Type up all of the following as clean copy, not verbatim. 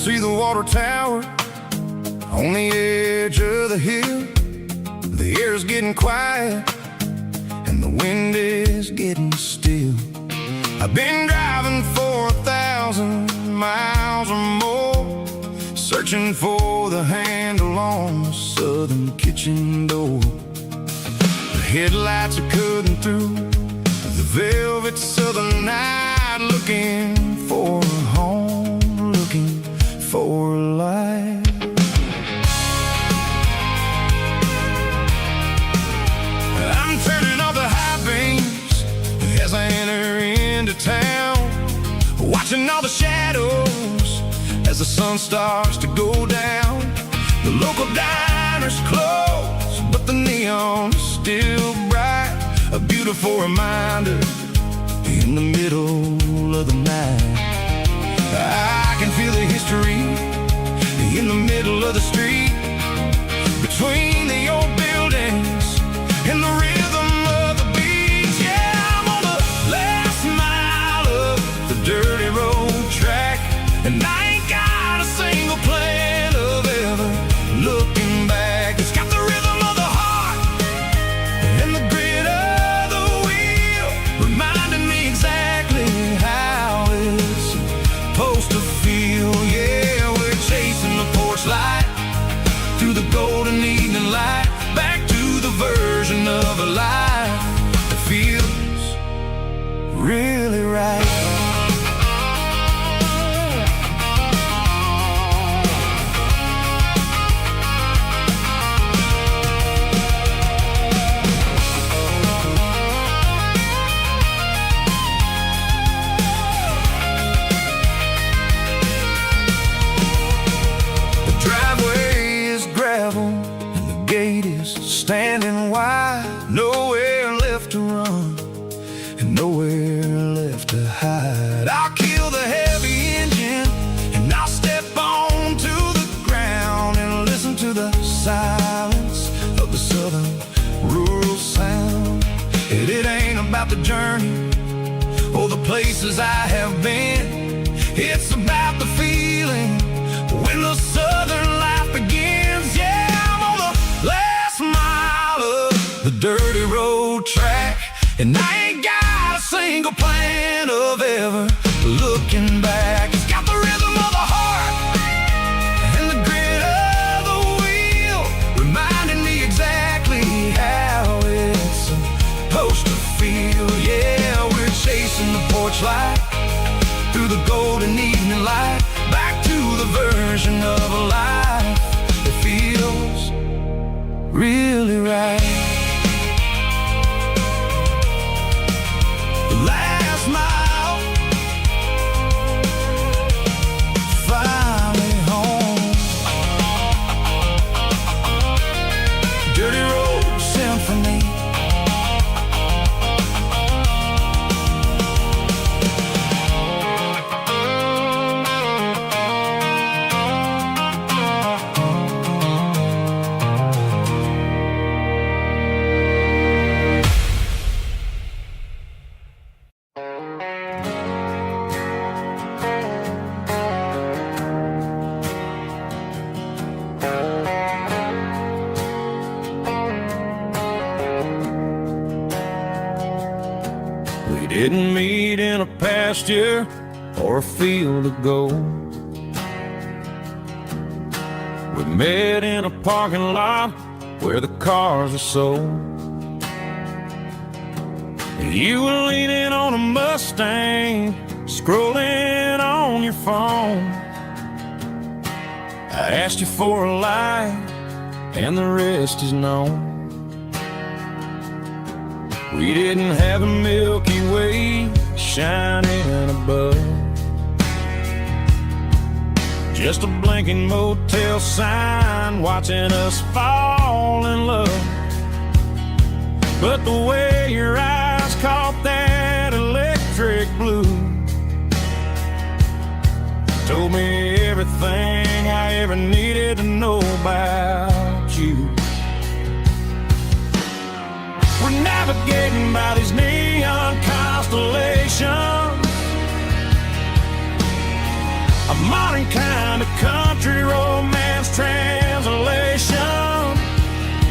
see the water tower on the edge of the hill. The air's getting quiet and the wind is getting still. I've been driving for 1,000 miles or more, searching for the handle on the southern kitchen door. The headlights are cutting through the velvet southern night, looking for a home, looking for a life. I'm turning off the high beams as I enter into town, watching all the shadows as the sun starts to go down. The local diner's closed, but the neon is still bright, a beautiful reminder in the middle of the night. I can feel the history in the middle of the street, between the old buildings and the rhythm of the beats. Yeah, I'm on the last mile of the dirty road track, and I ain't got a single plan of ever looking back. It's got the rhythm of the heart and the grit of the wheel, reminding me exactly how it's supposed to feel. Yeah, we're chasing the porch light through the golden evening light, back to the version of a life that feels really right. The driveway is gravel and the gate is standing wide. Nowhere left to run and nowhere left to hide. I'll kill the heavy engine and I'll step onto the ground and listen to the silence of the southern rural sound. It ain't about the journey or the places I have been, it's about the feeling when the southern life begins. Yeah, I'm on the last mile of the dirty road track, and I ain't got a single plan of ever looking back. It's got the rhythm of the heart and the grit of the wheel, reminding me exactly how it's supposed to feel. Yeah, we're chasing the porch light through the golden evening light, back to the version of a life that feels really right. The last mile, finally home. Dirty road symphony. We didn't meet in a pasture or a field of gold. We met in a parking lot where the cars are sold. You were leaning on a Mustang, scrolling on your phone. I asked you for a light, and the rest is known. We didn't have a Milky Way shining above, just a blinking motel sign watching us fall in love. But the way your eyes caught that electric blue told me everything I ever needed to know about you. We're navigating by these neon constellations, a modern kind of country romance translation.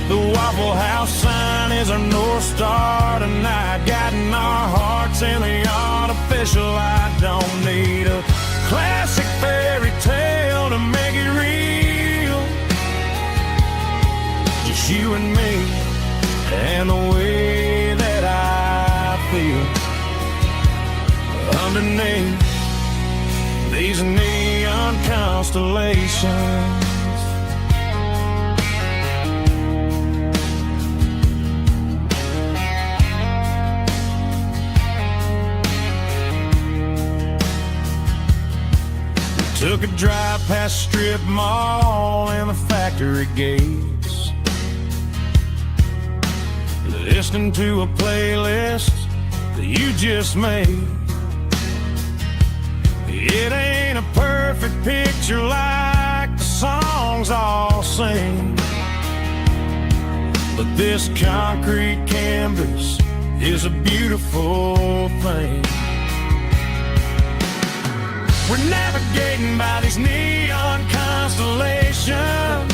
The Waffle House sign is our North Star tonight, guiding our hearts in the artificial light. Don't need a classic fairy tale to make it real. Just you and me and the way that I feel underneath these neon constellations. Took a drive past Strip Mall and the factory gates, listening to a playlist that you just made. It ain't a perfect picture like the songs all sing, but this concrete canvas is a beautiful thing. We're navigating by these neon constellations,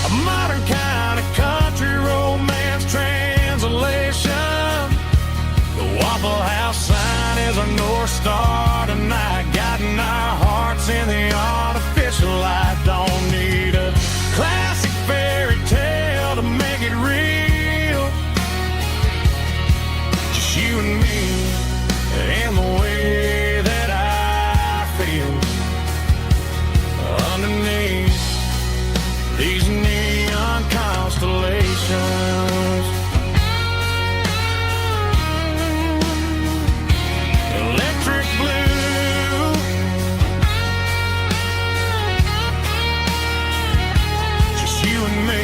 a modern kind of country romance translation. The Waffle House sign is our North Star tonight, guiding our hearts in the artificial light. Don't need a classic fairy tale to make it real. Just you and me and the way that I feel underneath these neon constellations. Electric blue, just you and me.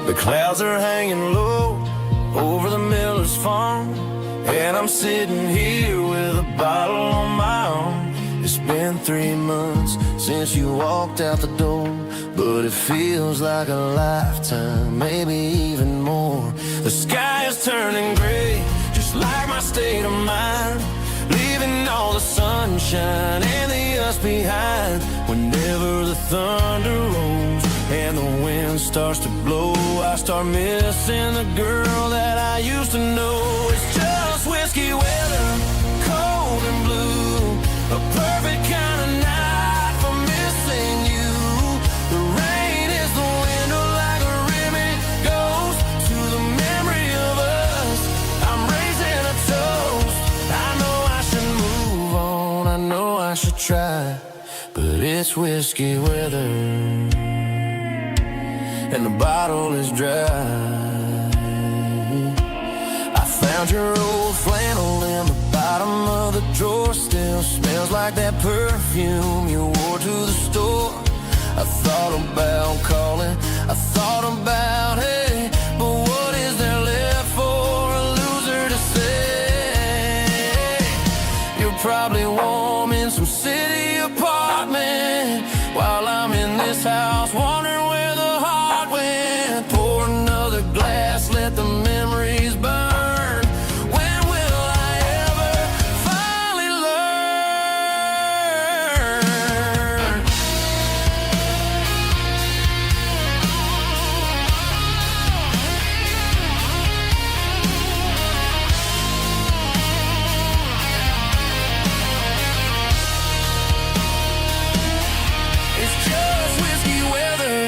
The clouds are hanging low over the miller's farm, and I'm sitting here with a bottle on my arm. It's been 3 months since you walked out the door, but it feels like a lifetime, maybe even more. The sky is turning gray, just like my state of mind, leaving all the sunshine and the us behind. Whenever the thunder rolls and the wind starts to blow, I start missing the girl that I used to know. It's just whiskey weather, cold and blue, a perfect kind of night for missing you. The rain is the window like a ribbon goes to the memory of us. I'm raising a toast. I know I should move on, I know I should try, but it's whiskey weather and the bottle is dry. I found your old flannel in the bottom of the drawer, still smells like that perfume you wore to the store. I thought about calling, I thought about, hey, but what is there left for a loser to say? You're probably warm in some city apartment, while I'm in this house wondering where the heart went. Pour another glass, let the memories burn. When will I ever finally learn? It's just whiskey weather,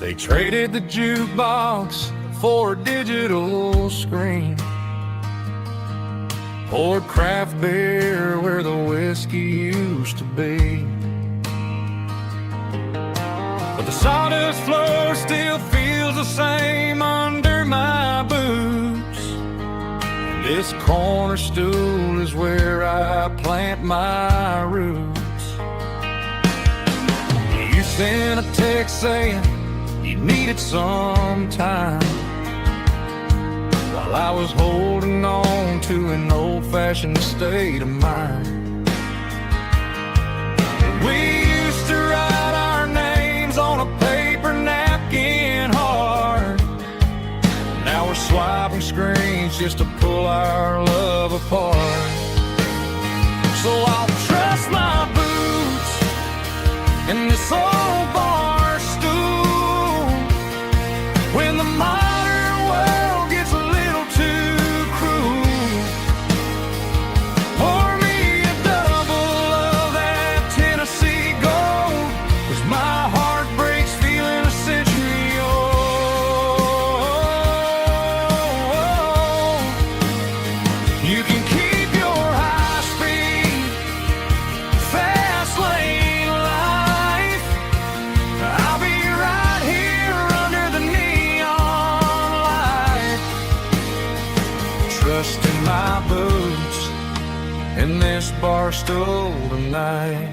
They traded the jukebox for a digital screen, poured craft beer where the whiskey used to be. But the sawdust floor still feels the same under my boots. This corner stool is where I plant my roots. You sent a text saying you needed some time, while I was holding on to an old-fashioned state of mind. We used to write our names on a paper napkin hard. Now we're swiping screens just to pull our love apart. So I'll trust my boots in this old bar stool when the modern world gets a little too cruel. Pour me a double of that Tennessee Gold, 'cause my heart breaks feeling a century old. You can keep your high-speed, fast lane life. I'll be right here under the neon light, trusting my boots in this bar stool tonight.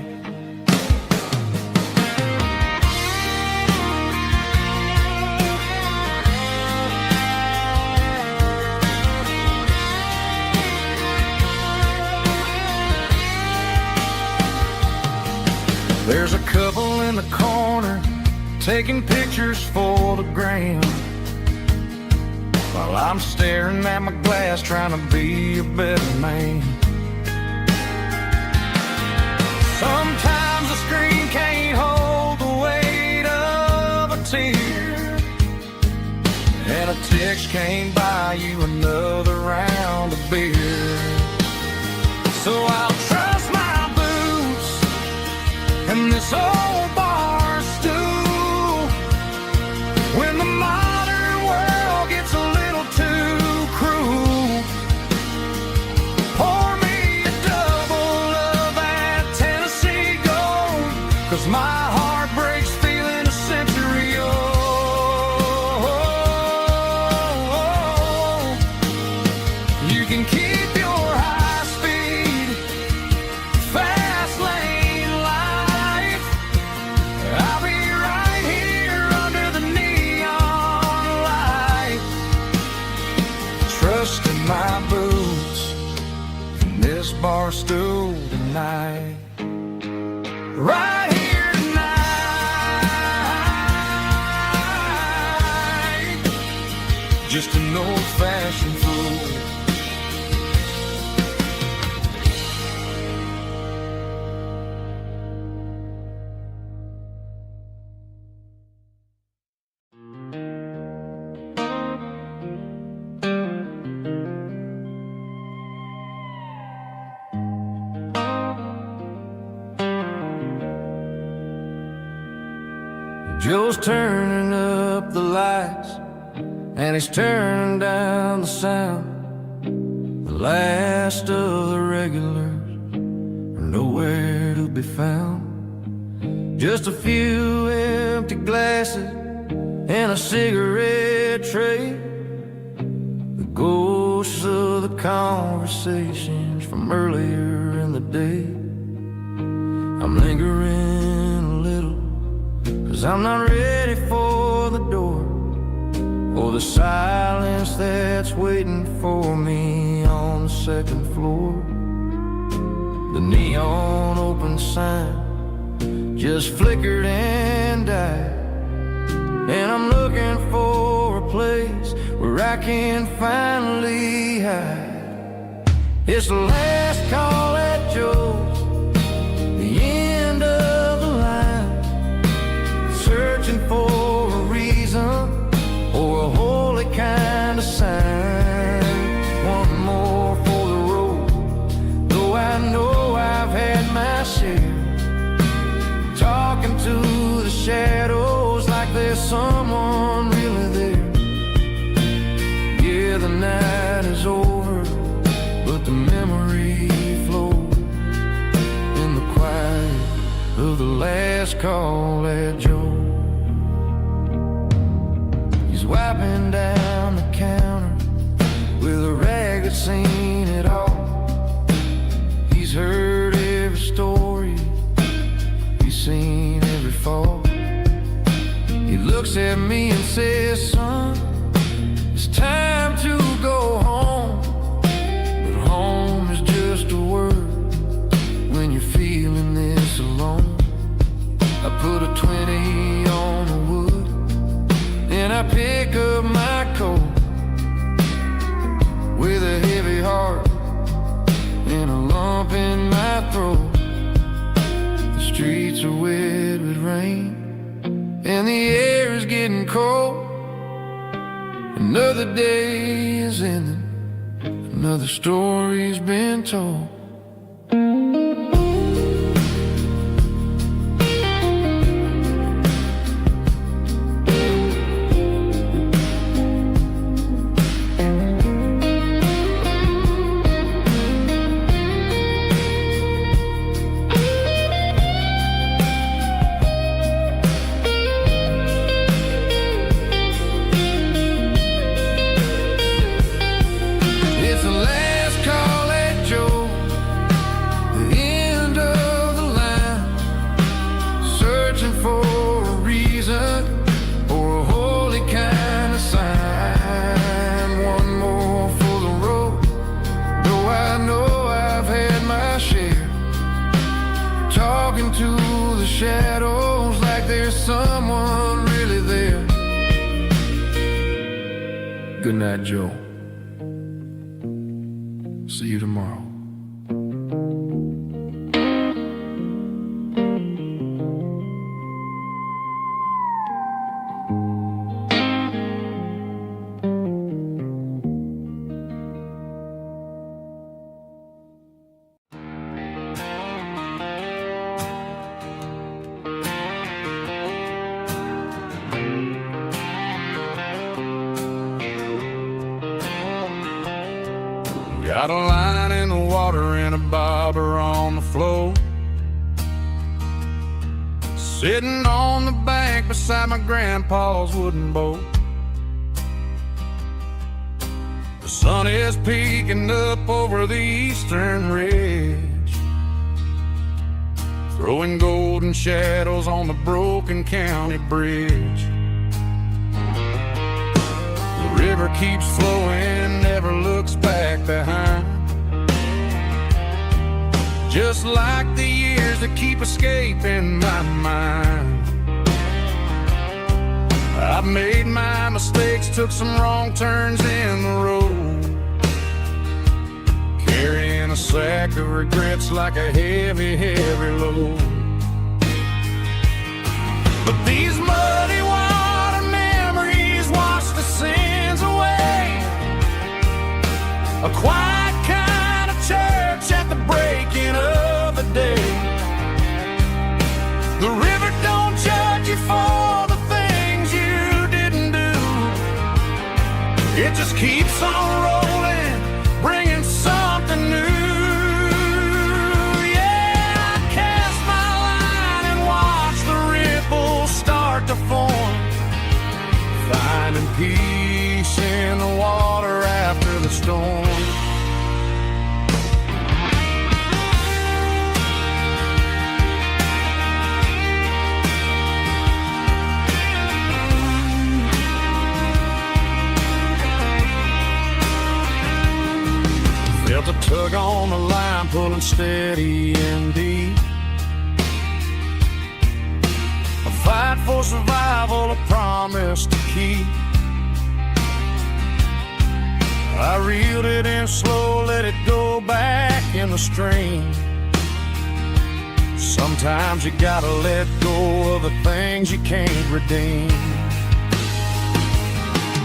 There's a couple in the corner taking pictures for the gram, while I'm staring at my glass trying to be a better man. Sometimes the screen can't hold the weight of a tear, and a text can't buy you another round of beer. So I'll trust my boots in this old bar stool when the modern world gets a little too cruel. Pour me a double of that Tennessee Gold, 'cause my heart breaks feeling a century old. You can keep your high-speed, fast lane life. I'll be right here under the neon light, trusting my boots in this bar stool tonight. Right here tonight, just an old-fashioned fool. Joe's turning up the lights and he's turning down the sound. The last of the regulars are nowhere to be found. Just a few empty glasses and a cigarette tray, the ghosts of the conversations from earlier in the day. I'm lingering a little, 'cause I'm not ready for the door, or the silence that's waiting for me on the second floor. The neon open sign just flickered and died, and I'm looking for a place where I can finally hide. It's the last call at Joe's, the end of the line, searching for a reason or a holy kind of sign. One more for the road, though I know I've had my share, talking to the shadows like there's some of the last call at Joe. He's wiping down the counter with a rag that's seen it all. He's heard every story, he's seen every fall. He looks at me and says, son, it's time to go home. But home is just a word when you're feeling this alone. I put a 20 on the wood and I pick up my coat with a heavy heart and a lump in my throat. The streets are wet with rain and the air is getting cold. Another day is ending, another story's been told. Talking to the shadows like there's someone really there. Good night, Joe. See you tomorrow. Got a line in the water and a bobber on the floor, sitting on the bank beside my grandpa's wooden boat. The sun is peeking up over the eastern ridge, throwing golden shadows on the broken county bridge. The river keeps flowing, never looks back behind, just like the years that keep escaping my mind. I've made my mistakes, took some wrong turns in the road, carrying a sack of regrets like a heavy, heavy load. But these muddy water memories wash the sins away. A quiet kind of church at the breaking of the day. The river don't judge you for the things you didn't do. It just keeps on rolling, bringing something new. Yeah, I cast my line and watch the ripples start to form, finding peace in the water after the storm. Felt a tug on the line, pulling steady and deep. A fight for survival, a promise to keep. I reeled it in slow, let it go back in the stream. Sometimes you gotta let go of the things you can't redeem.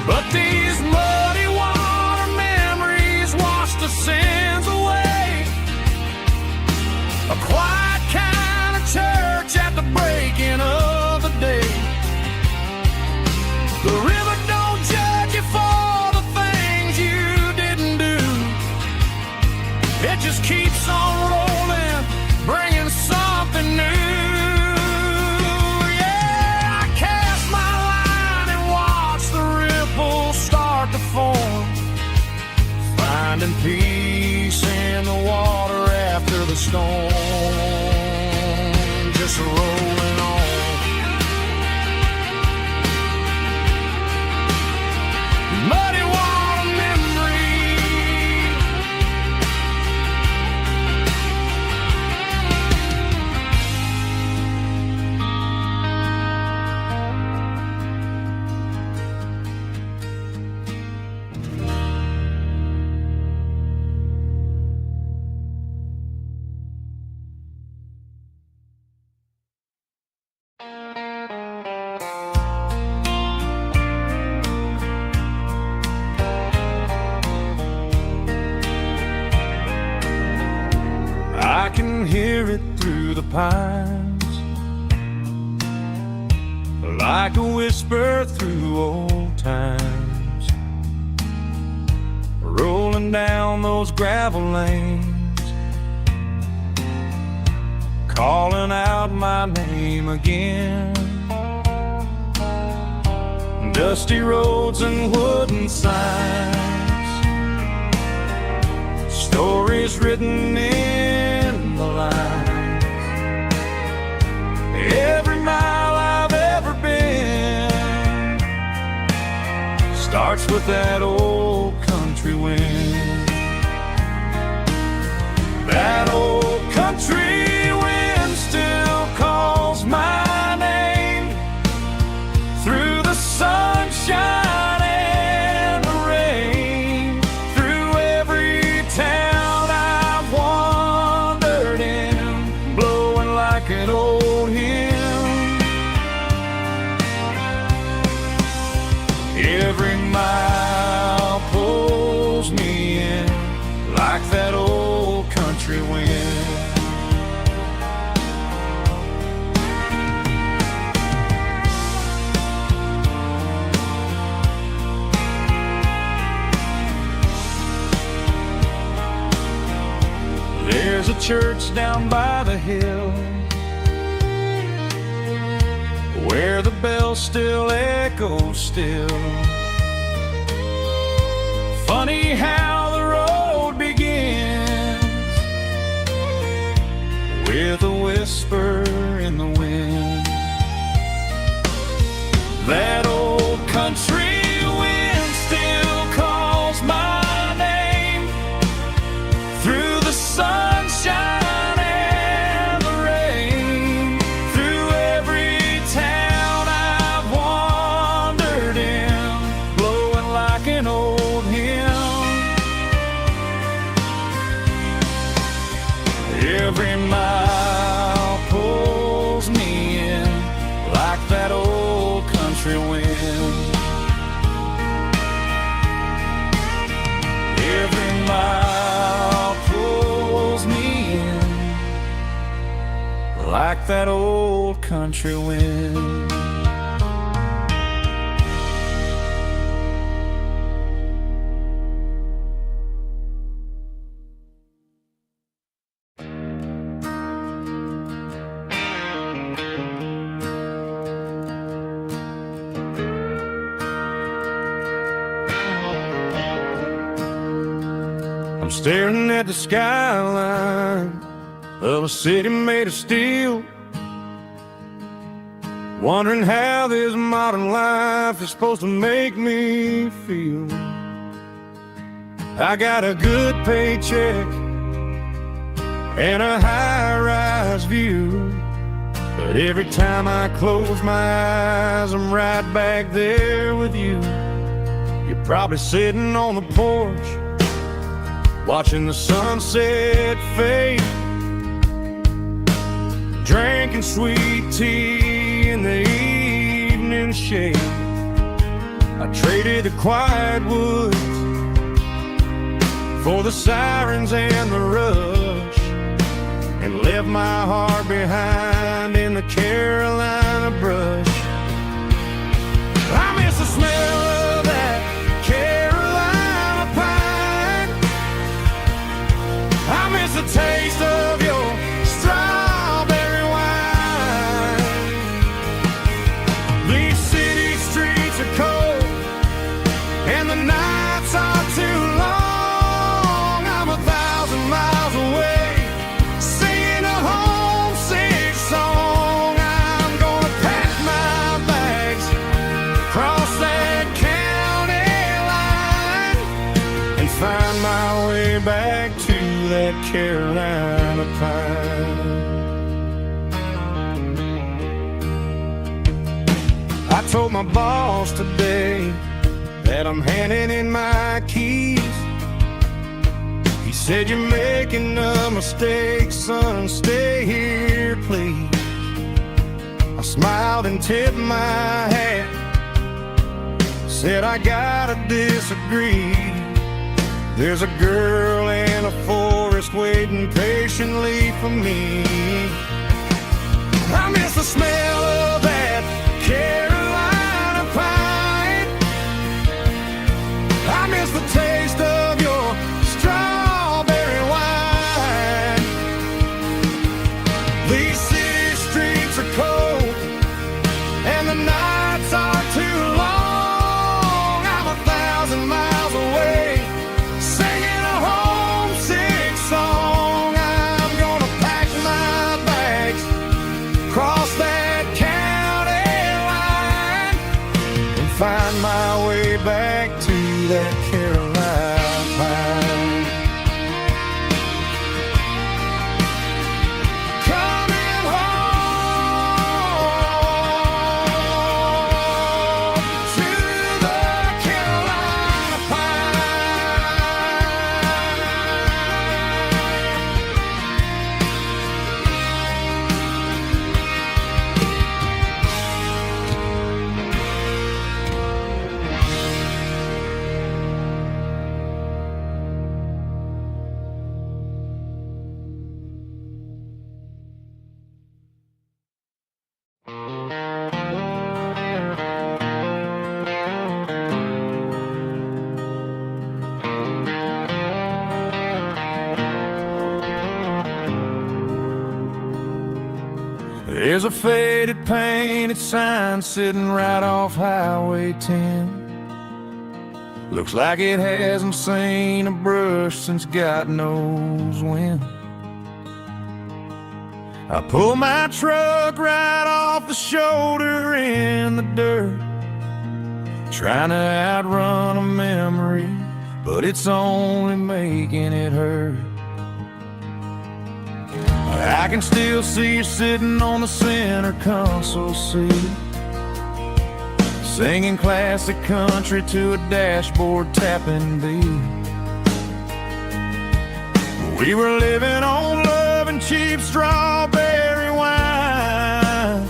But these muddy water memories wash the sins away. A quiet kind of church at the breaking of the day. The river don't judge you for the things you didn't do. It just keeps on rolling, bringing something new. stone, just rolling on. Muddy water memory, I can hear it through the pines, like a whisper through old times, rolling down those gravel lanes, calling out my name again. Dusty roads and wooden signs, stories written in the lines. Every mile I've ever been starts with that old country wind. That old country wind still calls my name through the sunshine and the rain, through every town I've wandered in, blowing like an old hymn. Every mile pulls me in like that old country wind. There's a church down by the hill where the bells still echo still. Funny how the road begins with a whisper in the wind. That old country wind still calls my name through the sunshine and the rain, through every town I've wandered in, blowing like an old hymn. Every mile pulls me in like that old country wind. Every mile pulls me in like that old country wind. I'm staring at the skyline of a city made of steel, wondering how this modern life is supposed to make me feel. I got a good paycheck and a high-rise view, but every time I close my eyes, I'm right back there with you. You're probably sitting on the porch watching the sunset fade, drinking sweet tea in the evening shade. I traded the quiet woods for the sirens and the rush, and left my heart behind in the Carolina brush. I miss the smell of that Carolina pine. I miss the taste of your strawberry wine. These city streets are cold and the nights are too long. I'm 1,000 that Carolina pine. I told my boss today that I'm handing in my keys. He said, "You're making a mistake, son, stay here, please." I smiled and tipped my hat, said, "I gotta disagree. There's a girl in a forest waiting patiently for me. I miss the smell of that Carolina pine. I miss the taste of your strawberry wine. These city streets are cold and the nights are too long. I'm 1,000 miles away, singing a homesick song. I'm gonna pack my bags, cross that county line, and find my way back to that Carolina pine. Coming home to the Carolina There's a faded painted sign sitting right off Highway 10. Looks like it hasn't seen a brush since God knows when. I pull my truck right off the shoulder in the dirt, trying to outrun a memory, but it's only making it hurt. I can still see you sitting on the center console seat, singing classic country to a dashboard tapping beat. We were living on love and cheap strawberry wine,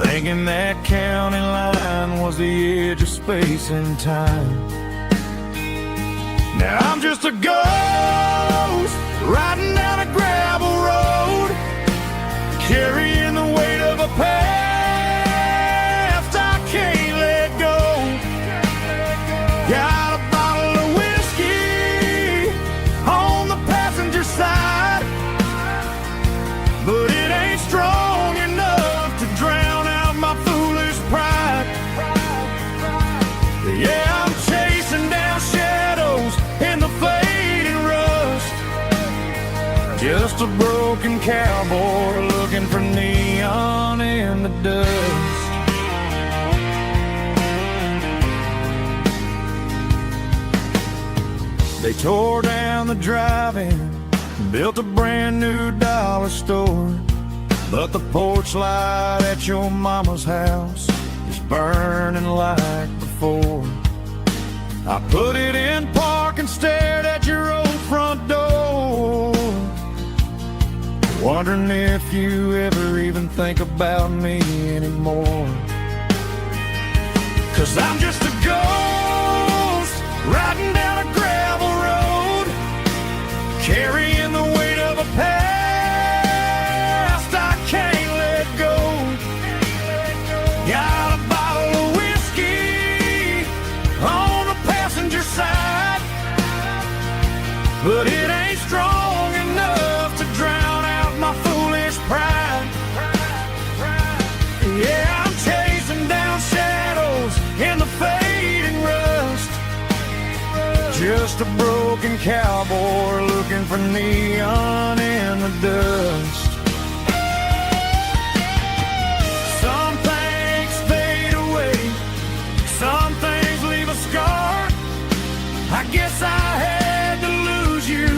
thinking that county line was the edge of space and time. Now I'm just a ghost riding down a gravel road, carrying the weight of a past I can't let go. Got a bottle of whiskey on the passenger side, but it ain't strong enough to drown out my foolish pride. Yeah, I'm chasing down shadows in the fading rust, just a broken cowboy looking for neon in the dust. They tore down the drive-in, built a brand new dollar store, but the porch light at your mama's house is burning like before. I put it in park and stared at your old front door, wondering if you ever even think about me anymore. 'Cause I'm just a ghost riding down a gravel road, carrying the weight of a past I can't let go. Got a bottle of whiskey on the passenger side, but it ain't strong enough to drown out my foolish pride. Yeah, I'm chasing down shadows in the fading rust, just a broken cowboy looking for neon in the dust. Some things fade away, some things leave a scar. I guess I had to lose you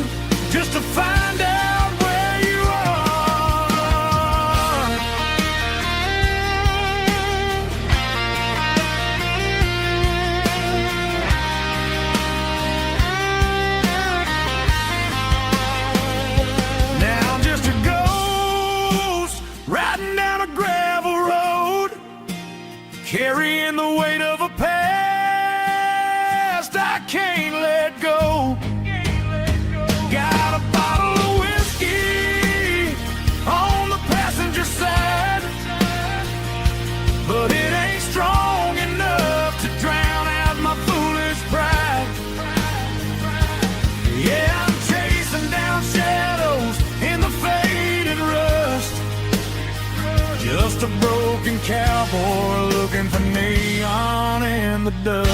cowboy looking for neon in the dust.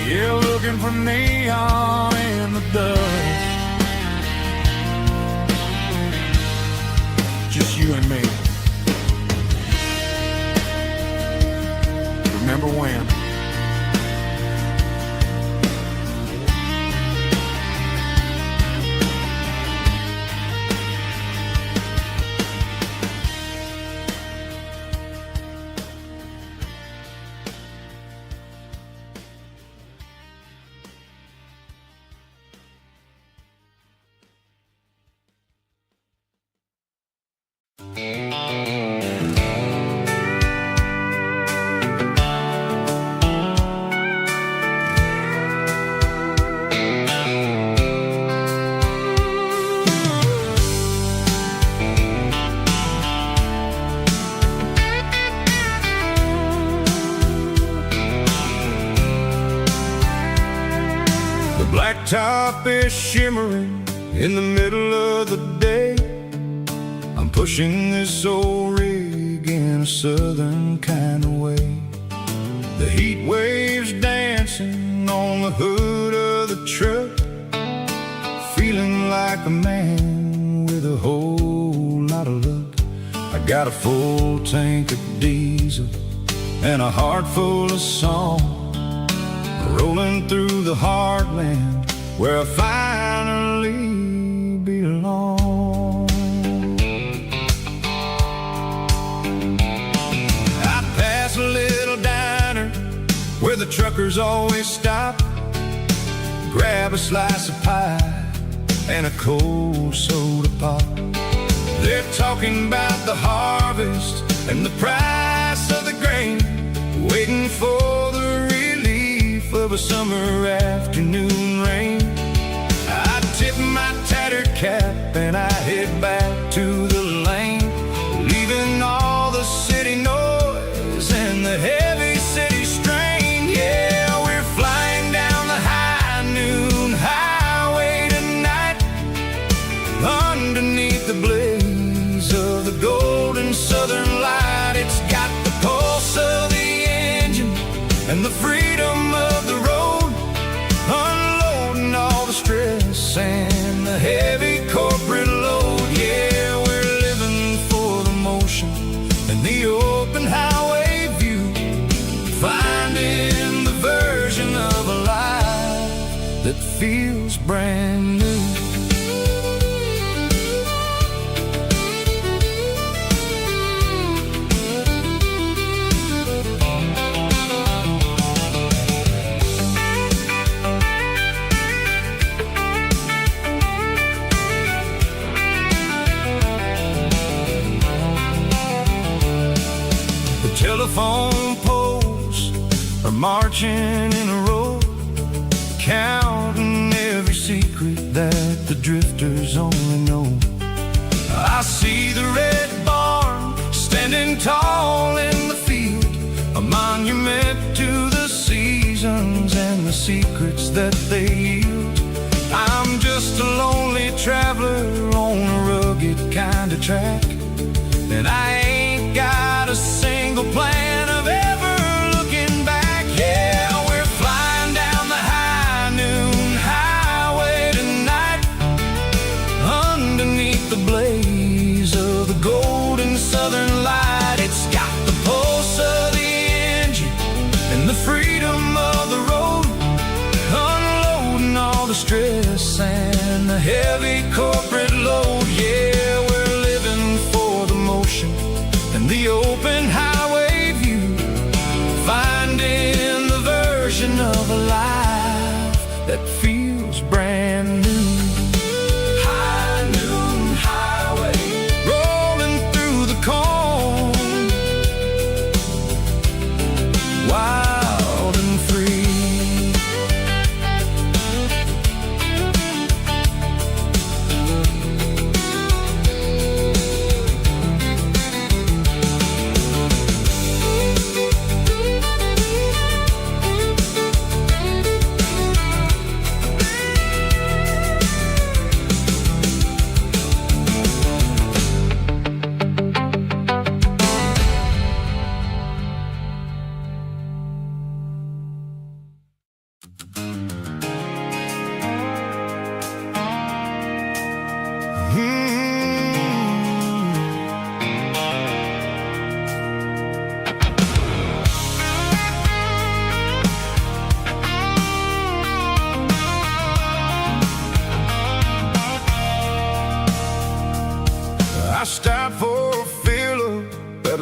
Yeah, looking for neon in the dust. Just you and me. Remember when? Blacktop is shimmering in the middle of the day. I'm pushing this old rig in a southern kind of way. The heat waves dancing on the hood of the truck, feeling like a man with a whole lot of luck. I got a full tank of diesel and a heart full of song, rolling through the heartland where I finally belong. I pass a little diner where the truckers always stop, grab a slice of pie and a cold soda pop. They're talking about the harvest and the price of the grain, waiting for the relief of a summer afternoon rain. I tip my tattered cap and I head back to the lane, leaving all the city noise and the heavy city strain. Yeah, we're flying down the high noon highway tonight, underneath the blaze of the golden southern light. It's got the pulse of the engine and the freedom of the road, unloading all the stress and the heavy corporate load. Yeah, we're living for the motion and the open highway view, finding the version of a life that feels brand new. Telephone poles are marching in a row, counting every secret that the drifters only know. I see the red barn standing tall in the field, a monument to the seasons and the secrets that they yield. I'm just a lonely traveler on a rugged kind of track, and I ain't got a single plan of ever looking back. Yeah, we're flying down the high noon highway tonight, underneath the blaze of the golden southern light. It's got the pulse of the engine and the freedom of the road, unloading all the stress and the heavy corporate load. Yeah, we're living for the motion and the open highway view, finding the version of a life that feels brand new. High noon highway, rolling through the corn, wild and free.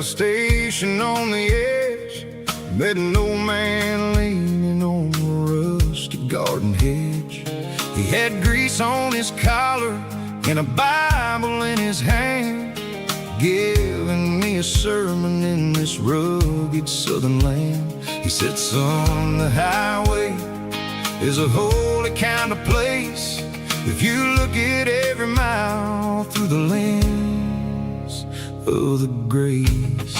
station on the edge, met an old man leaning on a rusty garden hedge. He had grease on his collar and a Bible in his hand, giving me a sermon in this rugged southern land. He said, son, the highway is a holy kind of place if you look at every mile through the lens of the grace.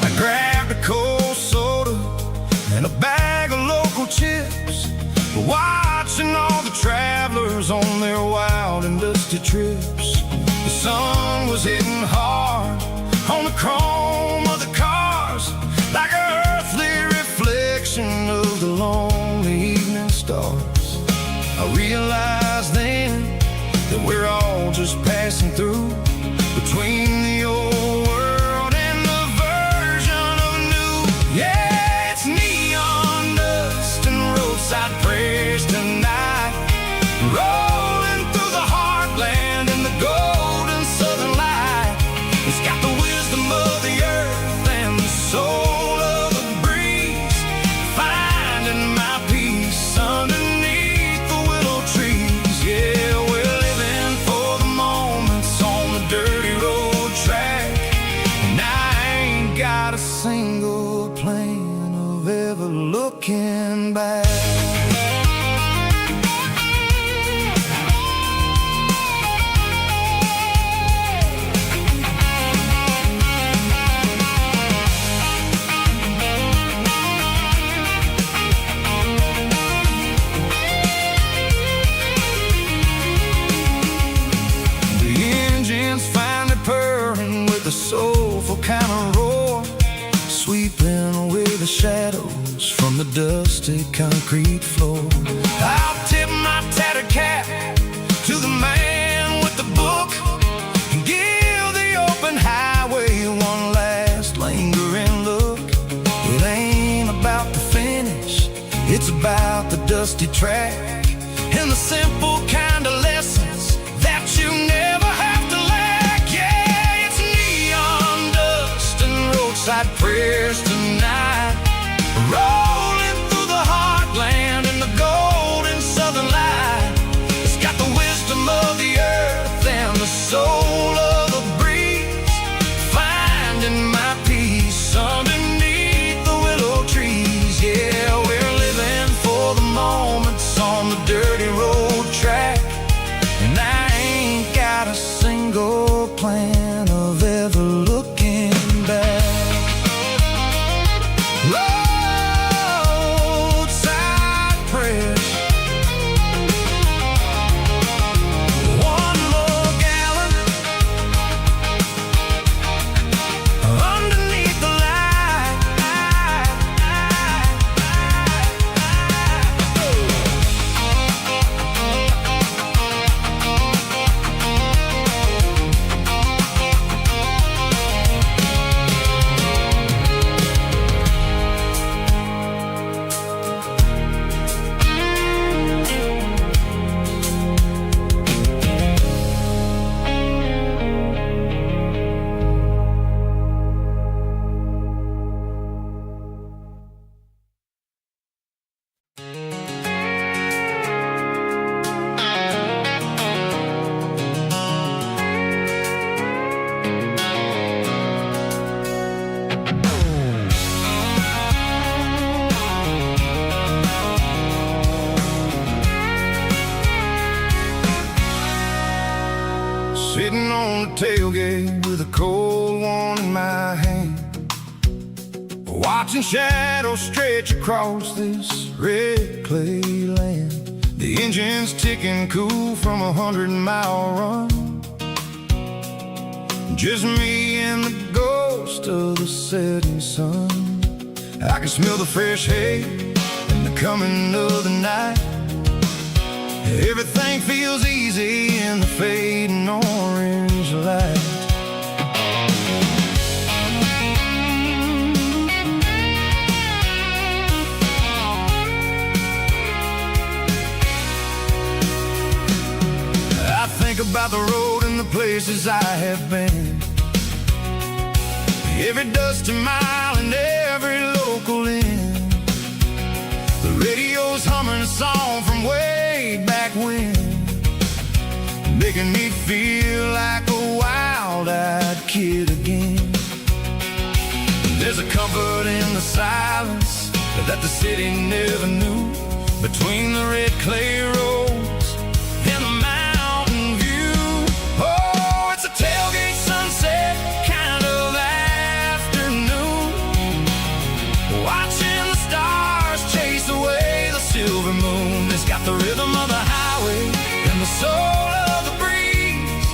I grabbed a cold soda and a bag of local chips, watching all the travelers on their wild and dusty trips. The sun was hitting hard on the chrome of the cars, like an earthly reflection of the lonely evening stars. I realized then that we're all just passing through, between the old world and the version of new. Yeah, it's neon dust and roadside prayers tonight, rolling through the heartland in the golden southern light. It's got the wisdom of the earth and the soul of the breeze, finding my peace underneath the willow trees. Yeah, we're living for the moments on the dirty road track, and I ain't got a single plan of ever looking back. Finally purring with a soulful kind of roar, sweeping away the shadows from the dusty concrete floor. I'll tip my tattered cap to the man with the book and give the open highway one last lingering look. It ain't about the finish, it's about the dusty track and the simple kind of lessons that you never have to lack. Yeah, it's neon dust and roadside prayers tonight, rolling through the heartland in the golden southern light. It's got the wisdom of the earth and the soul of the breeze, finding my peace underneath the willow trees. Yeah, we're living for the moments on the dirty road track, and I ain't got a single plan of ever looking back. Roadside prayers, one more gallon underneath the light. Sitting on the tailgate with a cold one in my hand, watching shadows stretch across this red clay land. The engine's ticking cool from 100-mile run, just me and the ghost of the setting sun. I can smell the fresh hay and the coming of the night. Everything feels easy in the fading orange light. I think about the road and the places I have been, every dusty mile and every local inn. The radio's humming a song from way back when, making me feel like a wild-eyed kid again. There's a comfort in the silence that the city never knew, between the red clay roads and the mountain view. Oh, it's a tailgate sunset kind of afternoon, watching the stars chase away the silver moon. It's got the rhythm of the highway and the soul of the breeze,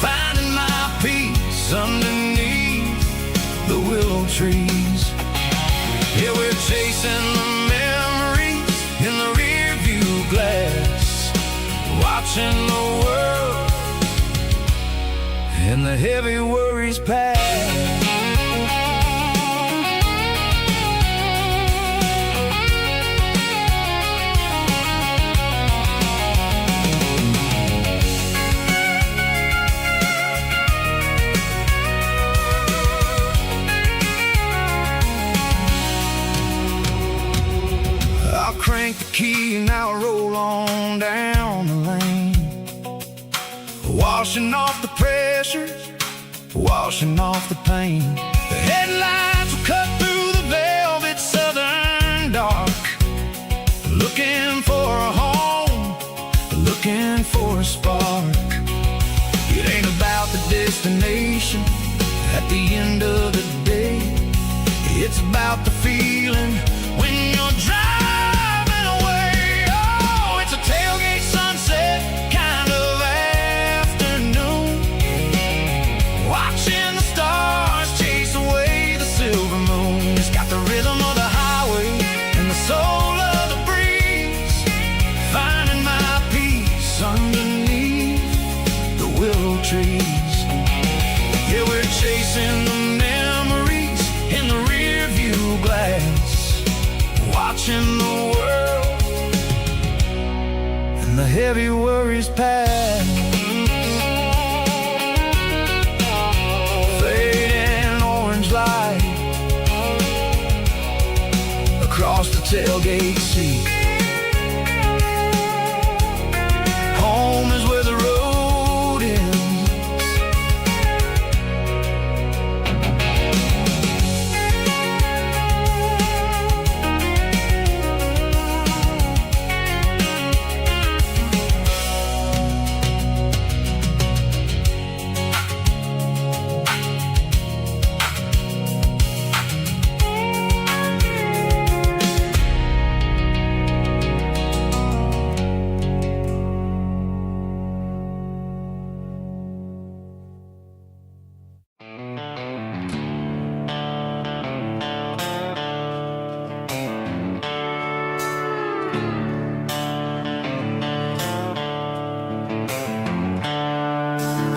finding my peace underneath the willow trees. Yeah, we're chasing the memories in the rear view glass, watching the world and the heavy worries pass. Crank the key and I'll roll on down the lane, washing off the pressure, washing off the pain. The headlights will cut through the velvet southern dark, looking for a home, looking for a spark. It ain't about the destination at the end of the day, it's about the feeling when you're driving. Tailgate sunset kind of afternoon, watching the stars chase away the silver moon. It's got the rhythm of the highway and the soul of the breeze, finding my peace underneath the willow trees. Yeah, we're chasing the memories in the rear view glass, watching the world the heavy worries pass. Fading orange light across the tailgate seat. Home is where the road ends.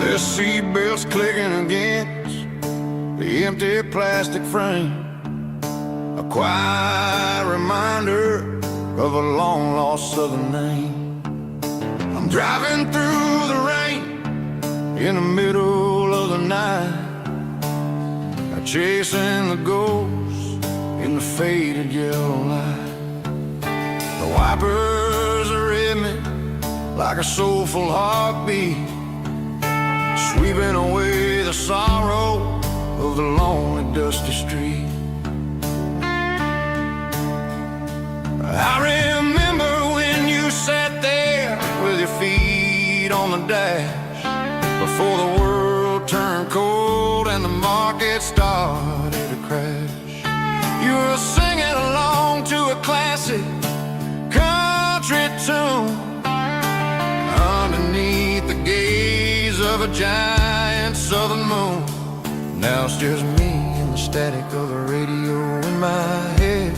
The seatbelts clicking against the empty plastic frame, a quiet reminder of a long-lost southern name. I'm driving through the rain in the middle of the night, chasing the ghosts in the faded yellow light. The wipers are in me like a soulful heartbeat, sweeping away the sorrow of the lonely, dusty street. I remember when you sat there with your feet on the dash, before the world turned cold and the market started to crash. You were singing along to a classic country tune underneath the gaze of a giant southern moon. Now it's just me and the static of the radio in my head,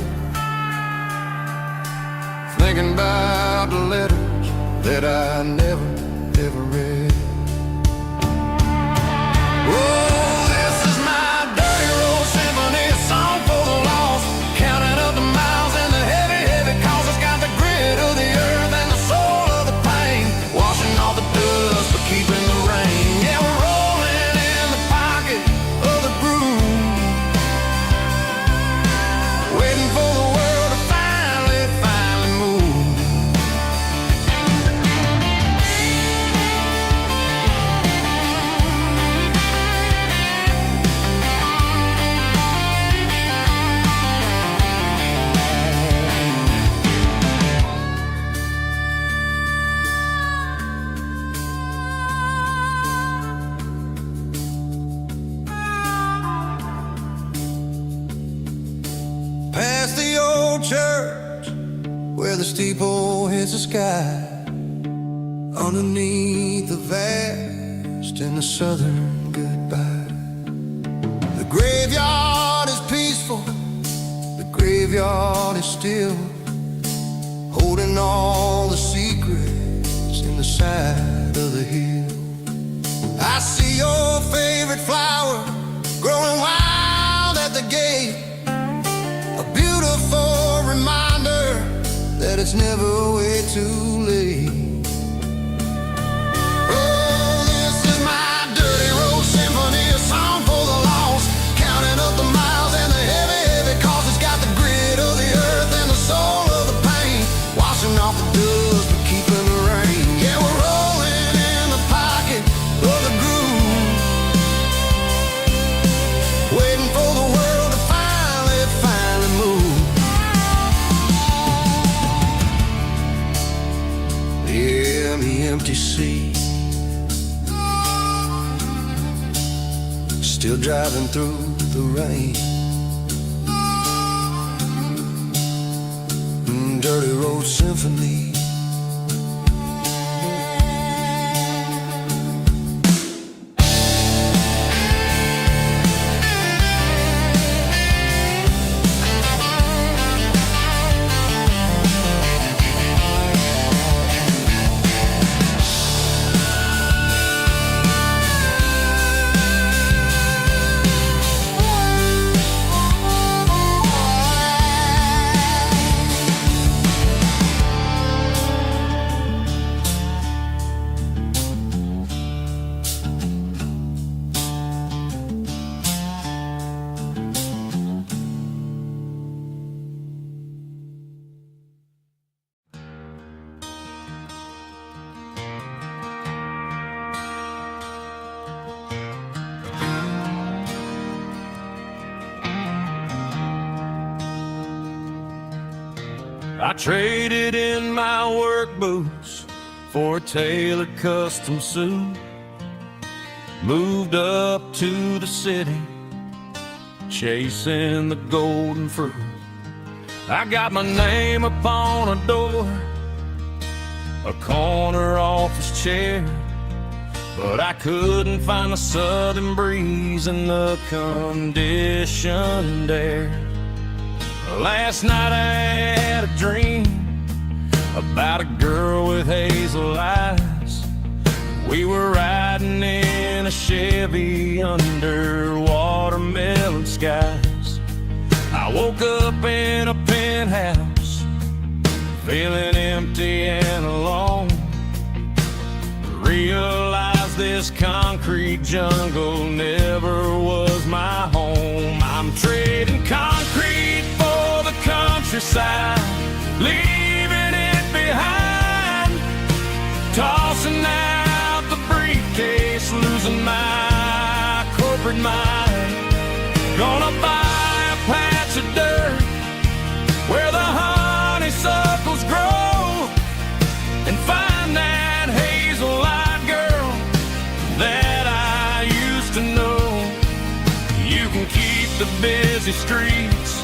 thinking about the letters that I never, ever read. Oh, this is my dirty road symphony, a song for the lost, counting up the miles and the heavy, heavy calls. It's got the grit of the earth and the soul of the pain, washing off the dust but keeping the rain. Yeah. the steeple hits the sky, underneath the vast and the southern goodbye. The graveyard is peaceful, the graveyard is still, holding all the secrets in the side of the hill. I see your favorite flower growing wild at the gate, a beautiful reminder that it's never way too late. Oh, this is my dirty road symphony, a song for the lost, counting up the miles and the heavy, heavy cost. It's got the grit of the earth and the soul of the pain, washing off the dust but keeping the rain. Yeah, we're rolling in the pocket of the groove, waiting for the world to finally move. Yeah, the empty sea, still driving through the rain. Dirty road symphony. I traded in my work boots for a tailored custom suit, moved up to the city, chasing the golden fruit. I got my name upon a door, a corner office chair, but I couldn't find the southern breeze in the conditioned air. Last night I had a dream about a girl with hazel eyes. We were riding in a Chevy under watermelon skies. I woke up in a penthouse, feeling empty and alone. Realized this concrete jungle never was my home. I'm trading concrete for the countryside, leaving it behind, tossing out the briefcase, losing my corporate mind. Gonna buy a patch of dirt where the honeysuckles grow and find that hazel-eyed girl that I used to know. You can keep the busy streets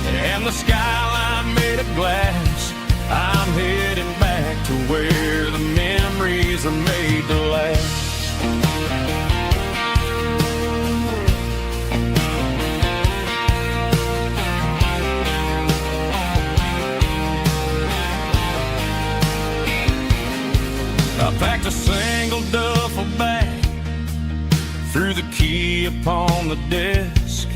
and the skyline made of glass. I'm heading back to where the memories are made to last. I packed a single duffel bag, threw the key upon the desk,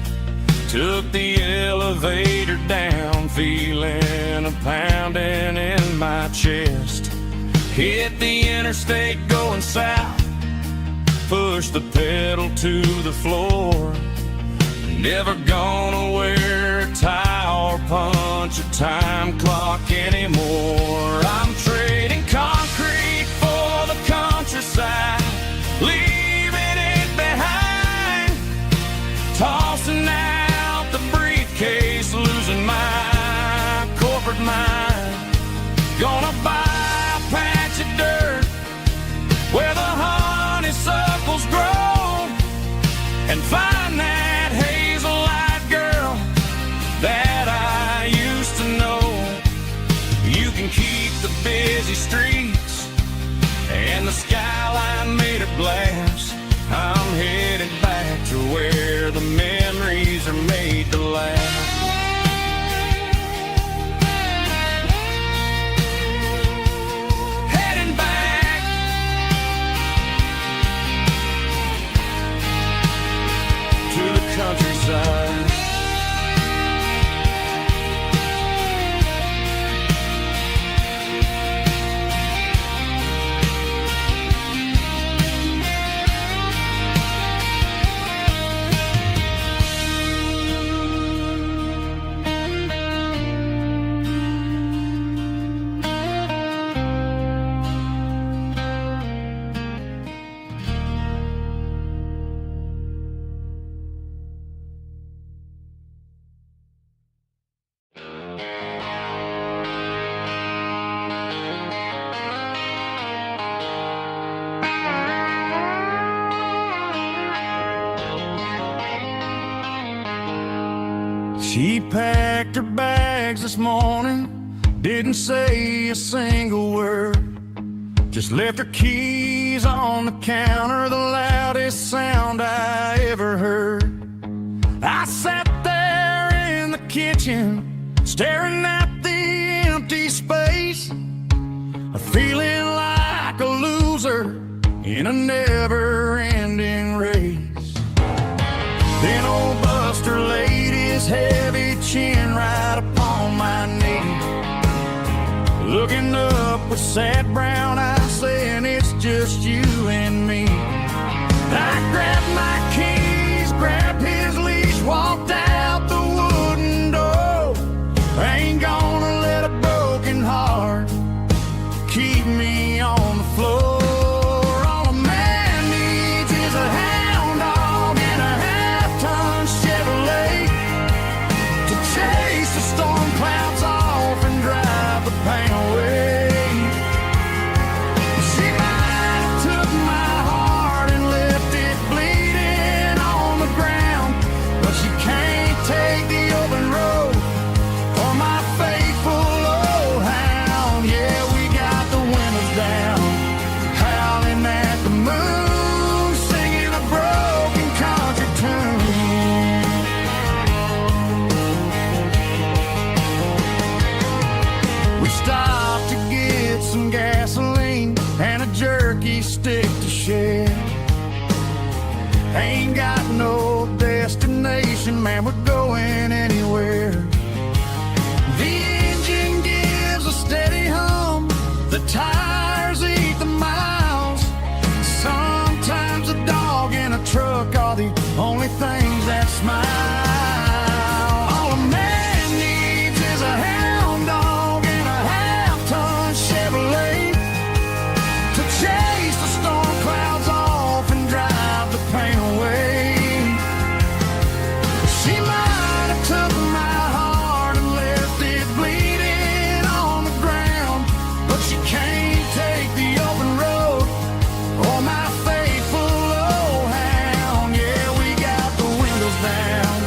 took the elevator down, feeling a pounding in my chest. Hit the interstate going south, pushed the pedal to the floor. Never gonna wear a tie or punch a time clock anymore. I'm trading concrete for the countryside, leaving it behind, tossing out the briefcase, losing my corporate mind. Gonna buy a patch of dirt where the honeysuckles grow and find that hazel-eyed girl that I used to know. You busy streets and the skyline made of glass. I'm headed back to where the memories are made to last. Heading back to the countryside. She packed her bags this morning, didn't say a single word, just left her keys on the counter, the loudest sound I ever heard. I sat there in the kitchen, staring at the empty space, feeling like a loser in a never-ending race. Then old Buster laid his heavy chin right upon my knee, looking up with sad brown eyes, saying it's just you and me. I grabbed my keys, grabbed his leash, walked out the wooden door. I ain't gonna let a broken heart keep me on the floor. All a man needs is a hound dog and a half-ton Chevrolet to chase the storm clouds off and drive the pain away. She might have took my heart and left it bleeding on the ground, but she can't take the open road for my faithful old hound. Yeah, we got the windows down, howling at the moon, singing a broken country tune. We stopped to get some gasoline and a jerky stick to share. Ain't got no destination, man, we're going anywhere. The engine gives a steady hum, the tires eat the miles. Sometimes a dog in a truck are the only things that smile. All a man needs is a hound dog and a half-ton Chevrolet to chase the storm clouds off and drive the pain away. She might have took my heart and left it bleeding on the ground, but she can't take the open road or my faithful old hound. Yeah, we got the windows down,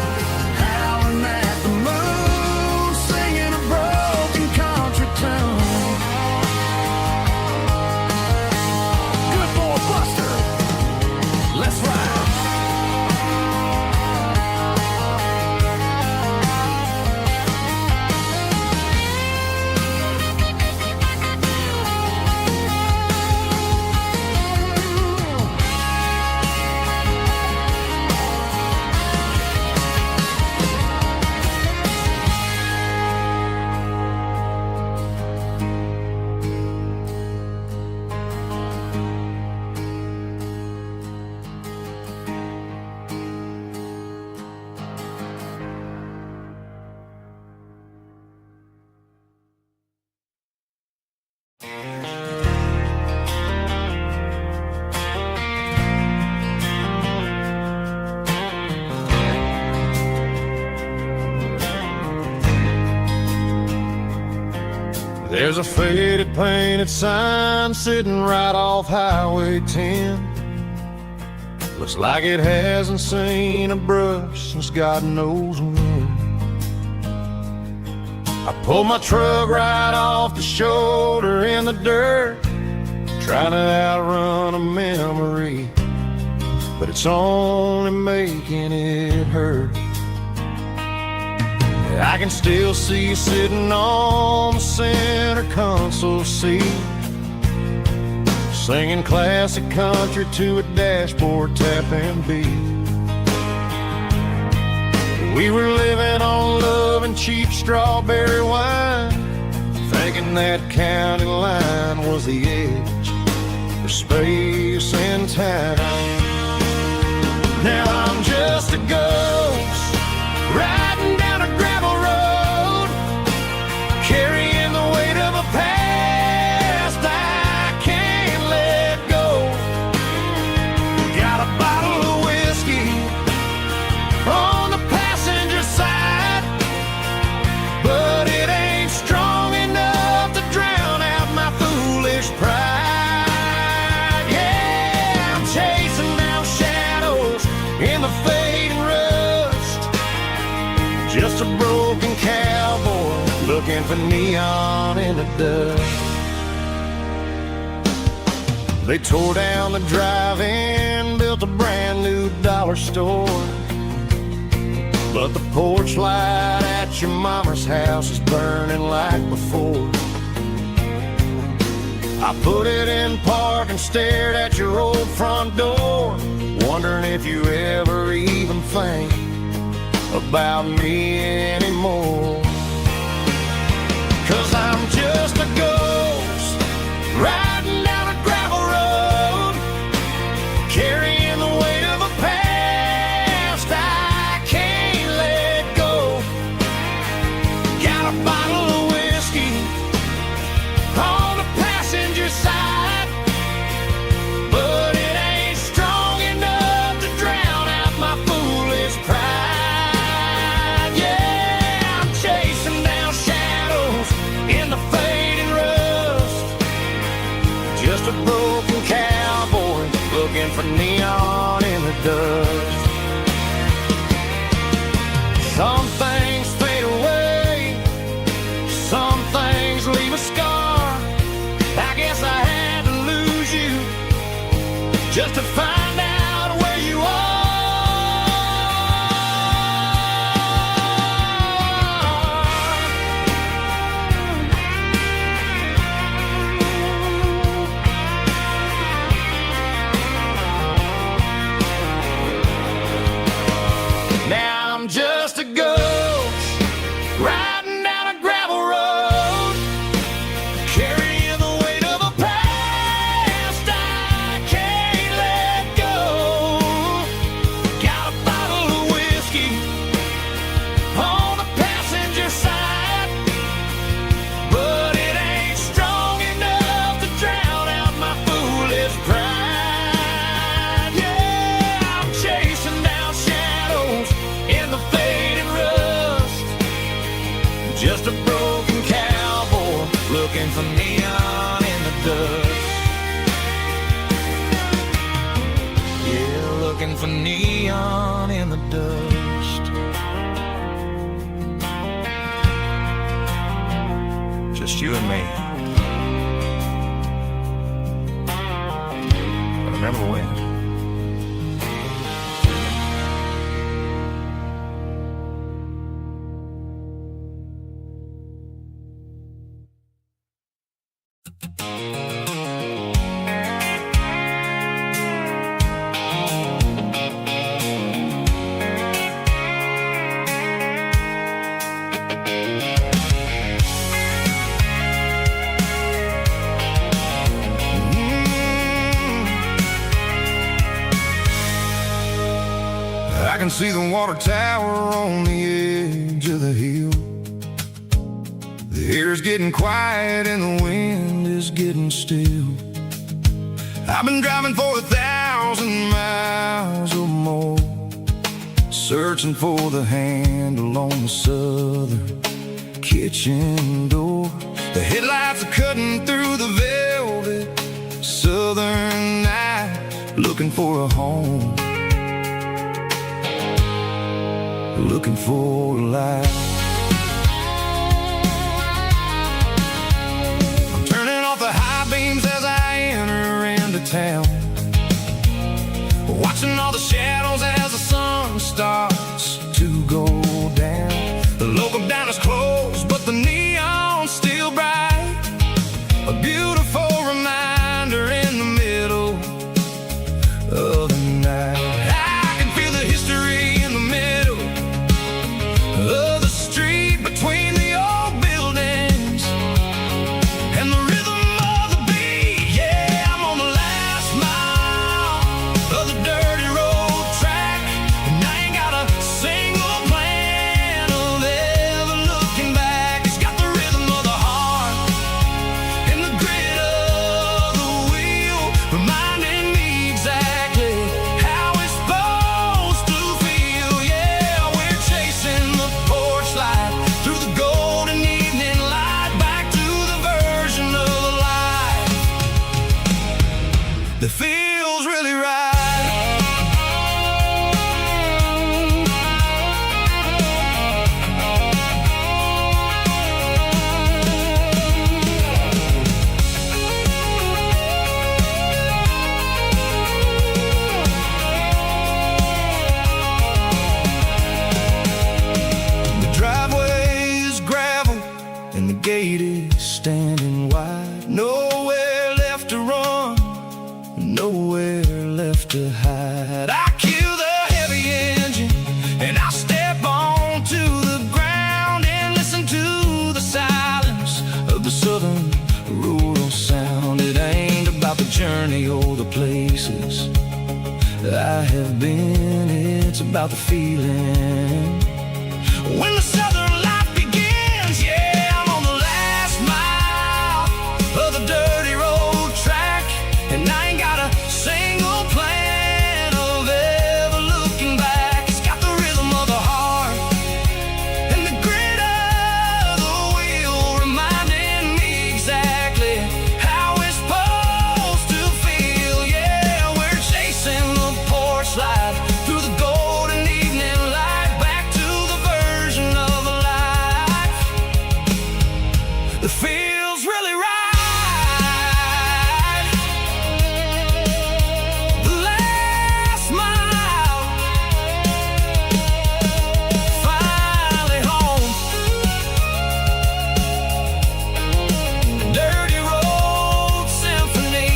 howling at the moon, singing a broken country tune. Good boy, Buster, let's ride. There's a faded painted sign sitting right off Highway 10. Looks like it hasn't seen a brush since God knows when. I pulled my truck right off the shoulder in the dirt, trying to outrun a memory, but it's only making it hurt. I can still see you sitting on the center console seat, singing classic country to a dashboard tapping beat. We were living on love and cheap strawberry wine, thinking that county line was the edge for space and time. Now I'm just a ghost riding down a gravel road, carrying the weight of a past I can't let go. Got a bottle of whiskey on the passenger side, but it ain't strong enough to drown out my foolish pride. Yeah, I'm chasing down shadows in the fading rust, just a broken cowboy looking for neon in the dust. They tore down the drive-in, built a brand new dollar store, but the porch light at your mama's house is burning like before. I put it in park and stared at your old front door, wondering if you ever even think about me anymore. 'Cause I'm just a ghost riding down a gravel road, carrying the weight of a past I can't let go. Got a bottle of whiskey on the passenger side, but it ain't strong enough to drown out my foolish pride. Yeah, I'm chasing down shadows in the fading rust, just a broken cowboy looking for neon in the dust. Some things fade away, some things leave a scar. I guess I had to lose you just to find out where you are. Now I'm just a ghost riding down a gravel road, carrying the weight of a past I can't let go. Got a bottle of whiskey on the passenger side, but it ain't strong enough to drown out my foolish pride. Yeah, I'm chasing down shadows in the fading rust, just a broken cowboy looking for neon in the dust. Yeah, looking for neon in the dust. Just you and me. But remember when? I can see the water tower on the edge of the hill. The air's getting quiet and the wind is getting still. I've been driving for 1,000 miles or more, searching for the handle on the southern kitchen door. The headlights are cutting through the velvet southern night, looking for a home, looking for a life. standing wide. Nowhere left to run, nowhere left to hide. I kill the heavy engine and I step onto the ground and listen to the silence of the southern rural sound. It ain't about the journey or the places I have been, it's about the feeling. When the southern life begins, yeah, I'm on the last mile of the dirty road track, and I ain't got a single plan of ever looking back. It's got the rhythm of the heart and the grit of the wheel, reminding me exactly how it's supposed to feel. Yeah, we're chasing the porch light through the golden evening light, back to the version of a life that feels really right. The last mile, finally home. Dirty road symphony.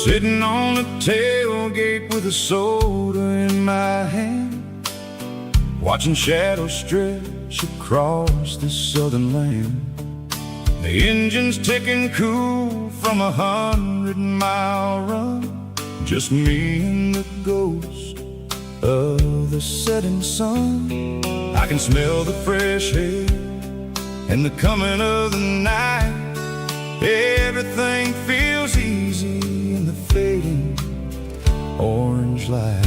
Sitting on the tailgate with a soda in my hand, watching shadows stretch across this southern land. The engine's ticking cool from 100-mile run, just me and the ghost of the setting sun. I can smell the fresh air and the coming of the night. Everything feels easy in the fading orange light.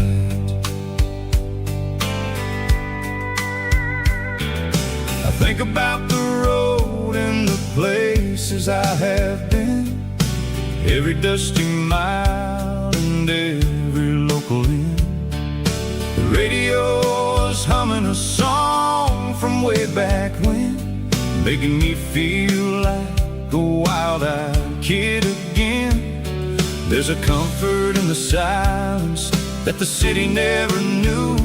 I think about the road and the places I have been, every dusty mile and every local inn. The radio is humming a song from way back when, making me feel like a wild-eyed kid again. There's a comfort in the silence that the city never knew,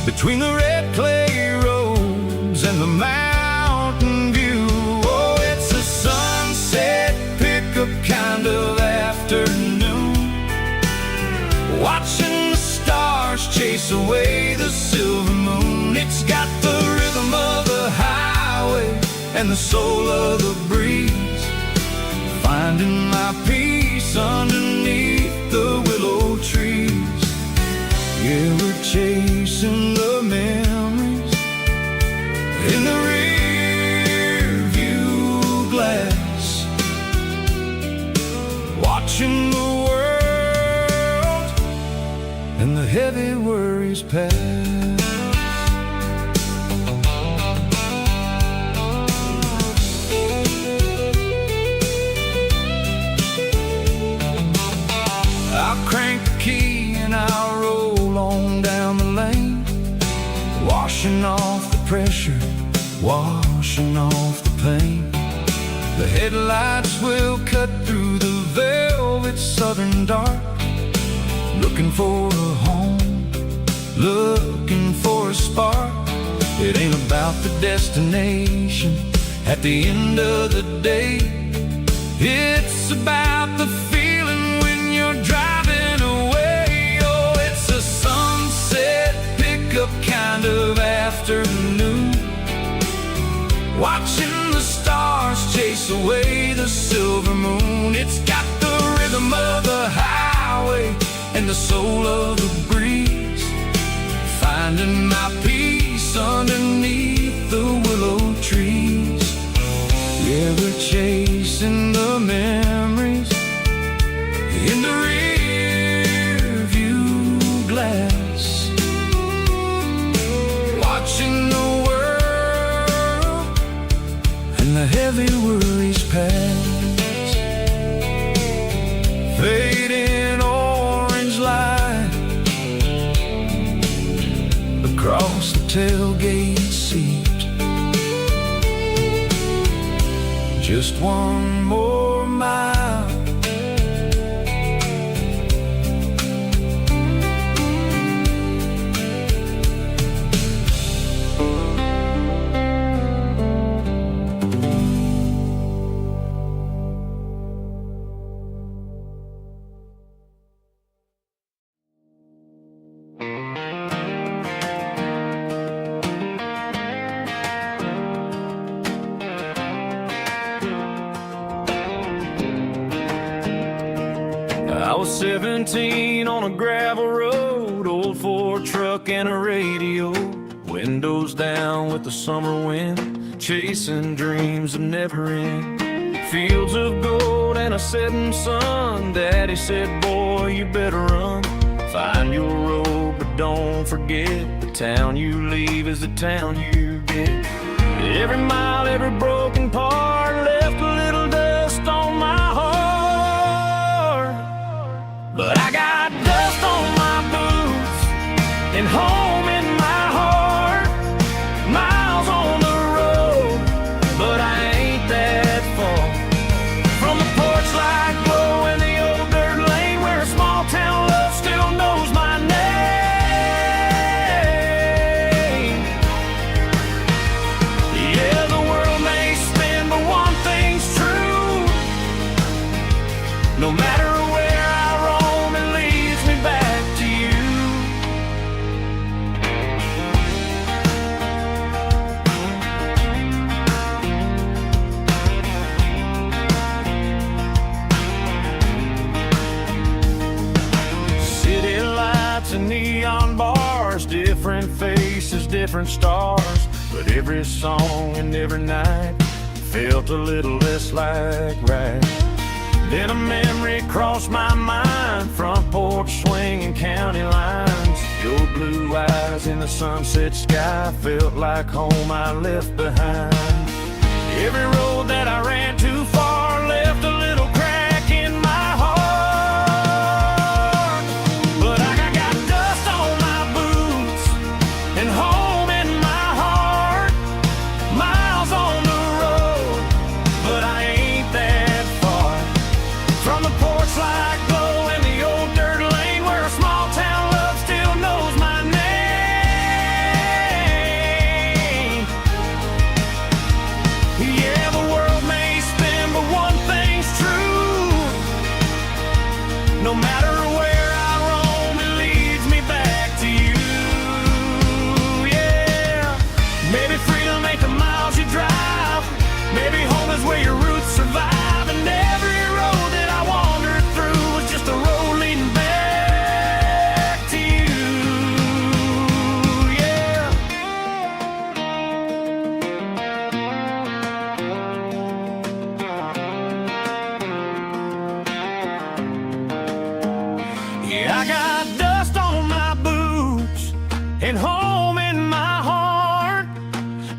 between the red clay roads and the mountain view. Oh, it's a sunset pickup kind of afternoon, watching the stars chase away the silver moon. It's got the rhythm of the highway and the soul of the breeze, finding my peace underneath the willow trees. Yeah, we're chasing the memories in the rear view glass, watching the world and the heavy worries pass. Crank the key and I'll roll on down the lane, washing off the pressure, washing off the pain. The headlights will cut through the velvet southern dark, looking for a home, looking for a spark. It ain't about the destination at the end of the day, it's about the feeling when you're driving away. Oh, it's a sunset pickup kind of afternoon, watching the stars chase away the silver moon. It's got the rhythm of the highway and the soul of the breeze, finding my peace underneath the willow trees. Yeah, we're chasing the memories in the rear view glass, watching the world just one more mile. I was 17 on a gravel road, old Ford truck and a radio, windows down with the summer wind, chasing dreams that never end. Fields of gold and a setting sun. Daddy said, boy, you better run. Find your road, but don't forget, the town you leave is the town you get. Every mile, every broken part left a little dust on my heart. But I got dust on my boots and home in my heart. Miles on the road, but I ain't that far from the porch light glow and the old dirt lane where a small town love still knows my name. Yeah, the world may spin, but one thing's true. No matter where I roam, it leads me back to you. City lights and neon bars, different faces, different stars, but every song and every night felt a little less like right. Then a memory crossed my mind, front porch swinging county lines. Your blue eyes in the sunset sky felt like home I left behind. Every road that I ran too far left a little crack in my heart. But I got dust on my boots and home in my heart. Miles on the road, but I ain't that far from the porch light glow and the old dirt lane where a small town love still knows my name. Yeah, the world may spin, but one thing's true. No matter where I roam, it leads me back to you. Yeah, maybe freedom ain't the miles you drive. Maybe home is where your roots survive. And every road that I wandered through was just a road leading back to you. Yeah. Yeah, I got dust on my boots and home in my heart.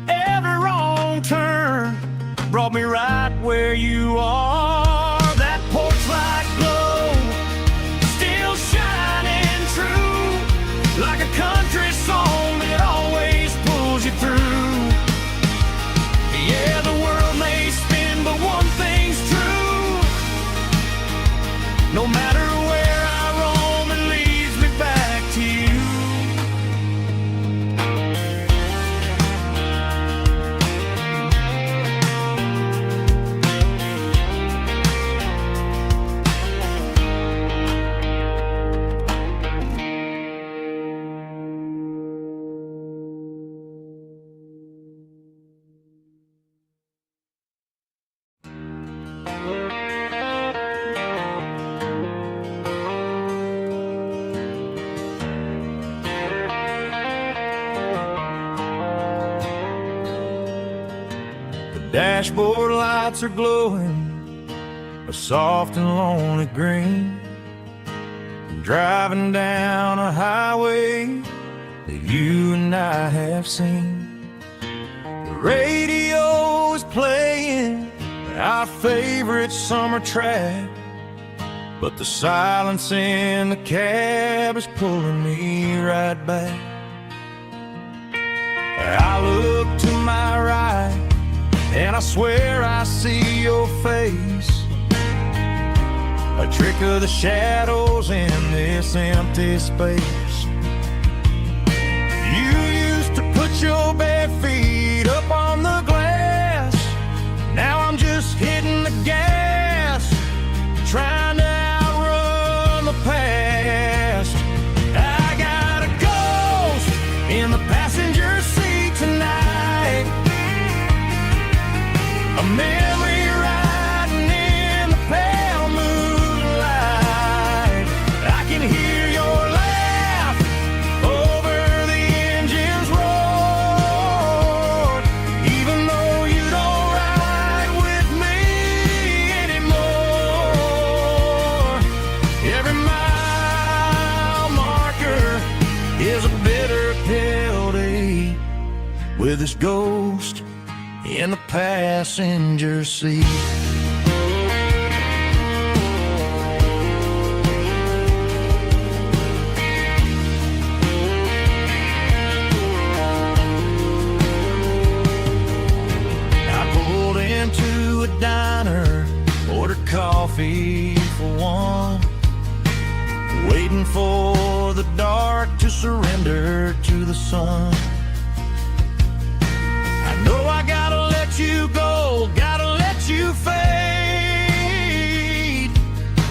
Every wrong turn brought me right where you are. That porch light glow still shining true, like a country song that always pulls you through. Yeah, the world may spin, but one thing's true. No matter where I roam, it leads me back to you. The dashboard lights are glowing a soft and lonely green. I'm driving down a highway that you and I have seen. The radio is playing our favorite summer track, but the silence in the cab is pulling me right back. I look to my right and I I swear I see your face, a trick of the shadows in this empty space. You used to put your bare feet up on the glass. Now I'm just hitting the gas, trying to outrun the past. I got a ghost in the passenger seat tonight, a memory riding in the pale moonlight. I can hear your laugh over the engine's roar, even though you don't ride with me anymore. Every mile marker is a bitter pill to eat, with this ghost in the passenger seat. I pulled into a diner, ordered coffee for one, waiting for the dark to surrender to the sun. I know I gotta let you go, gotta let you fade,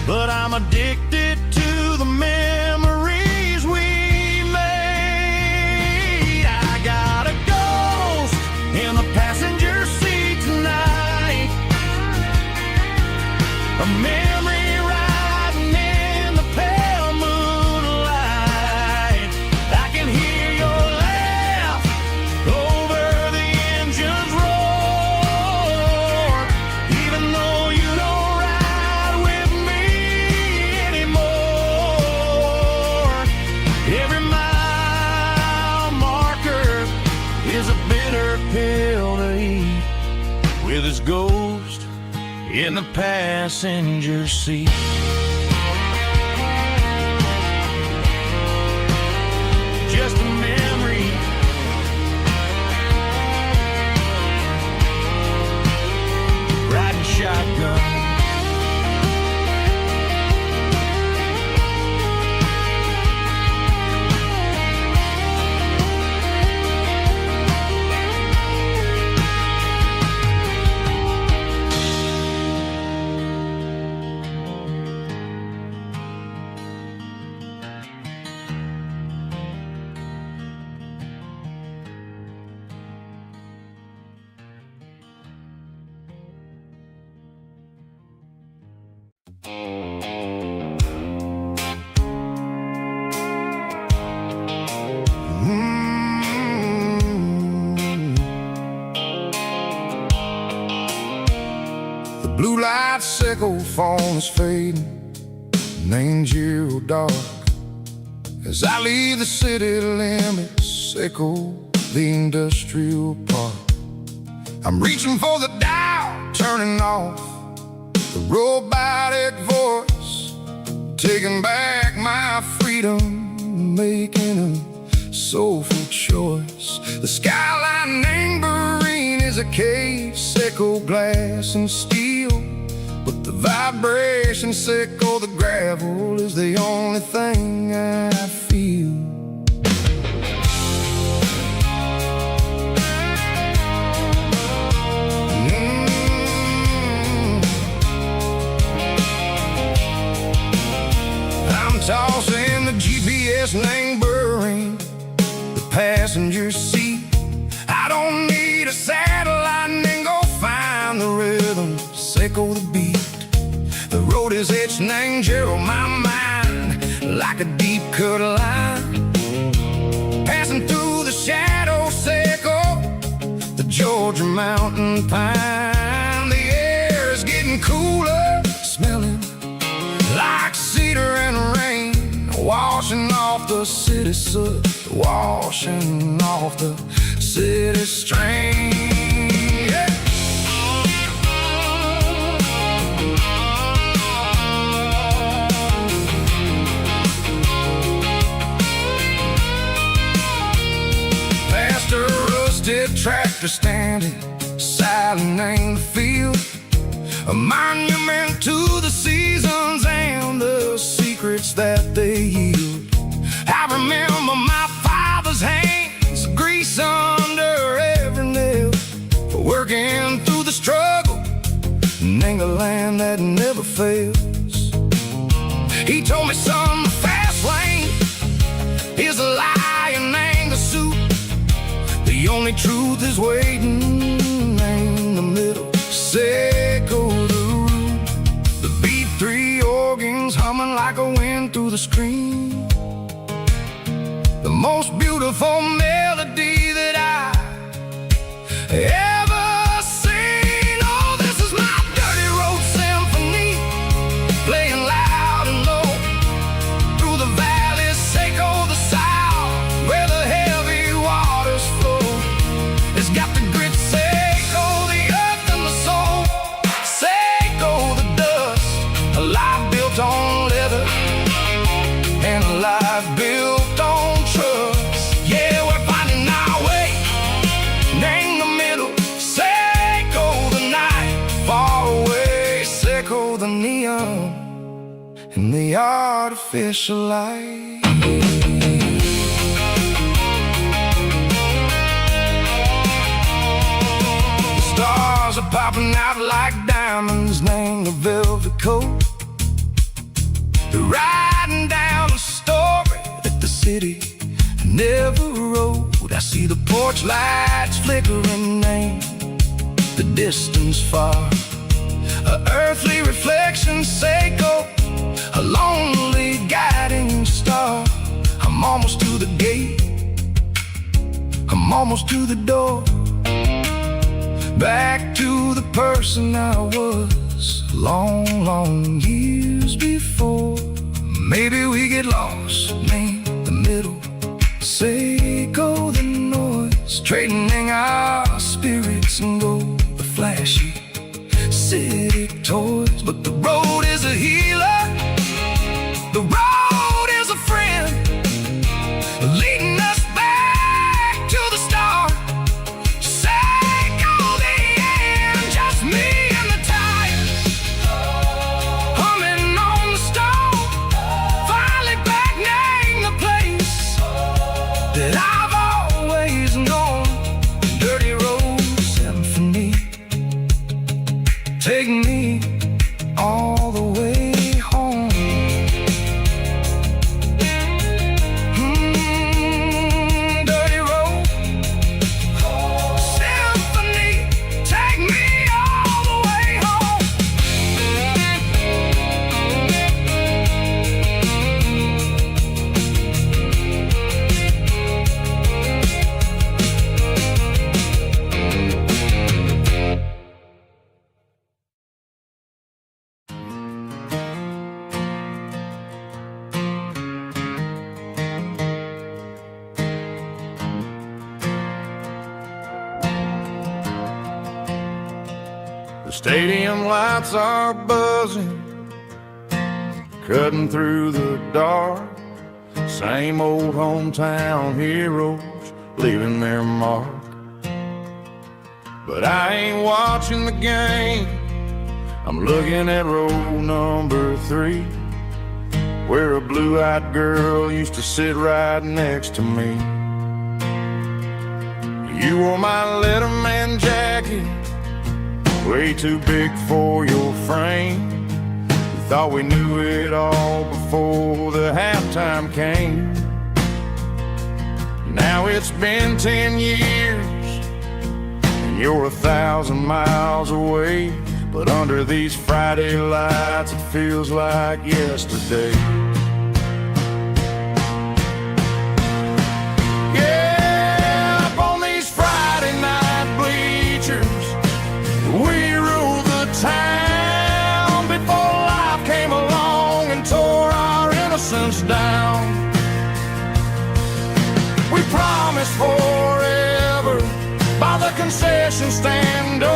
but I'm addicted to the memories we made. I got a ghost in the passenger seat tonight, a memory riding in the pale moonlight. I can hear your laugh over the engine's roar, even though you don't ride with me anymore. Every mile marker is a bitter pill to eat, with his ghost in the passenger seat. Just a memory, riding shotgun. The blue light sickle phone is fading, named you dark. As I leave the city limits, sickle the industrial park. I'm reaching for the dial, turning off the robotic voice, taking back my freedom, making a soulful choice. The skyline neighboring is a cave, sickle glass and steel, but the vibration sickle, the gravel, is the only thing I feel. I'm tossing the GPS neighboring the passenger seat. I don't need a satellite and go find the rhythm, sickle the beat. The road is etched and angel on my mind like a deep cut line, passing through the shadow sickle, the Georgia mountain pine. The air is getting cooler, smelling like cedar and rain, washing off the city soot, washing off the city strain. Yeah. Past a rusted tractor standing silent ain't the field, a monument to the seasons and the secrets that they yield. I remember my father's hands, grease under every nail, for working through the struggle and the land that never fails. He told me, son, the fast lane is a lie and ain't the suit. The only truth is waiting in the middle. Seco the root, the B3 organs humming like a wind through the screen. The most beautiful melody that I ever seen. Oh, this is my dirty road symphony, playing loud and low through the valleys, Seco the south, where the heavy waters flow. It's got the grit, Seco the earth and the soul, Seco the dust, a life built on leather and a life built on trust. Yeah, we're finding our way in the middle. Seco the night, far away, Seco the neon and the artificial light. The stars are popping out like diamonds, named the velvet coat. They're riding down a story that the city never wrote. I see the porch lights flickering, name the distance far, a earthly reflection, Seco, a lonely guiding star. I'm almost to the gate, I'm almost to the door, back to the person I was long, long years before. Maybe we get lost in the middle, Seco the noise, trading our spirits and gold, the flashy city toys. But the road is a healer, the road is a friend, leading us back to the start. Seco the end, just me and the tires, humming on the stove, finally back name the place that I've always known. Dirty road symphony, take me all the way home. Dirty road symphony, take me all the way home. The stadium lights are buzzing, cutting through the dark. Same old hometown heroes leaving their mark. But I ain't watching the game, I'm looking at row number 3, where a blue-eyed girl used to sit right next to me. You wore my Letterman jacket, way too big for your frame. We thought we knew it all before the halftime came. Now it's been 10 years and you're 1,000 miles away, but under these Friday lights it feels like yesterday. Yeah, up on these Friday night bleachers, we ruled the town before life came along and tore our innocence down. We promised forever by the concession stand door.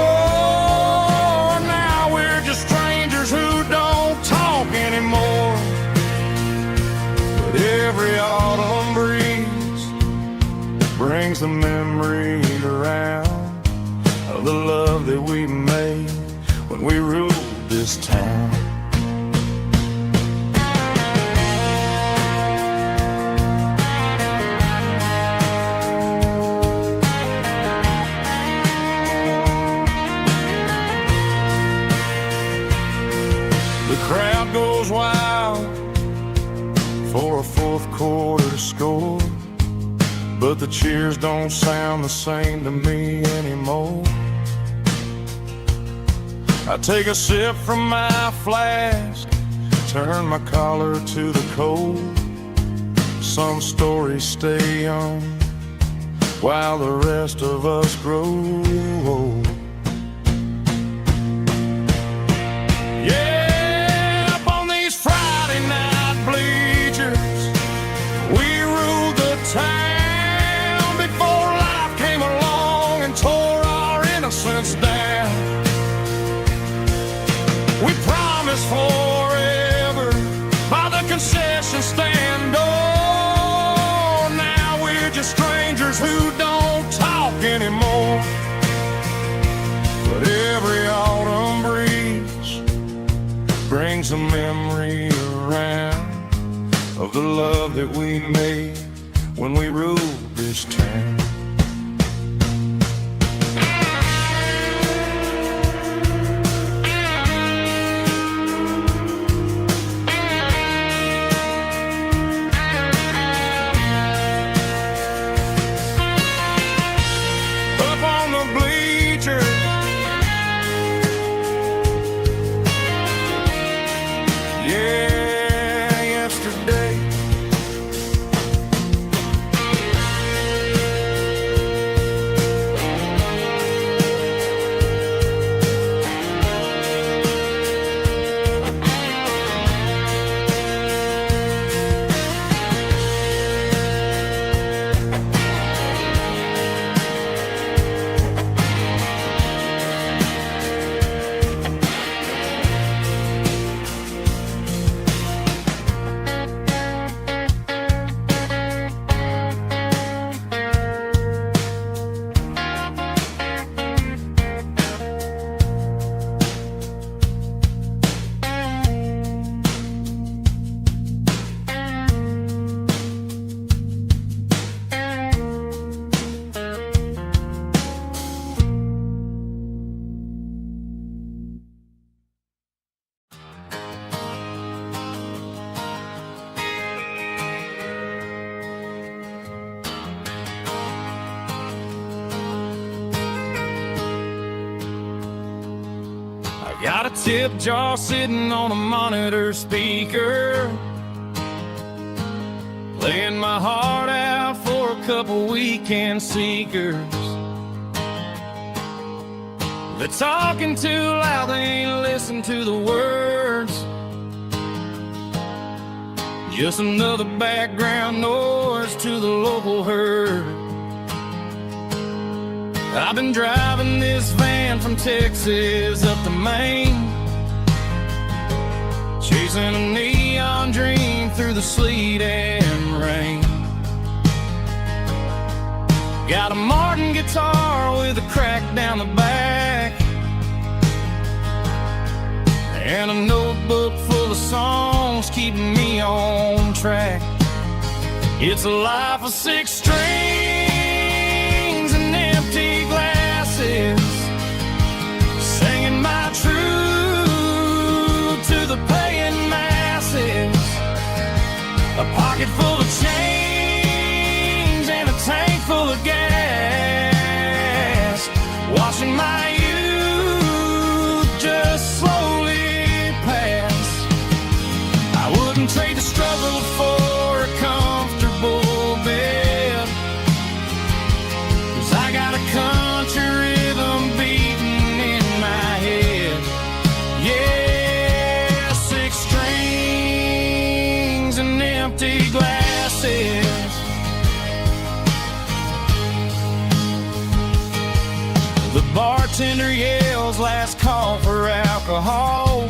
Now we're just strangers who don't talk anymore. But every autumn breeze brings the memory around of the love we ruled this town. The crowd goes wild for a fourth quarter score, but the cheers don't sound the same to me anymore. I take a sip from my flask, turn my collar to the cold. Some stories stay young while the rest of us grow old. Yeah, up on these Friday night bleachers, we ruled the town before life came along and tore our innocence down. We promised forever by the concession stand. Oh, now we're just strangers who don't talk anymore. But every autumn breeze brings a memory around of the love that we made when we ruled this town. Got a tip jar sitting on a monitor speaker, playing my heart out for a couple weekend seekers. They're talking too loud, they ain't listen to the words. Just another background noise to the local herd. I've been driving this van from Texas up to Maine, chasing a neon dream through the sleet and rain. Got a Martin guitar with a crack down the back, and a notebook full of songs keeping me on track. It's a life of 6 strings and empty glasses, singing my truth to the paying masses. A pocket full of change and a tank full of gas, watching my youth just slowly pass. I wouldn't trade the struggle for a comfortable bed, 'cause I got a country rhythm beating in my head. Yeah, 6 strings and empty glasses. The bartender yells last call for alcohol.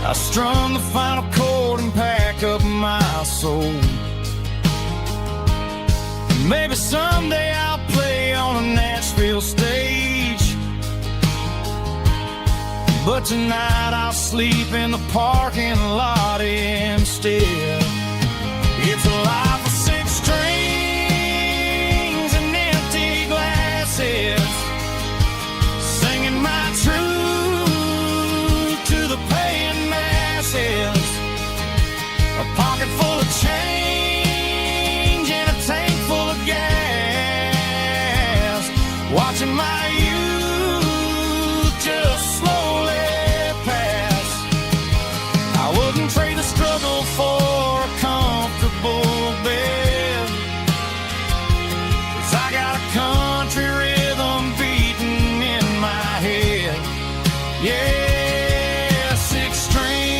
I strum the final chord and pack up my soul. Maybe someday I'll play on a Nashville stage, but tonight I'll sleep in the parking lot instead. It's a life of 6 strings and empty glasses, singing my truth to the paying masses. A pocket full of change and a tank full of gas, watching my youth just slowly pass. I wouldn't trade the struggle for a comfortable bed, 'cause I got a country rhythm beating in my head. Yeah, 6 strings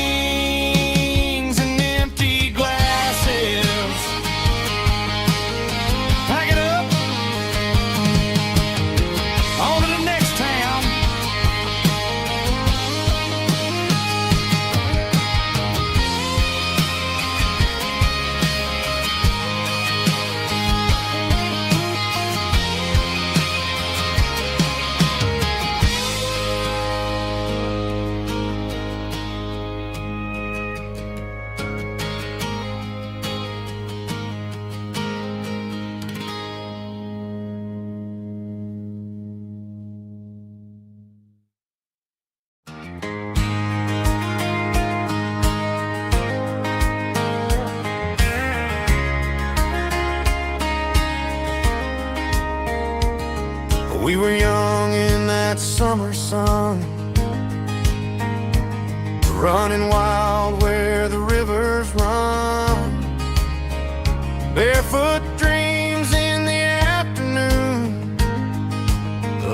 and empty glasses. Pack it up, on to the next town. We were young in that summer sun, running wild where the rivers run, barefoot dreams in the afternoon,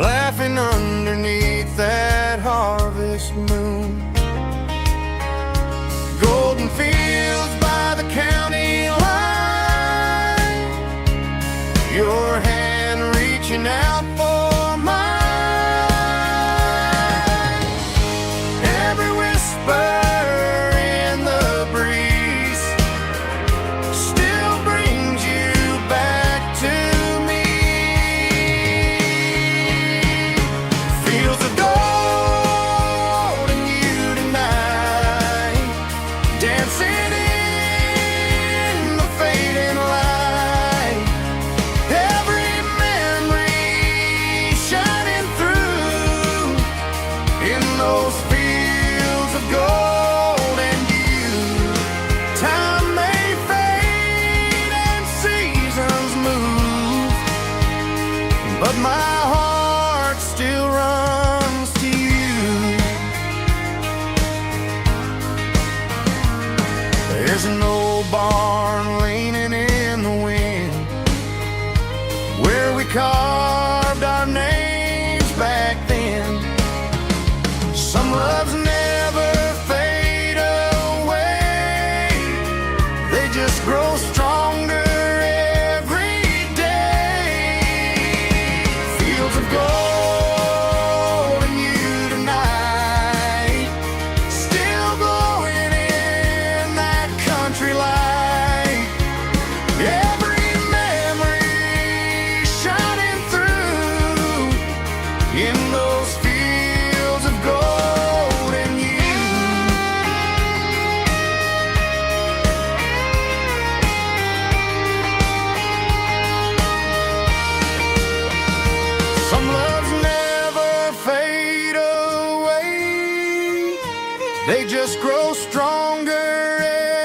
laughing underneath that harvest moon. Golden fields by the county line, your hand reaching out for mine. Every whisper in the breeze still brings you back to me. Fields of gold and you tonight, dancing in the fading light. Every memory shining through in those fields of gold and you. Time may fade and seasons move, but my heart still runs to you. There's an old barn leaning in the wind, where we carved our names back then. Some loves never fade away, they just grow stronger every day. Fields of gold and you tonight, still glowing in that country light. Every memory shining through in those fields of gold and you. Some loves never fade away, they just grow stronger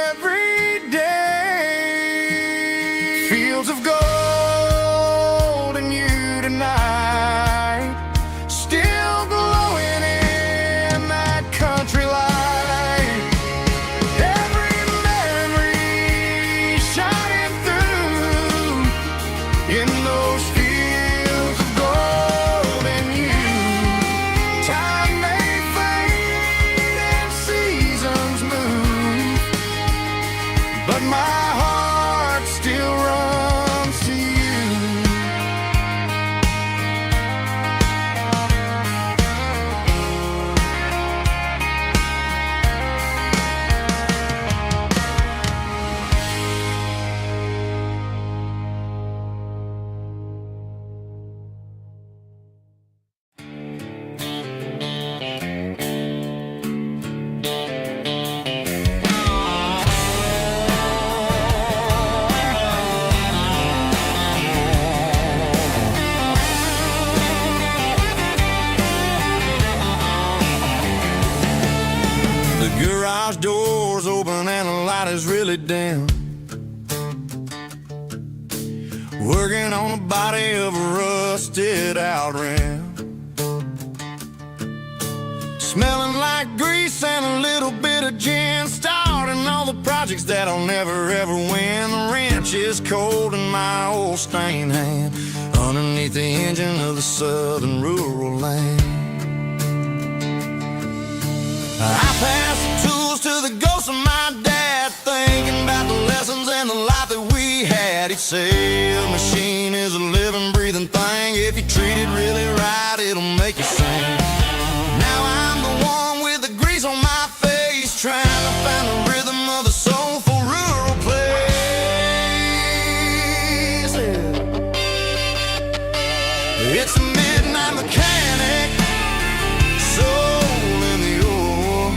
every day. Fields of gold and you tonight, still glowing in that country light. Every memory shining through in those fields of gold and you. Time may fade and seasons Garage doors open and the light is really dim. Working on the body of a rusted out rim. Smelling like grease and a little bit of gin. Starting all the projects that I'll never ever win. The wrench is cold in my old stained hand, underneath the engine of the southern rural land. I pass the tools to the ghost of my dad, thinking about the lessons and the life that we had. He'd say a machine is a living, breathing thing. If you treat it really right, it'll make you sing. Now I'm the one with the grease on my face, trying to find the rhythm of the soulful rural place. It's a midnight mechanic, soul in the ore,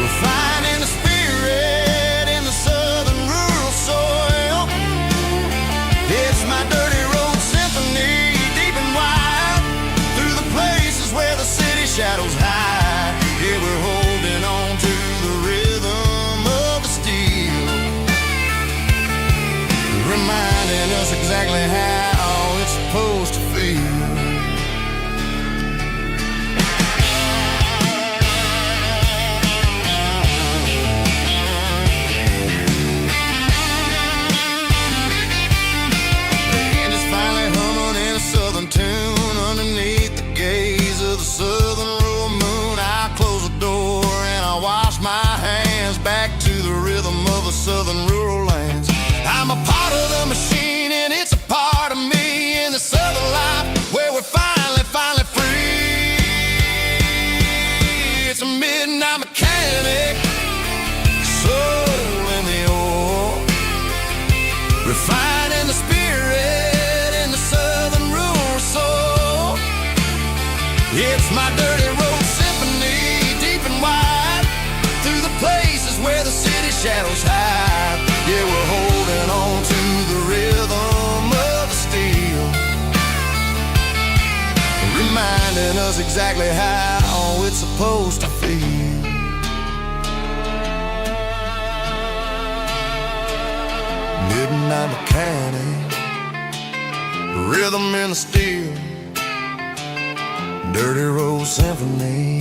refining the spirit in the southern rural soil. It's my dirty road symphony, deep and wide, through the places where the city shadows hide. Yeah, we're holding on to the rhythm of the steel, reminding us exactly how it's supposed to feel. Tune underneath the gaze of the southern rural moon. I close the door and I wash my hands, back to the rhythm of the southern rural lands. I'm a part of the machine and it's a part of me, in the southern life where we're finally free. It's a midnight mechanic, soul in the ore, refining the spirit in the southern rural soul. It's my dirty road symphony, deep and wide, through the places where the city shadows hide. Yeah, we're holding on to the rhythm of the steel, reminding us exactly how it's supposed to feel. Midnight mechanic, rhythm in the steel, dirty road symphony.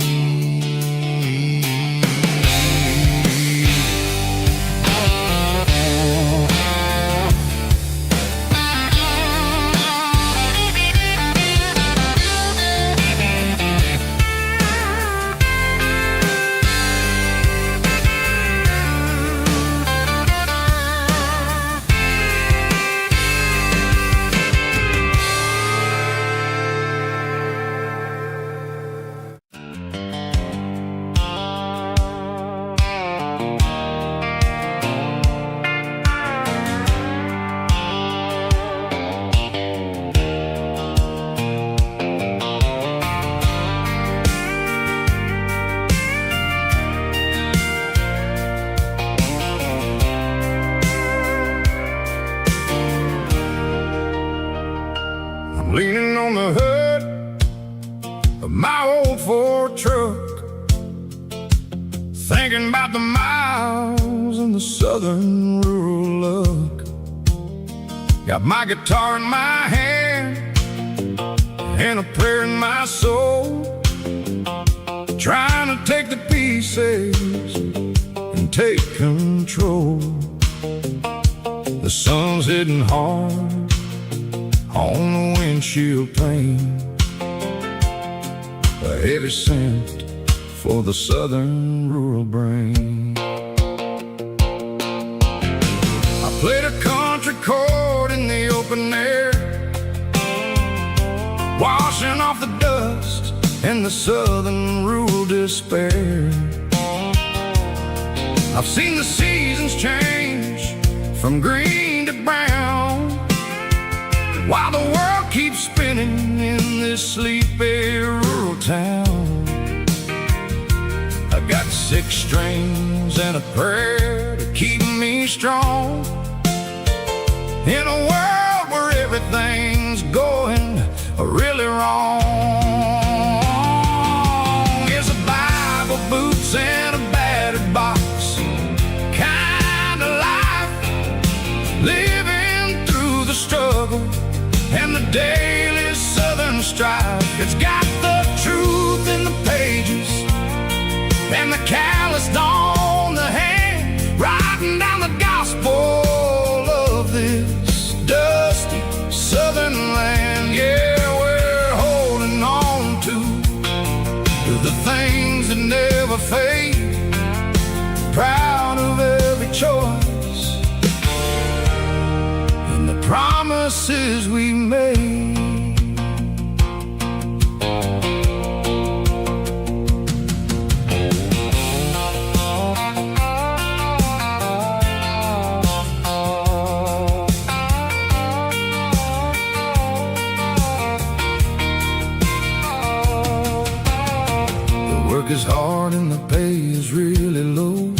Leaning on the hood of my old Ford truck, thinking about the miles and the southern rural look. Got my guitar in my hand and a prayer in my soul, trying to take the pieces and take control. The sun's hitting hard on the windshield pane, a heavy scent for the southern rural brain. I played a country chord in the open air, washing off the dust and the southern rural despair. I've seen the seasons change from green to brown, while the world keeps spinning in this sleepy rural town. I got 6 strings and a prayer to keep me strong, in a world where everything's going really wrong. It's a Bible, boots, and a strife. It's got the truth in the pages and the calloused on the hand, writing down the gospel of this dusty southern land. Yeah, we're holding on to the things that never fade, proud of every choice and the promises we made. Work is hard and the pay is really low,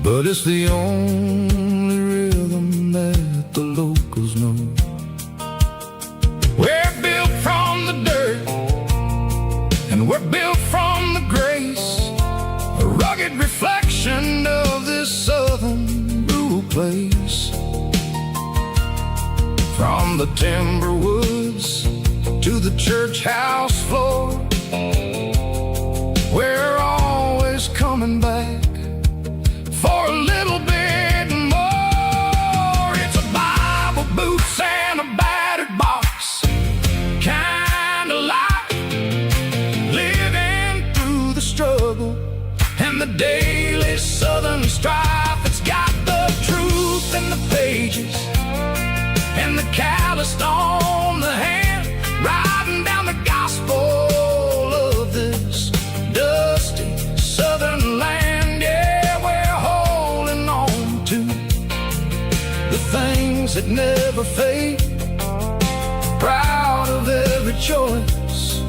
but it's the only rhythm that the locals know. We're built from the dirt and we're built from the grace, a rugged reflection of this southern rural place. From the timber woods to the church house floor, we're always coming back for a little bit more. It's a Bible, boots, and a battered box kind of life, living through the struggle and the daily southern strife. It's got the truth in the pages and the calloused on the hand, writing down the gospel of this dusty southern land. Yeah, we're holding on to the things that never fade, proud of every choice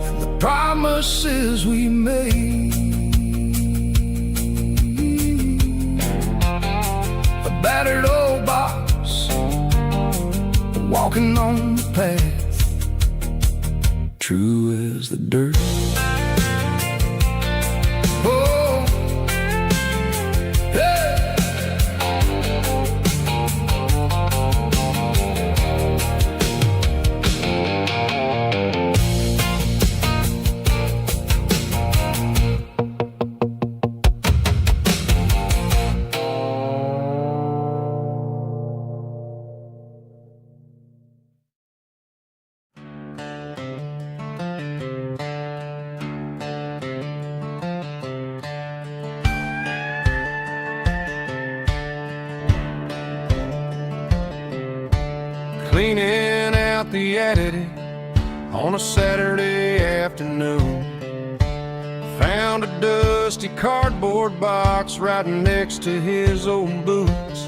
and the promises we made. A battered old box, walking on the path, true as the dirt. Oh, hey. Cleaning out the attic on a Saturday afternoon, found a dusty cardboard box right next to his old boots.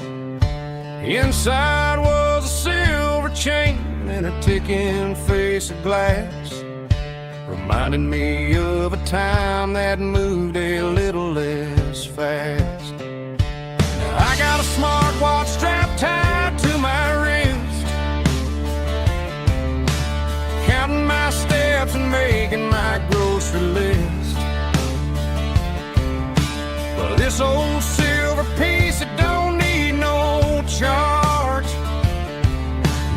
Inside was a silver chain and a ticking face of glass, reminding me of a time that moved a little less fast. Now I got a smartwatch strapped tied to my wrist, counting my steps and making my grocery list. But this old silver piece, it don't need no charge,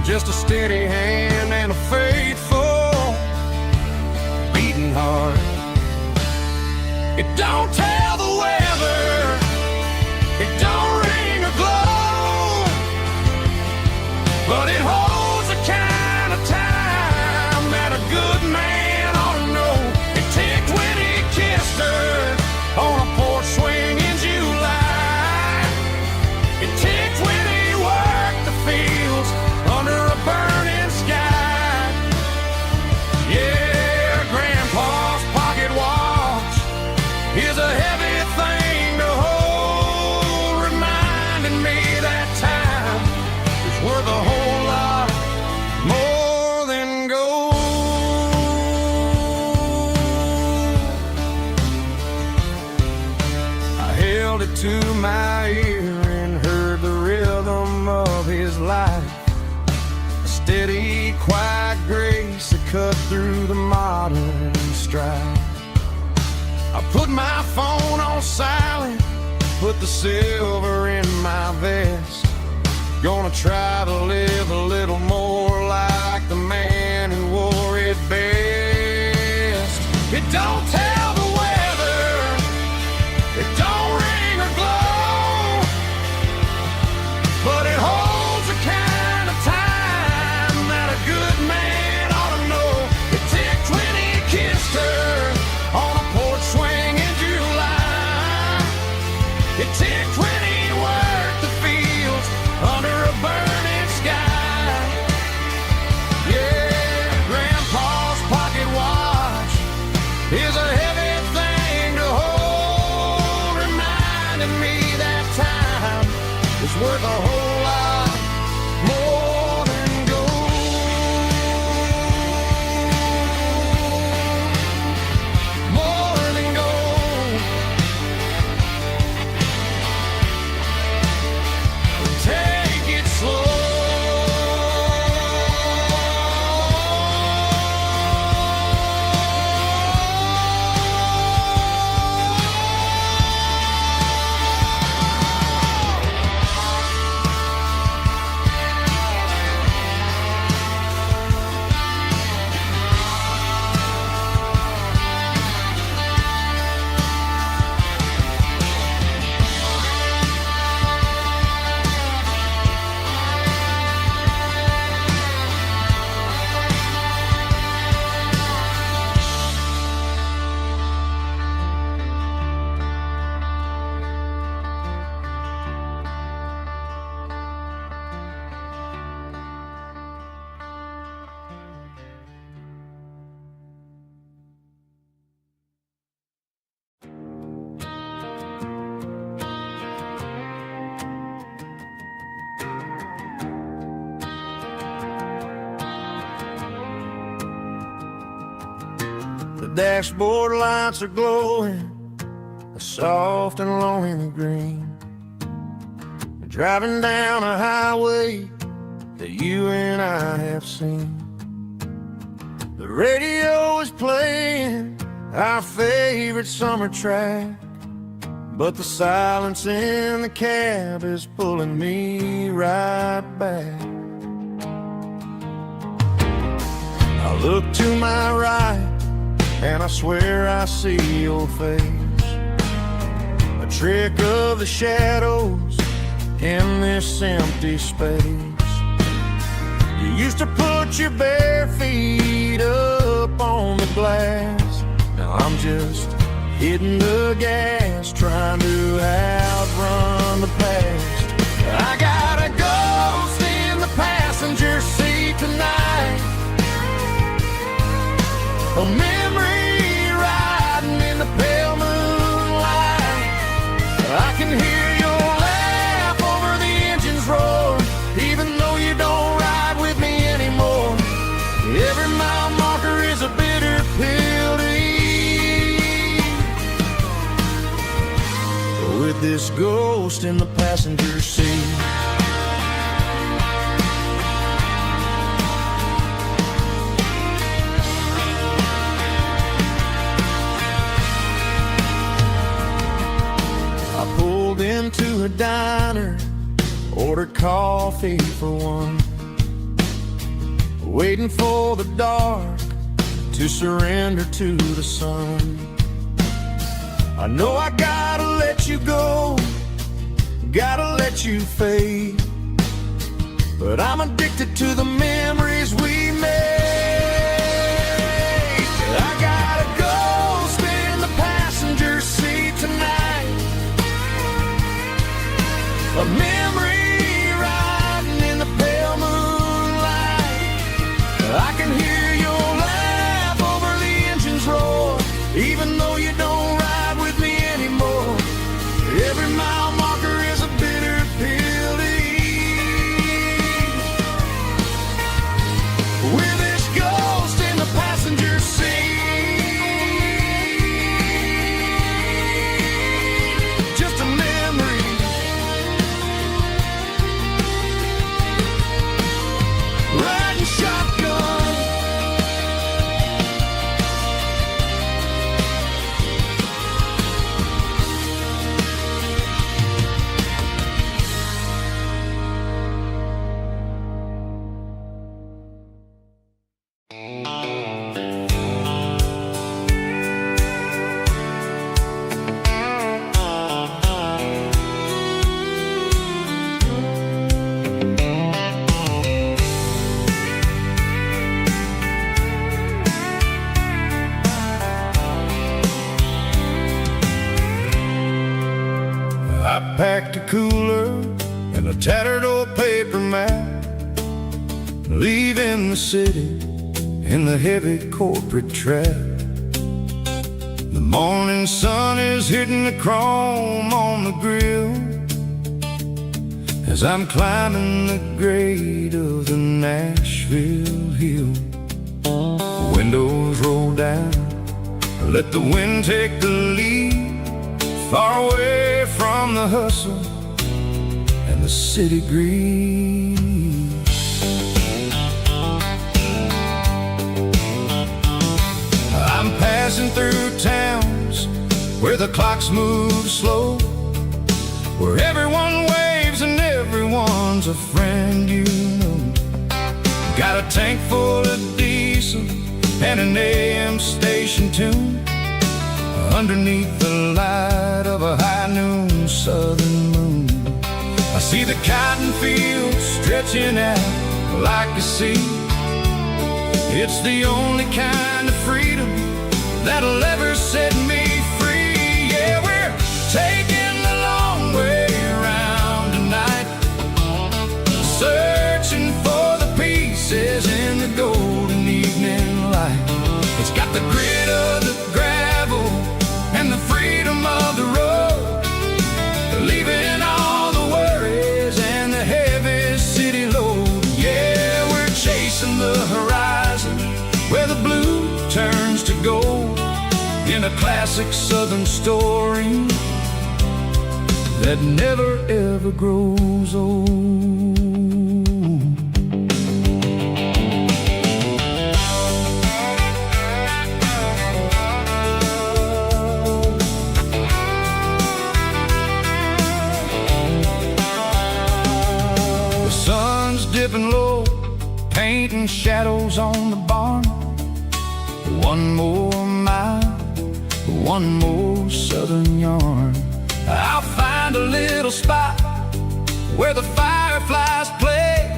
just a steady hand and a faithful beating heart. It don't tell the weather, it don't ring or glow, but it holds the kind of time that a good man ought to know. It ticked when he kissed her on a porch swing in July. It ticked when he worked the fields under a burning sky. Yeah, Grandpa's pocket watch is a heavy thing to hold, reminding me that time is worth a whole lot more than gold. I held it to my ear and heard the rhythm of his life, a steady, quiet grace that cut through the modern strife. I put my phone on silent, put the silver in my vest, gonna try to live a dashboard lights are glowing a soft and lonely green. Driving down a highway that you and I have seen. The radio is playing our favorite summer track, but the silence in the cab is pulling me right back. I look to my right and I swear I see your face, a trick of the shadows in this empty space. You used to put your bare feet up on the glass. Now I'm just hitting the gas, trying to outrun the past. I got a ghost in the passenger seat tonight, a memory riding in the pale moonlight. I can hear your laugh over the engine's roar, even though you don't ride with me anymore. Every mile marker is a bitter pill to eat, with this ghost in the passenger seat. I pulled into a diner, ordered coffee for one, waiting for the dark to surrender to the sun. I know I gotta let you go, gotta let you fade, but I'm addicted to the memories we made. I got a ghost in the passenger seat tonight, a memory riding in the pale moonlight. I can hear your laugh over the engine's roar, even though you don't ride with me anymore. Every mile marker is a bitter pill to eat, with this ghost in the passenger seat. Just a memory, riding shotgun. I packed a cooler and a tattered old paper map, leaving the city in the heavy corporate trap. The morning sun is hitting the chrome on the grill as I'm climbing the grade of the Nashville hill. Windows roll down, let the wind take the lead, far away from the hustle and the city greed. I'm passing through towns where the clocks move slow, where everyone waves and everyone's a friend you know. Got a tank full of diesel and an AM station tune, underneath the light of a high noon southern moon. I see the cotton fields stretching out like a sea. It's the only kind of freedom that'll ever set me free. Yeah, we're taking the long way around tonight, searching for the pieces in the golden evening light. It's got the grit of the gravel and the freedom of the road, leaving all the worries and the heavy city load. Yeah, we're chasing the horizon where the blue turns to gold, a classic Southern story that never ever grows old. The sun's dipping low, painting shadows on the barn. One more mile, one more Southern yarn. I'll find a little spot where the fireflies play,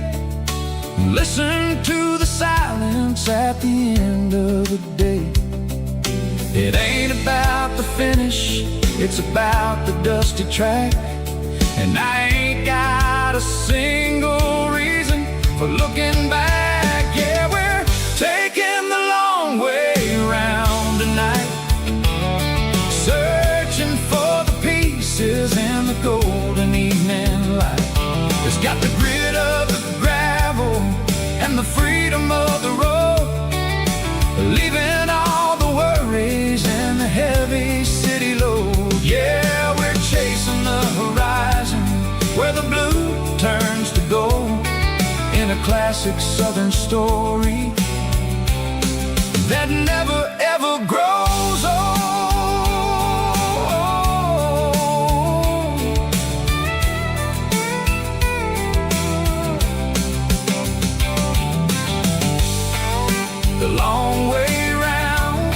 and listen to the silence at the end of the day. It ain't about the finish, it's about the dusty track. And I ain't got a single reason for looking back. Yeah, we're taking the long way round tonight, searching for the pieces in the golden evening light. It's got the grit of the gravel and the freedom of the road, leaving all the worries and the heavy city load. Yeah, we're chasing the horizon where the blue turns to gold, in a classic Southern story that never ever grows old. The long way round,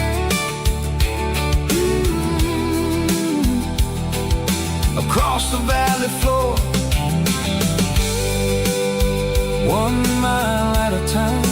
across the valley floor, 1 mile at a time.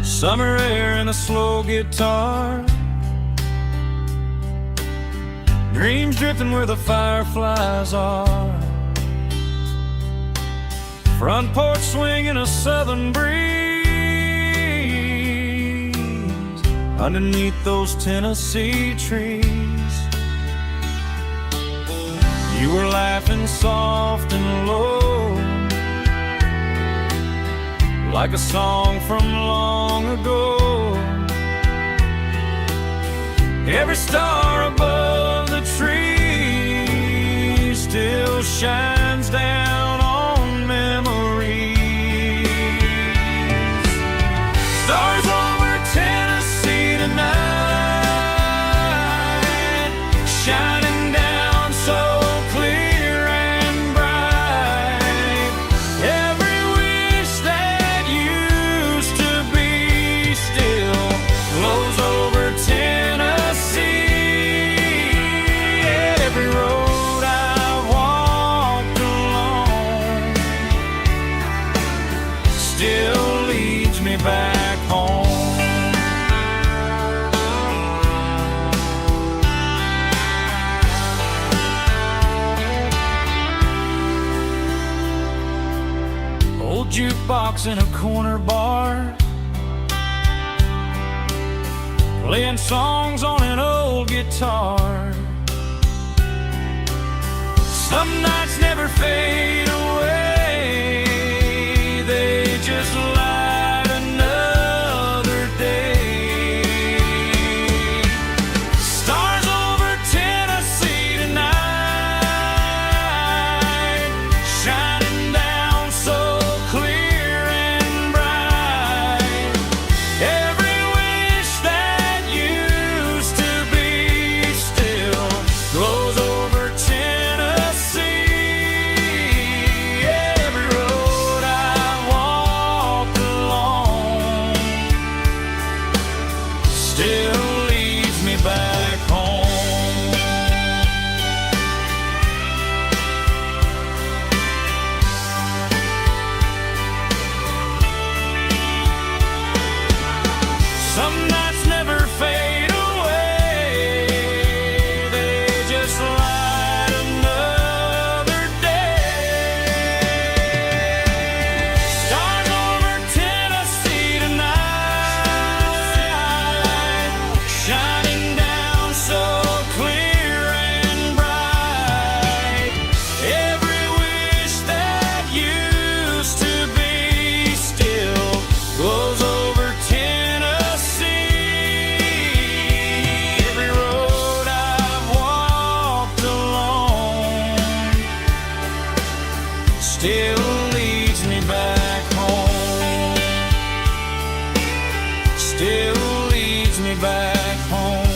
Summer air and a slow guitar, dreams drifting where the fireflies are. Front porch swinging a southern breeze underneath those Tennessee trees. You were laughing soft and low, like a song from long ago. Every star above the tree still shines down on memories. Stars over Tennessee tonight, shining down so clear and bright. Every wish that used to be still glows over Tennessee. Every road I've walked along still leads me back home. Old jukebox in a corner bar, playing songs on an old guitar. Some nights never fade away, they just light another day. Stars over Tennessee tonight, shining down so clear and bright. Every wish that used to be still glows over Tennessee. still leads me back home. Still leads me back home.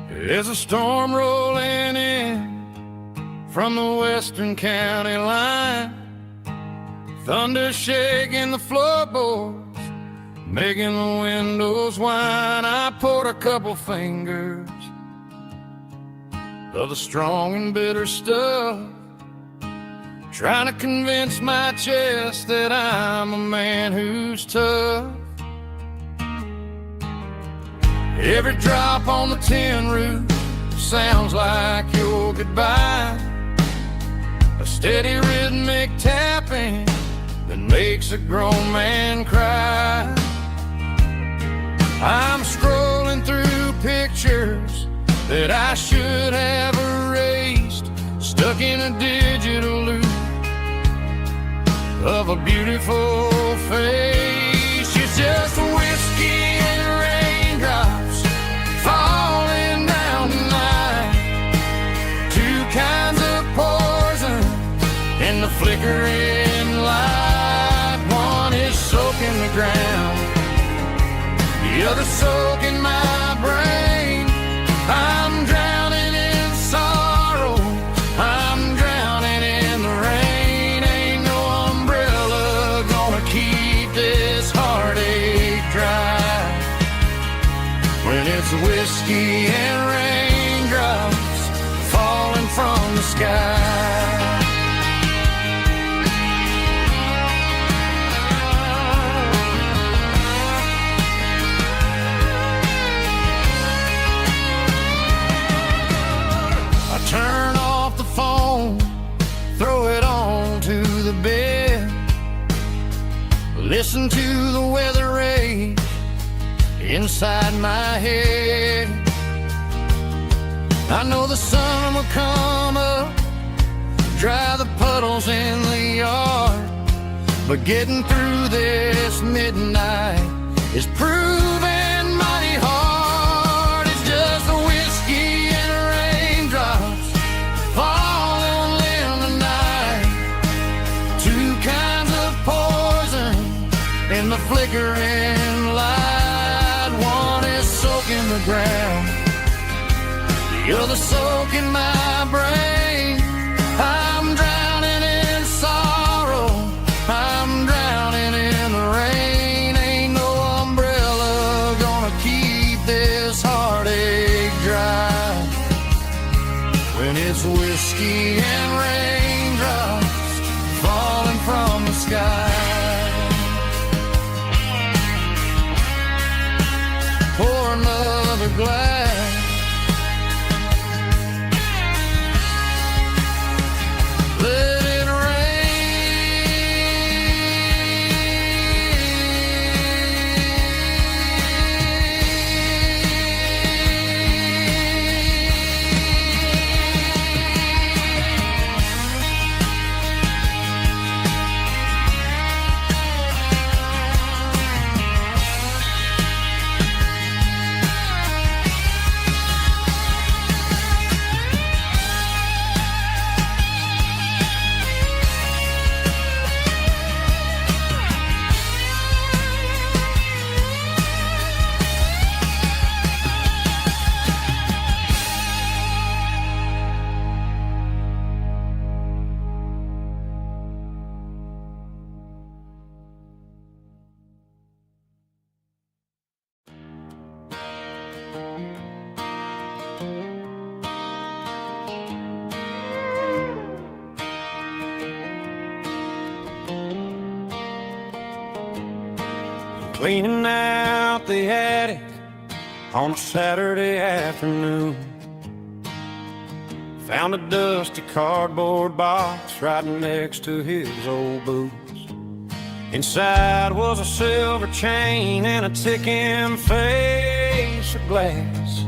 There's a storm rolling in from the western county line, thunder shaking the floorboards, making the windows whine. I poured a couple fingers of the strong and bitter stuff, trying to convince my chest that I'm a man who's tough. Every drop on the tin roof sounds like your goodbye, a steady rhythmic tapping that makes a grown man cry. I'm scrolling through pictures that I should have erased, stuck in a digital loop of a beautiful face. It's just whiskey and raindrops falling down tonight, two kinds of poison in the flickering light. One is soaking the ground, the other soaking my brain. I'm drowning in sorrow, I'm drowning in the rain. Ain't no umbrella gonna keep this heartache dry when it's whiskey and raindrops falling from the sky. I turn off the phone, throw it on to the bed, listen to the weather rage inside my head. I know the sun will come up, dry the puddles in the yard, but getting through this midnight is proving mighty hard. It's just the whiskey and raindrops falling in the night, two kinds of poison in the flickering light. One is soaking the ground, the other soaking my brain. I'm drowning in sorrow, I'm drowning in the rain. Ain't no umbrella gonna keep this heartache dry when it's whiskey and raindrops falling from the sky. Pour another glass, let it cleaning out the attic on a Saturday afternoon. Found a dusty cardboard box right next to his old boots. Inside was a silver chain and a ticking face of glass.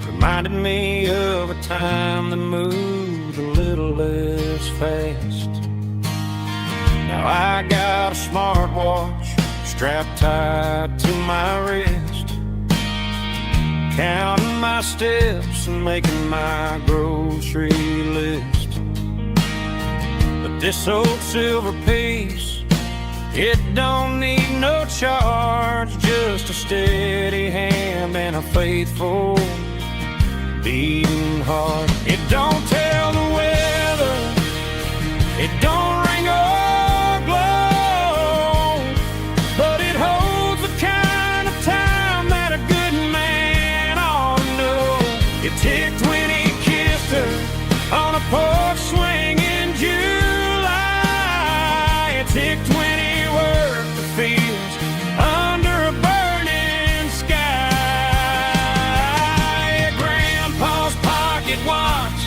Reminded me of a time that moved a little less fast. Now I got a smartwatch strapped tight to my wrist, counting my steps and making my grocery list. But this old silver piece, it don't need no charge, just a steady hand and a faithful beating heart. It don't tell the weather, it don't ring or glow, but it holds the kind of time that a good man ought to know. It ticked when he kissed her on a porch swing in July. It ticked when he worked the fields under a burning sky. Grandpa's pocket watch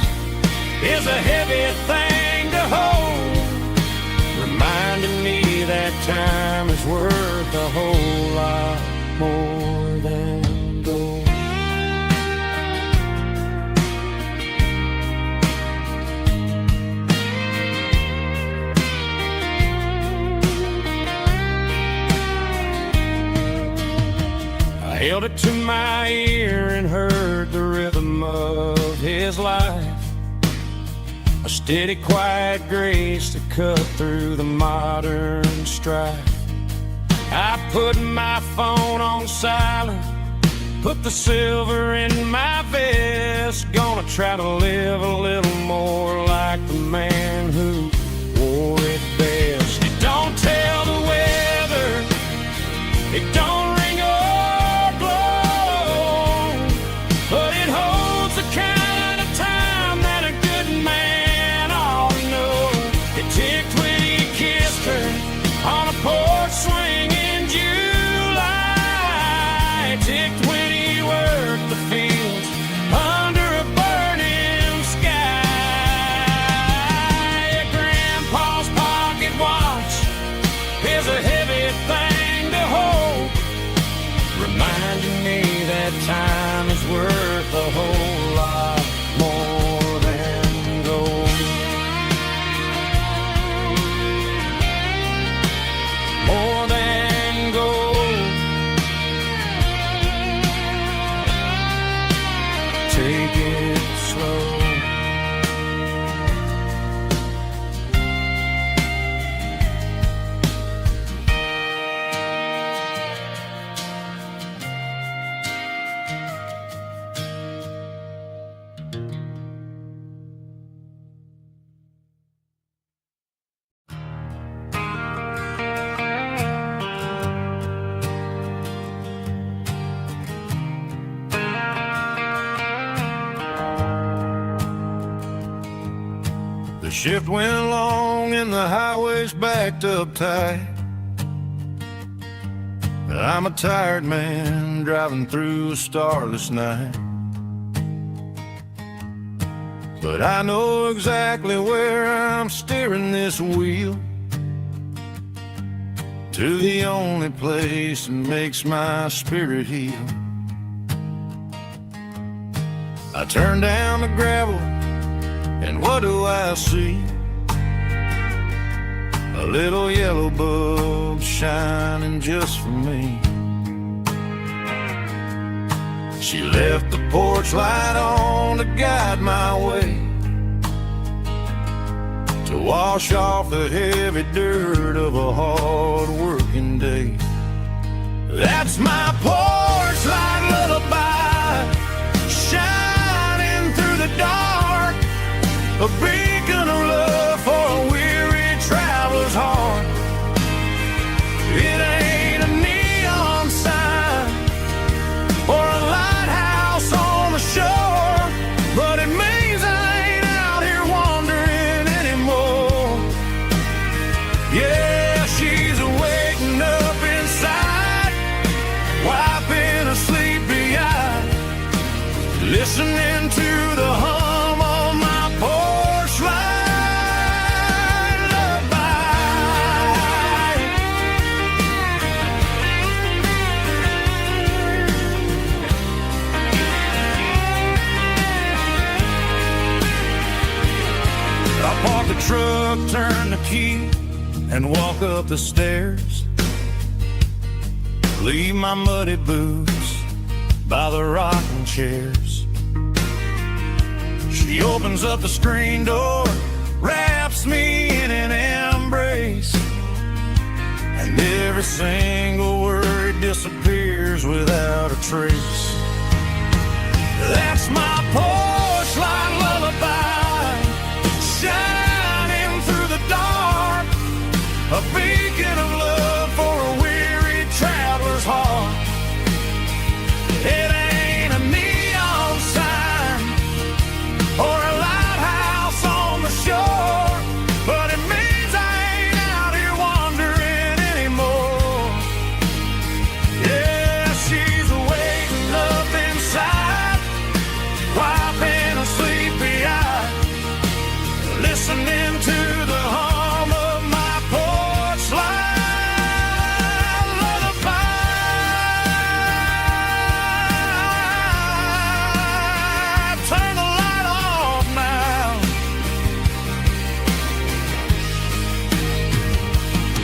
is a heavy thing to hold, reminding me that time is worth a whole lot more than gold. I held it to my ear and heard the rhythm of his life, a steady, quiet grace that cut through the modern strife. I put my phone on silent, put the silver in my vest. Gonna try to live a little more like the man who wore it best. It don't tell the weather, it don't ring or blow, but it holds the kind of time that a good man ought to know. It ticked when he kissed her on a porch swing in July. It ticked when he worked the fields under a burning sky. Grandpa's pocket watch is a heavy thing to hold, reminding me that time is worth a whole lot more than gold. More than gold. Take it slow. The shift went long and the highway's backed up tight. I'm a tired man driving through a starless night, but I know exactly where I'm steering this wheel, to the only place that makes my spirit heal. I turn down the gravel, and what do I see? A little yellow bulb shining just for me. She left the porch light on to guide my way, to wash off the heavy dirt of a hard working day. That's my porch light lullaby, shining through the dark, a beacon of love for a weary traveler's heart. It ain't a neon sign or a lighthouse on the shore, but it means I ain't out here wandering anymore. Yeah, she's waking up inside, wiping a sleepy eye, listening to the hum of my porch light lullaby. and walk up the stairs. Leave my muddy boots by the rocking chairs. She opens up the screen door, wraps me in an embrace, and every single word disappears without a trace. That's my porch light lullaby, shining through the dark, a beacon of love for a weary traveler's heart. It ain't a neon sign or a lighthouse on the shore, but it means I ain't out here wandering anymore. Yeah, she's waiting up inside, wiping a sleepy eye, listening to the hum of my porch light lullaby. Turn the light off now.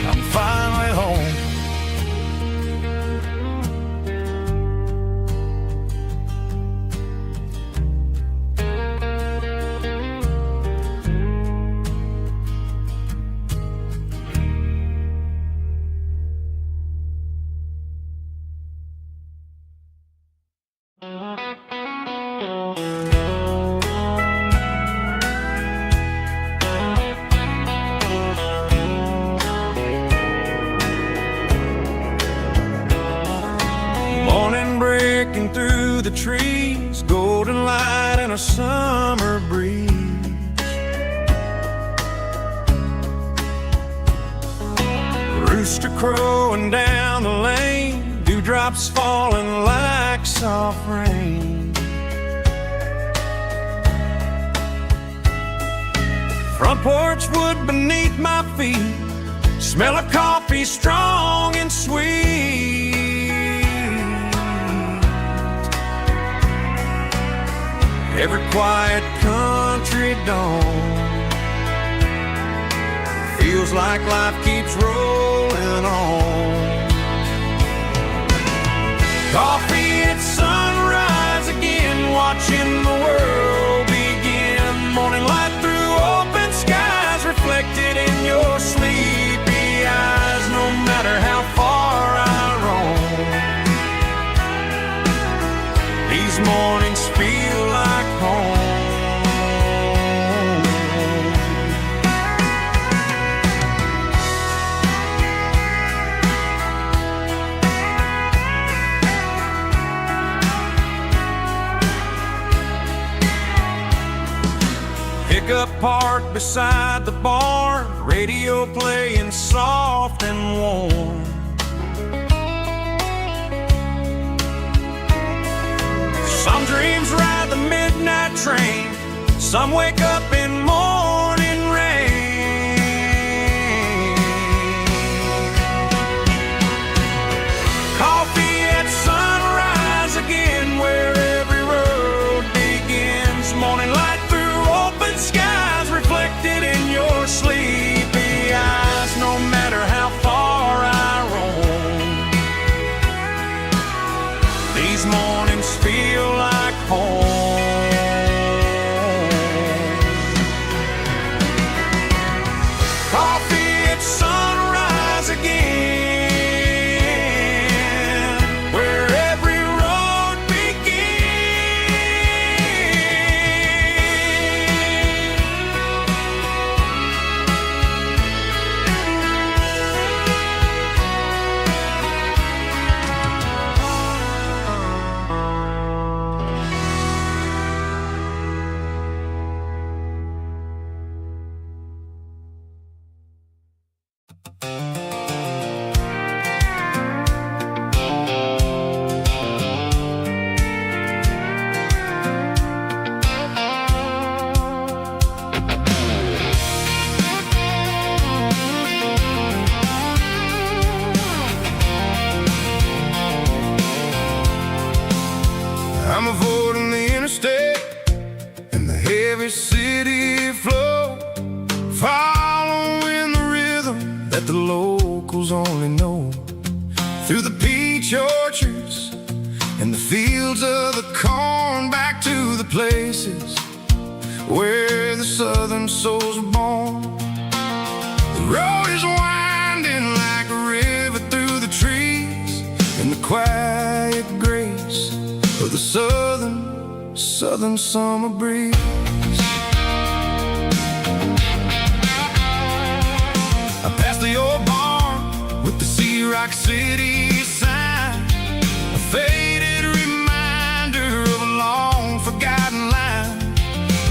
I'm finally home. Morning breaking through the trees, golden light and a summer breeze. Rooster crowing down the lane, dewdrops falling like soft rain. Front porch wood beneath my feet, smell of coffee strong and sweet. Every quiet country dawn feels like life keeps rolling on. Coffee at sunrise again, watching the world begin. Morning light through open skies, reflected in your sleepy eyes. No matter how far I roam, these mornings feel like home. Pickup parked beside the barn, radio playing soft and warm. Some dreams ride the midnight train, some wake up in morning rain. Coffee at sunrise again, where every road begins. Morning light through open skies, reflected in your sleepy eyes. No matter how far I roam, these mornings feel like home. that the locals only know. Through the peach orchards and the fields of the corn, back to the places where the southern souls were born. The road is winding like a river through the trees, in the quiet grace of the southern summer breeze. I passed the old barn with the Sea Rock City sign, a faded reminder of a long forgotten line.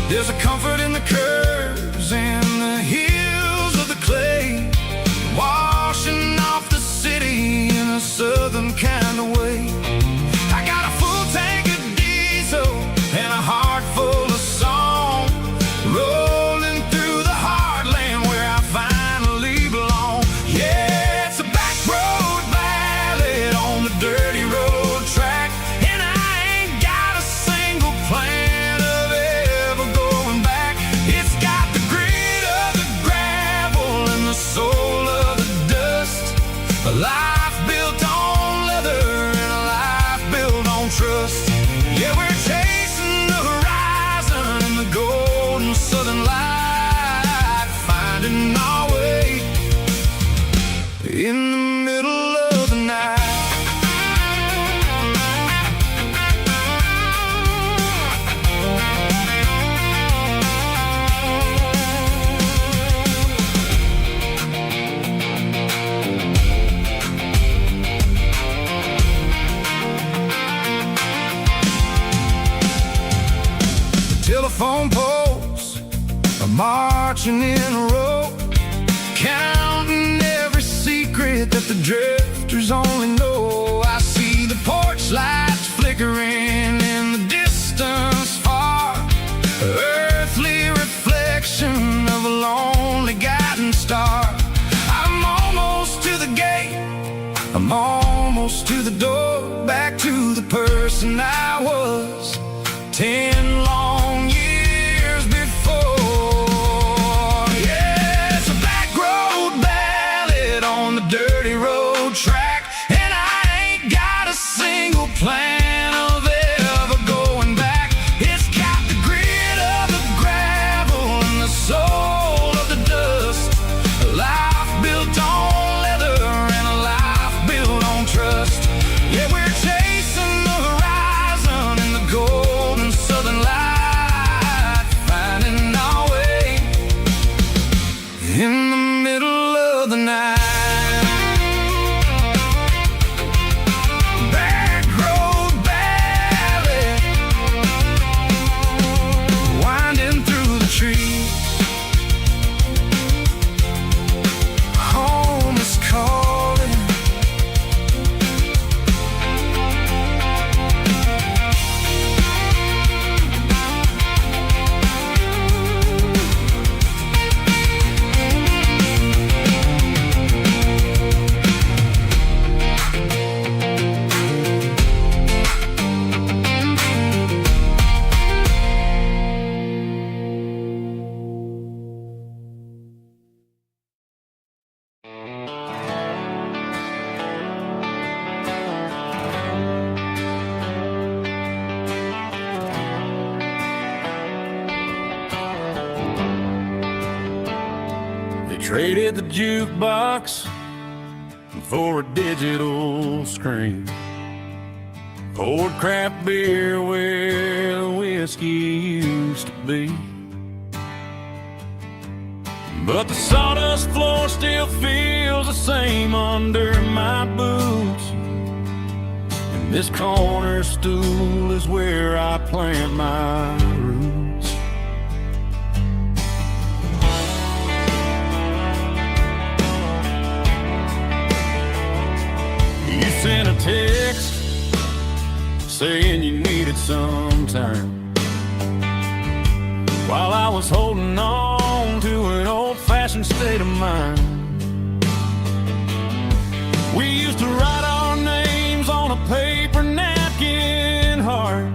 There's a comfort in the curves and the hills of the clay, washing off the city in a southern kind of way. I got a full tank of diesel and a heart full of song, rolling through the heartland where I finally belong. Yeah, it's a back road ballad on the dirty road track, and I ain't got a single plan of ever going back. It's got the grit of the gravel and the soul of the dust, a life built on leather and a life built on trust. Yeah, we're chasing the horizon in the golden southern light, finding our way in the middle of the night. Telephone poles are marching in a row, counting every secret that the drifters only know. I see the porch lights flickering in the distance far, earthly reflection of a lonely guiding star. I'm almost to the gate, I'm almost to the door, back to the person I was 10 long years before. Yeah, it's a back road ballad on the dirty road track, and I ain't got a single plan of ever going back. It's got the grit of the gravel and the soul of the dust, a life built on leather and a life built on trust. Yeah, we're chasing the horizon in the golden southern light, finding our way in the middle of the night. Back road ballad, winding through the trees. Home is calling. They traded the jukebox for a digital screen, poured craft beer where the whiskey used to be. But the sawdust floor still feels the same under my boots, and this corner stool is where I plant my roots. You sent a text saying you needed some time, while I was holding on to an old-fashioned state of mind. We used to write our names on a paper napkin heart.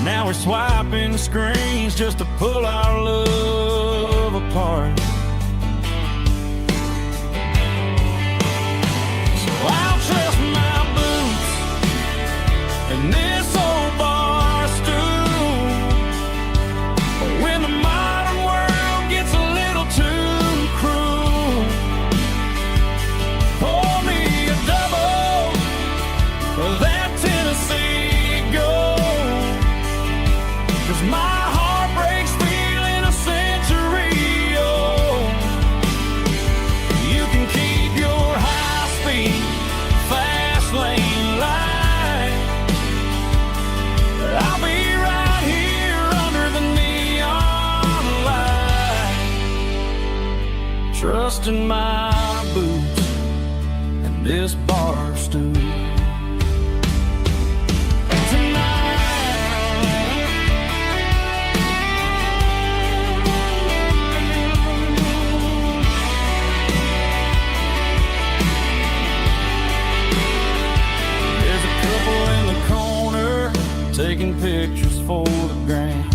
Now we're swiping screens just to pull our love apart. trusting my boots and this bar stool. Taking pictures for the gram,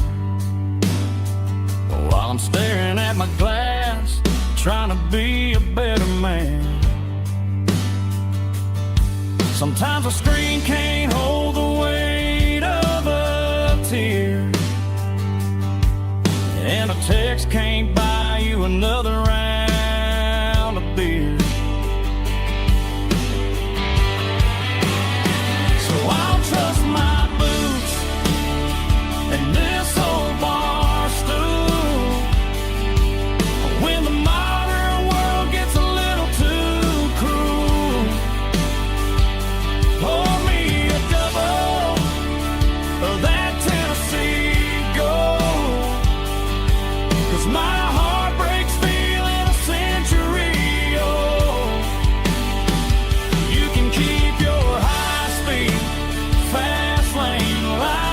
while I'm staring at my glass, trying to be a better man. Sometimes a screen can't hold the weight of a tear, and a text can't buy you another round of beer. So I'll trust my and this old bar stool when the modern world gets a little too cruel. Pour me a double of that Tennessee Gold, 'cause my heart breaks feeling a century old. You can keep your high-speed fast lane life.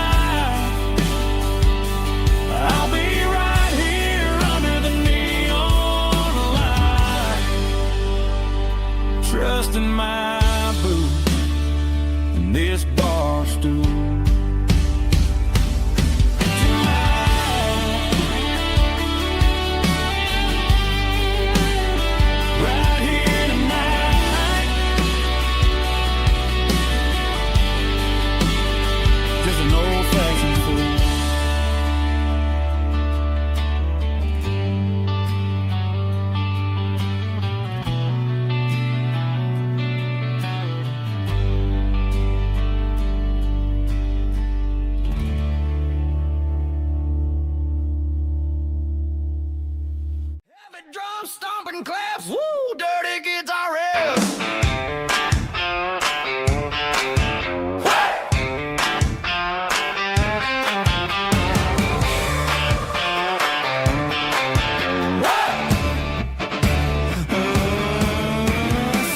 I'll be right here under the neon light, trusting my boots and this bar stool. Right here tonight, just an old-fashioned fool. Drum stomping claps, woo, dirty guitar riffs.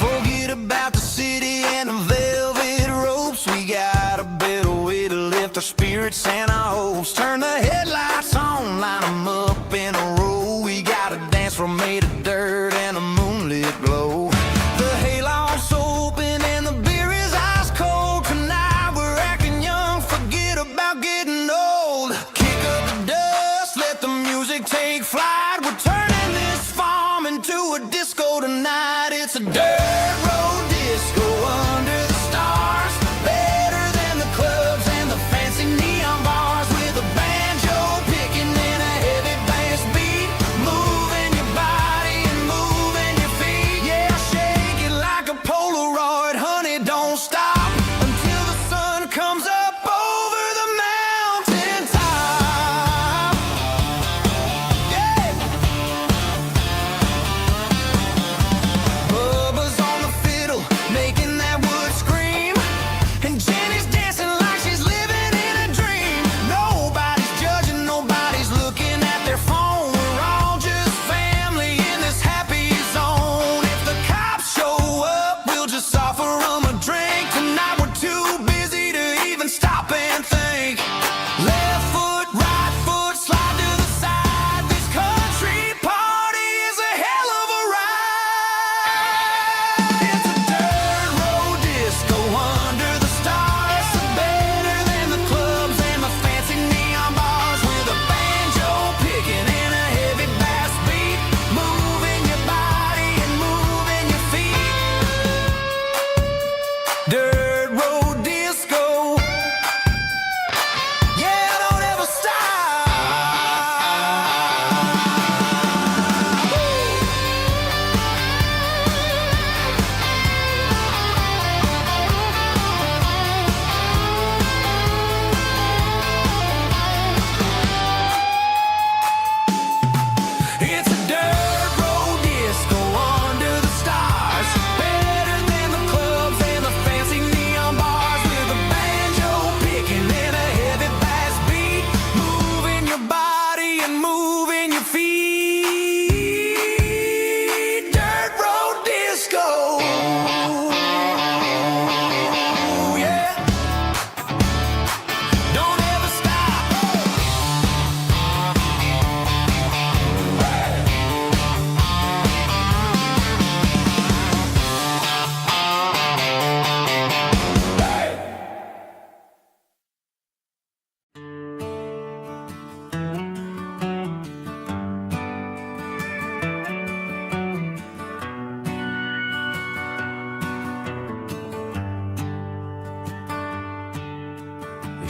Forget about the city and the velvet ropes. We got a better way to lift our spirits and our hopes. Turn the headlights on, line them up in a row. We got a dance floor made of dirt and a moonlit glow. The hayloft's open and the beer is ice cold. Tonight we're acting young, forget about getting old. Kick up the dust, let the music take flight. We're turning this farm into a disco tonight. It's a dirt road disco under the stars. Better than the clubs and the fancy neon bars, with a banjo picking in a heavy bass beat. Moving your body and moving your feet. Yeah, shake it like a Polaroid, honey, don't stop until the sun comes up over the mountain top. Yeah. Bubba's on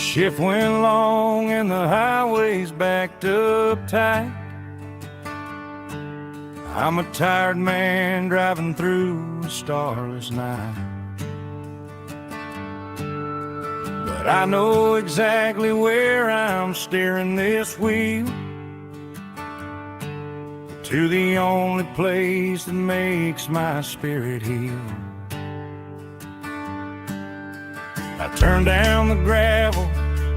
Shift went long and the highway's backed up tight. I'm a tired man driving through a starless night. But I know exactly where I'm steering this wheel, to the only place that makes my spirit heal. I turn down the gravel,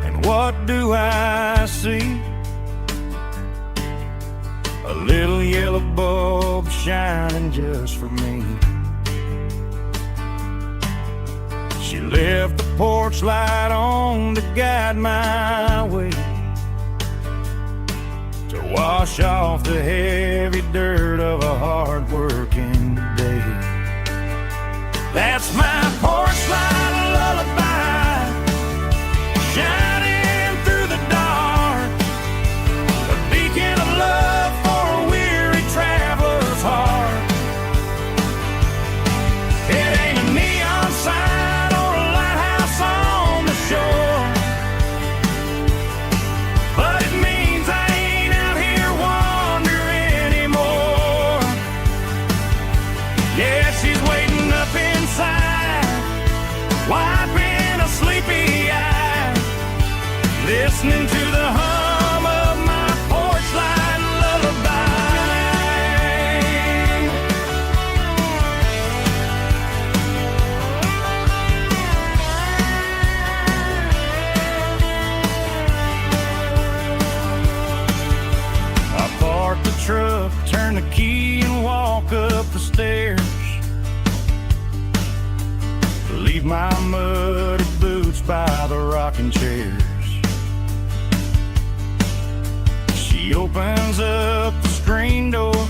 and what do I see? A little yellow bulb shining just for me. She left the porch light on to guide my way, to wash off the heavy dirt of a hard-working day. That's my porch light lullaby, shining through the dark, a beacon of love for a weary traveler's heart. It ain't a neon sign or a lighthouse on the shore, but it means I ain't out here wandering anymore. Yeah, she's waiting up inside, wiping a sleepy eye, listening to the hum of my porch light lullaby. I park the truck, turn the key and walk up the stairs, leave my muddy boots by the rocking chairs. She opens up the screen door,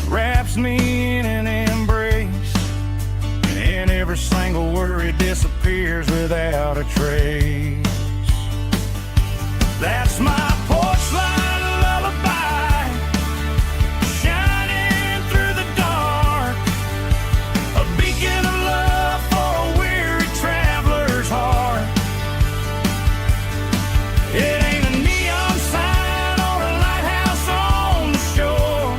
wraps me in an embrace, and every single worry disappears without a trace. That's my porch light lullaby, shining through the dark, a beacon of love for a weary traveler's heart. It ain't a neon sign or a lighthouse on the shore,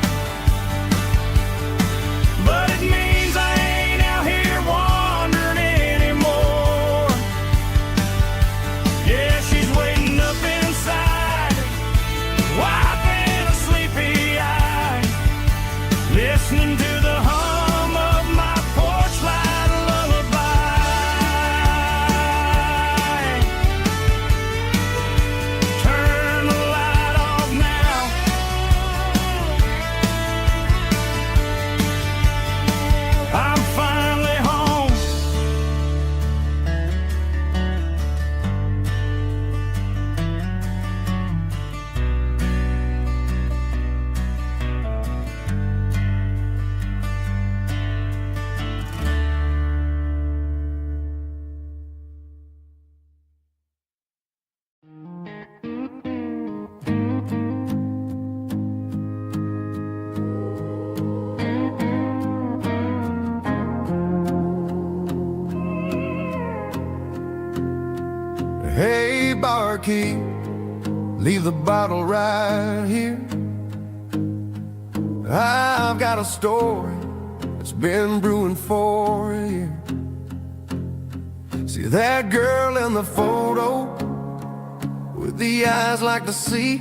but it means I ain't out here wandering anymore. Yeah, she's waiting up inside, wiping a sleepy eye, listening to the hum of my porch light lullaby. Turn the light off now, I'm finally home. Hey, barkeep, leave the bottle right here. I've got a story that's been brewing for a year. See that girl in the photo with the eyes like the sea?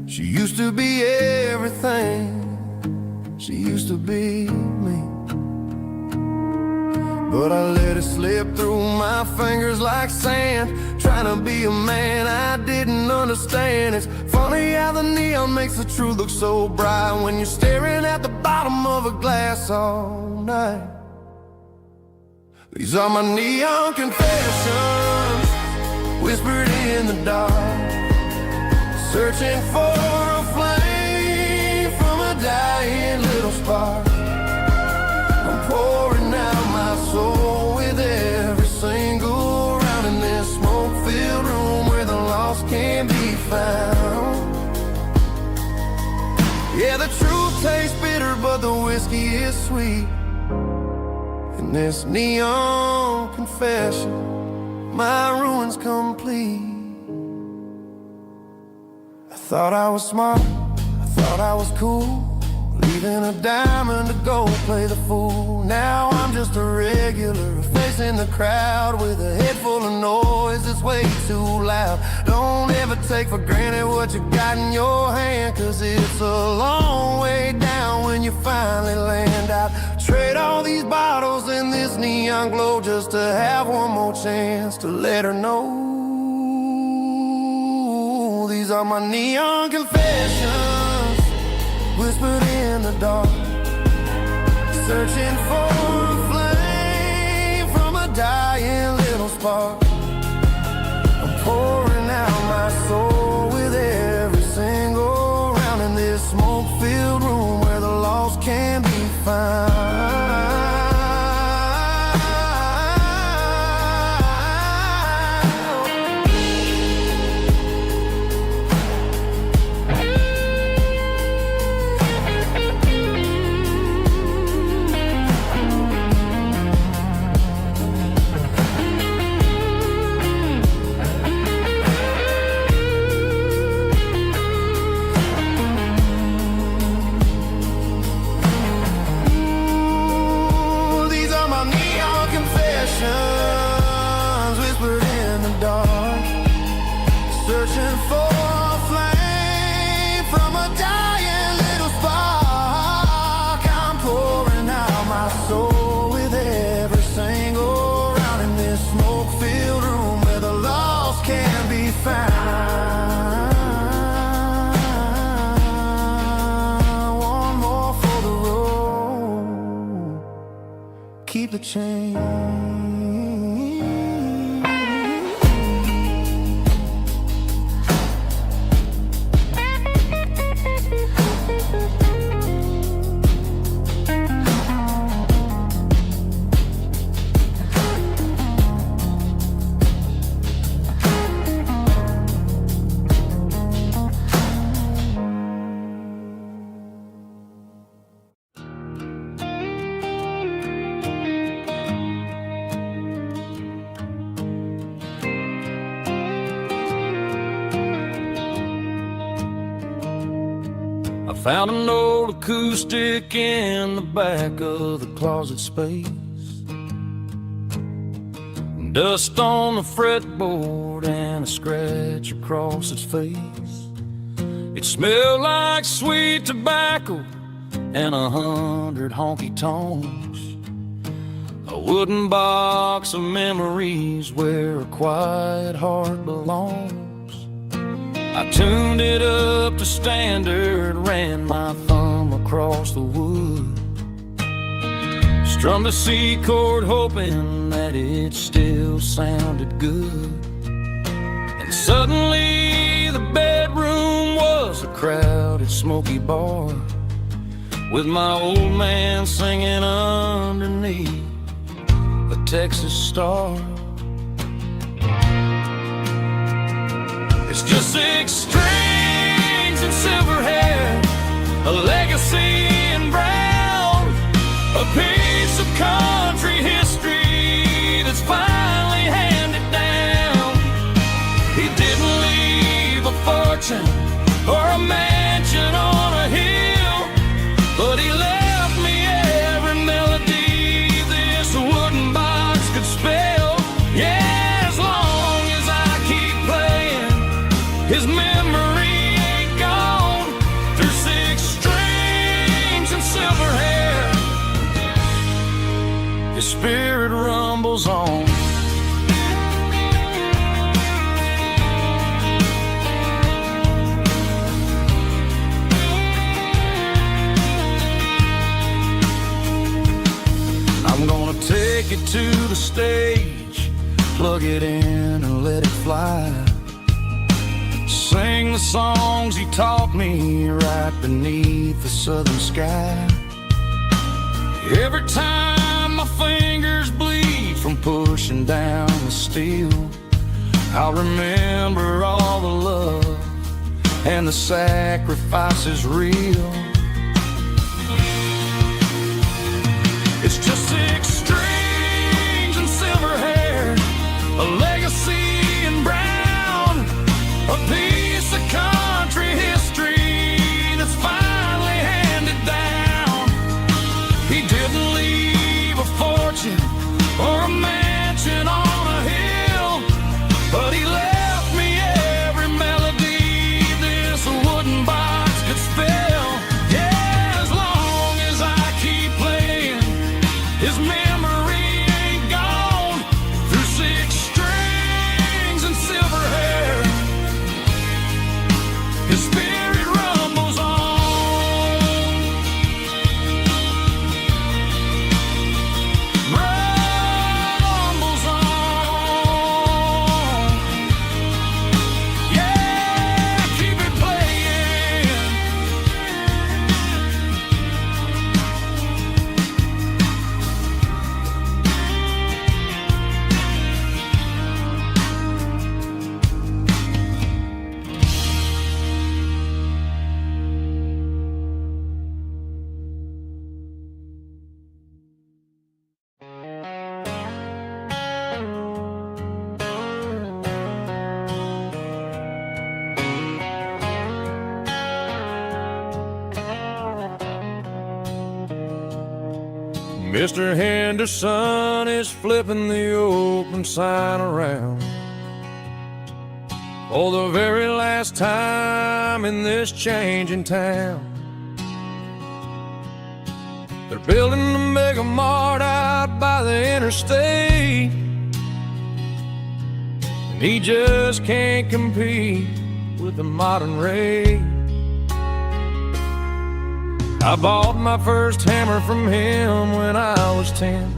She used to be everything, she used to be me. But I let it slip through my fingers like sand, trying to be a man I didn't understand. It's funny how the neon makes the truth look so bright when you're staring at the bottom of a glass all night. These are my neon confessions, whispered in the dark, searching for a flame from a dying little spark. I'm pouring out my soul with every single round in this smoke-filled room where the lost can be found. Yeah, the truth tastes bitter, but the whiskey is sweet. And this neon confession my ruin's complete. I thought I was smart, I thought I was cool, leaving a diamond to go play the fool. Now I'm just a regular, facing the crowd with a head full of noise that's way too loud. Don't ever take for granted what you got in your hand, 'cause it's a long way down when you finally land out. Trade all these bottles and this neon glow just to have one more chance to let her know. These are my neon confessions, whispered in the dark, searching for a flame from a dying little spark. I'm pouring out my soul with every single round in this smoke-filled room where the lost can be found. Whispered in the dark, searching for a flame from a dying little spark. I'm pouring out my soul with every single round in this smoke-filled room where the lost can be found. One more for the road, keep the change. Found an old acoustic in the back of the closet space. Dust on the fretboard and a scratch across its face. It smelled like sweet tobacco and 100 honky-tonks. A wooden box of memories where a quiet heart belongs. I tuned it up to standard, ran my thumb across the wood, strummed a C chord hoping that it still sounded good. And suddenly the bedroom was a crowded, smoky bar, with my old man singing underneath the Texas star. It's just 6 strings and silver hair, a legacy in brown, a piece of country history that's finally handed down. He didn't leave a fortune or a mansion on a hill, but he left me every melody this wooden box could spell. Yeah, as long as I keep playing, his memory ain't gone. Through 6 strings and silver hair, his spirit rumbles on. I'm gonna take it to the stage, plug it in and let it fly. Sing the songs he taught me right beneath the southern sky. Every time my fingers bleed from pushing down the steel, I'll remember all the love and the sacrifices real. It's just 6 strings and silver hair, a legacy Mr. Henderson is flipping the open sign around for the very last time in this changing town. They're building the mega mart out by the interstate, and he just can't compete with the modern rate. I bought my first hammer from him when I was 10.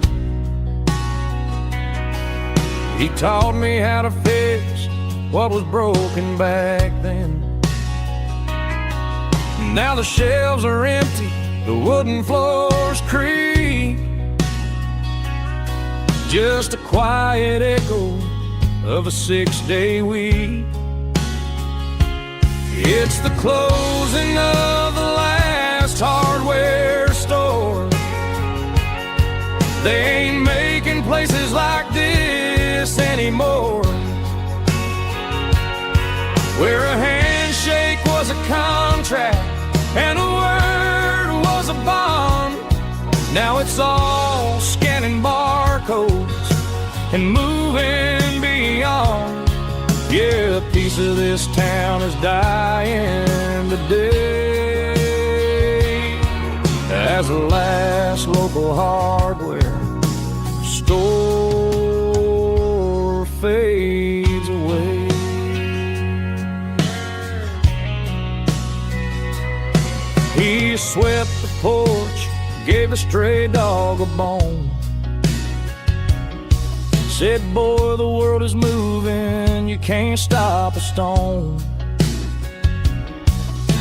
He taught me how to fix what was broken back then. Now the shelves are empty, the wooden floors creak, just a quiet echo of a 6-day week. It's the closing of the last hardware store. They ain't making places like this anymore, where a handshake was a contract and a word was a bond. Now it's all scanning barcodes and moving beyond. Yeah, a piece of this town is dying today as the last local hardware store fades away. He swept the porch, gave a stray dog a bone, said, boy, the world is moving, you can't stop a stone.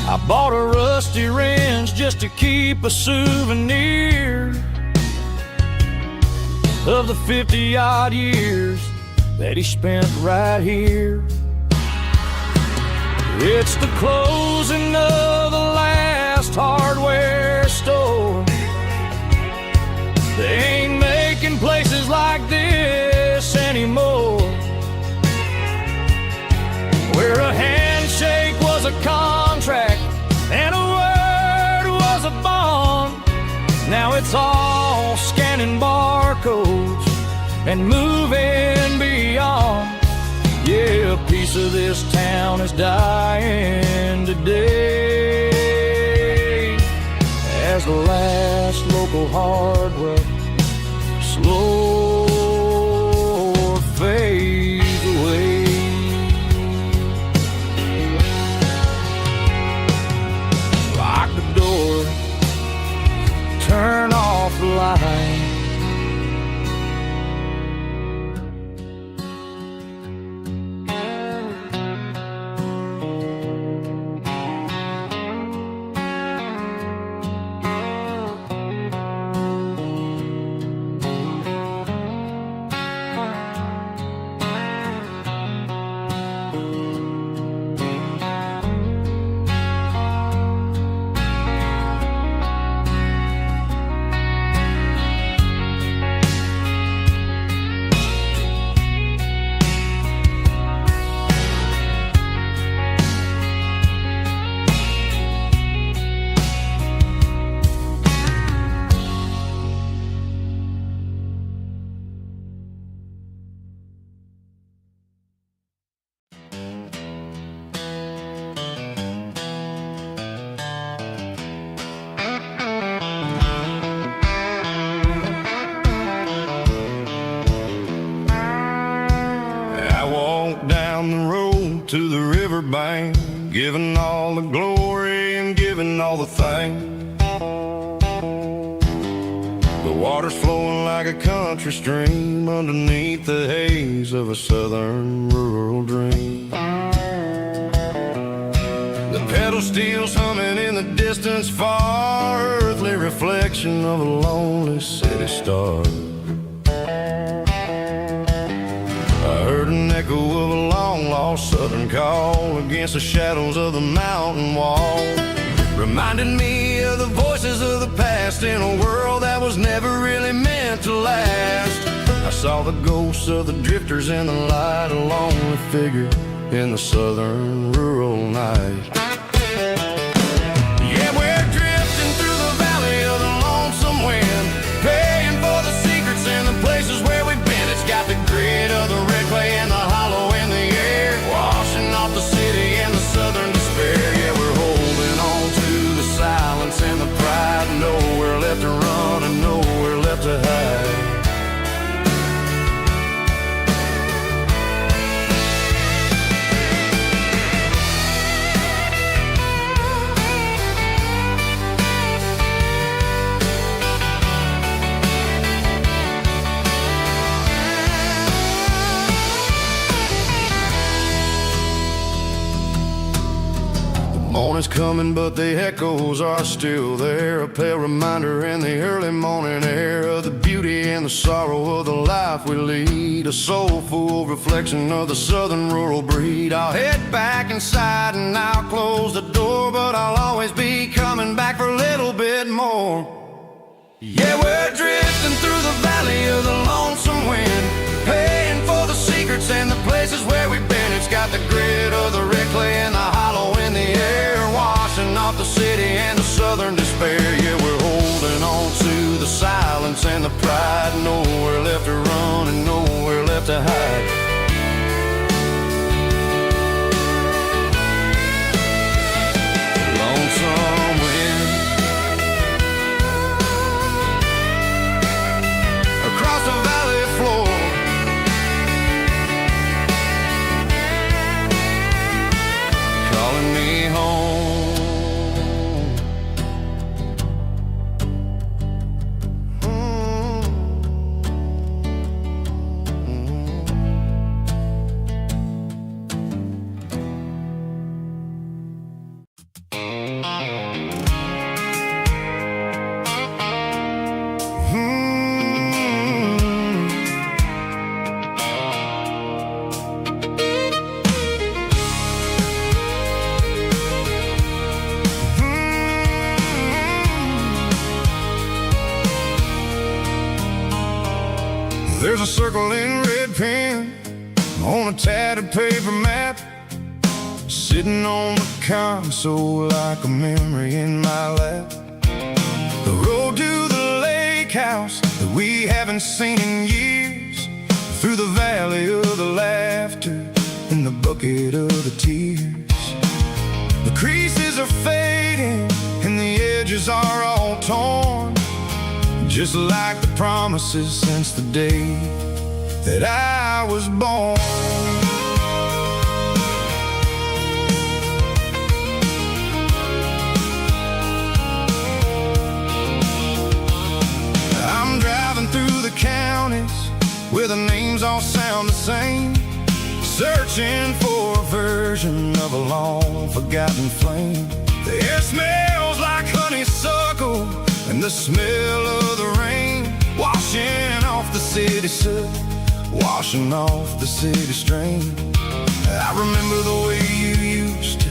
I bought a rusty wrench just to keep a souvenir of the 50-odd years that he spent right here. It's the closing of the last hardware store. They ain't making places like this anymore, where a handshake was a contract and a word was a bond. Now it's all scanning barcodes and moving beyond. Yeah, a piece of this town is dying today as the last local hardware slow fades away. Lock the door, turn off the light. To the riverbank, giving all the glory and giving all the thanks. The water's flowing like a country stream underneath the haze of a southern rural dream. The pedal steel's humming in the distance far, earthly reflection of a lonely city star. I heard an echo of a long-lost southern call against the shadows of the mountain wall, reminding me of the voices of the past in a world that was never really meant to last. I saw the ghosts of the drifters in the light, a lonely figure in the southern rural night. Yeah, we're drifting through the valley of the lonesome wind, paying is coming, but the echoes are still there. A pale reminder in the early morning air of the beauty and the sorrow of the life we lead. A soulful reflection of the southern rural breed. I'll head back inside and I'll close the door, but I'll always be coming back for a little bit more. Yeah, we're drifting through the valley of the lonesome wind, paying for the secrets and the places where we've been. It's got the grit of the red clay and the hollow in the air, washing off the city and the southern despair. Yeah, we're holding on to the silence and the pride. Nowhere left to run and nowhere left to hide. Lonesome wind across the valley floor, calling me home. There's a circle in red pen on a tattered paper map, sitting on the console like a memory in my lap. The road to the lake house that we haven't seen in years, through the valley of the laughter and the bucket of the tears. The creases are fading and the edges are all torn, just like the promises since the day that I was born. I'm driving through the counties where the names all sound the same, searching for a version of a long forgotten flame. The air smells like honeysuckle and the smell of the rain, washing off the city soot, washing off the city strain. I remember the way you used to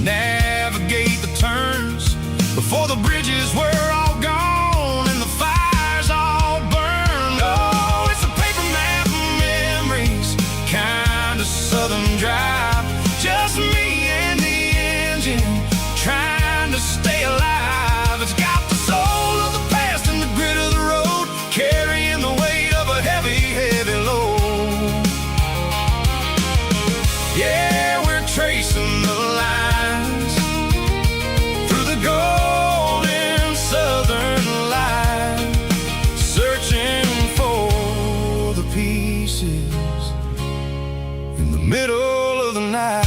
navigate the turns before the bridges were all gone and the fires all burned. Oh, it's a paper map of memories, kind of southern drive, just me and the engine trying to stay alive. It's got the soul of the past and the grit of the road, carrying the weight of a heavy, heavy load. Yeah, we're tracing the lines through the golden southern light, searching for the pieces in the middle of the night.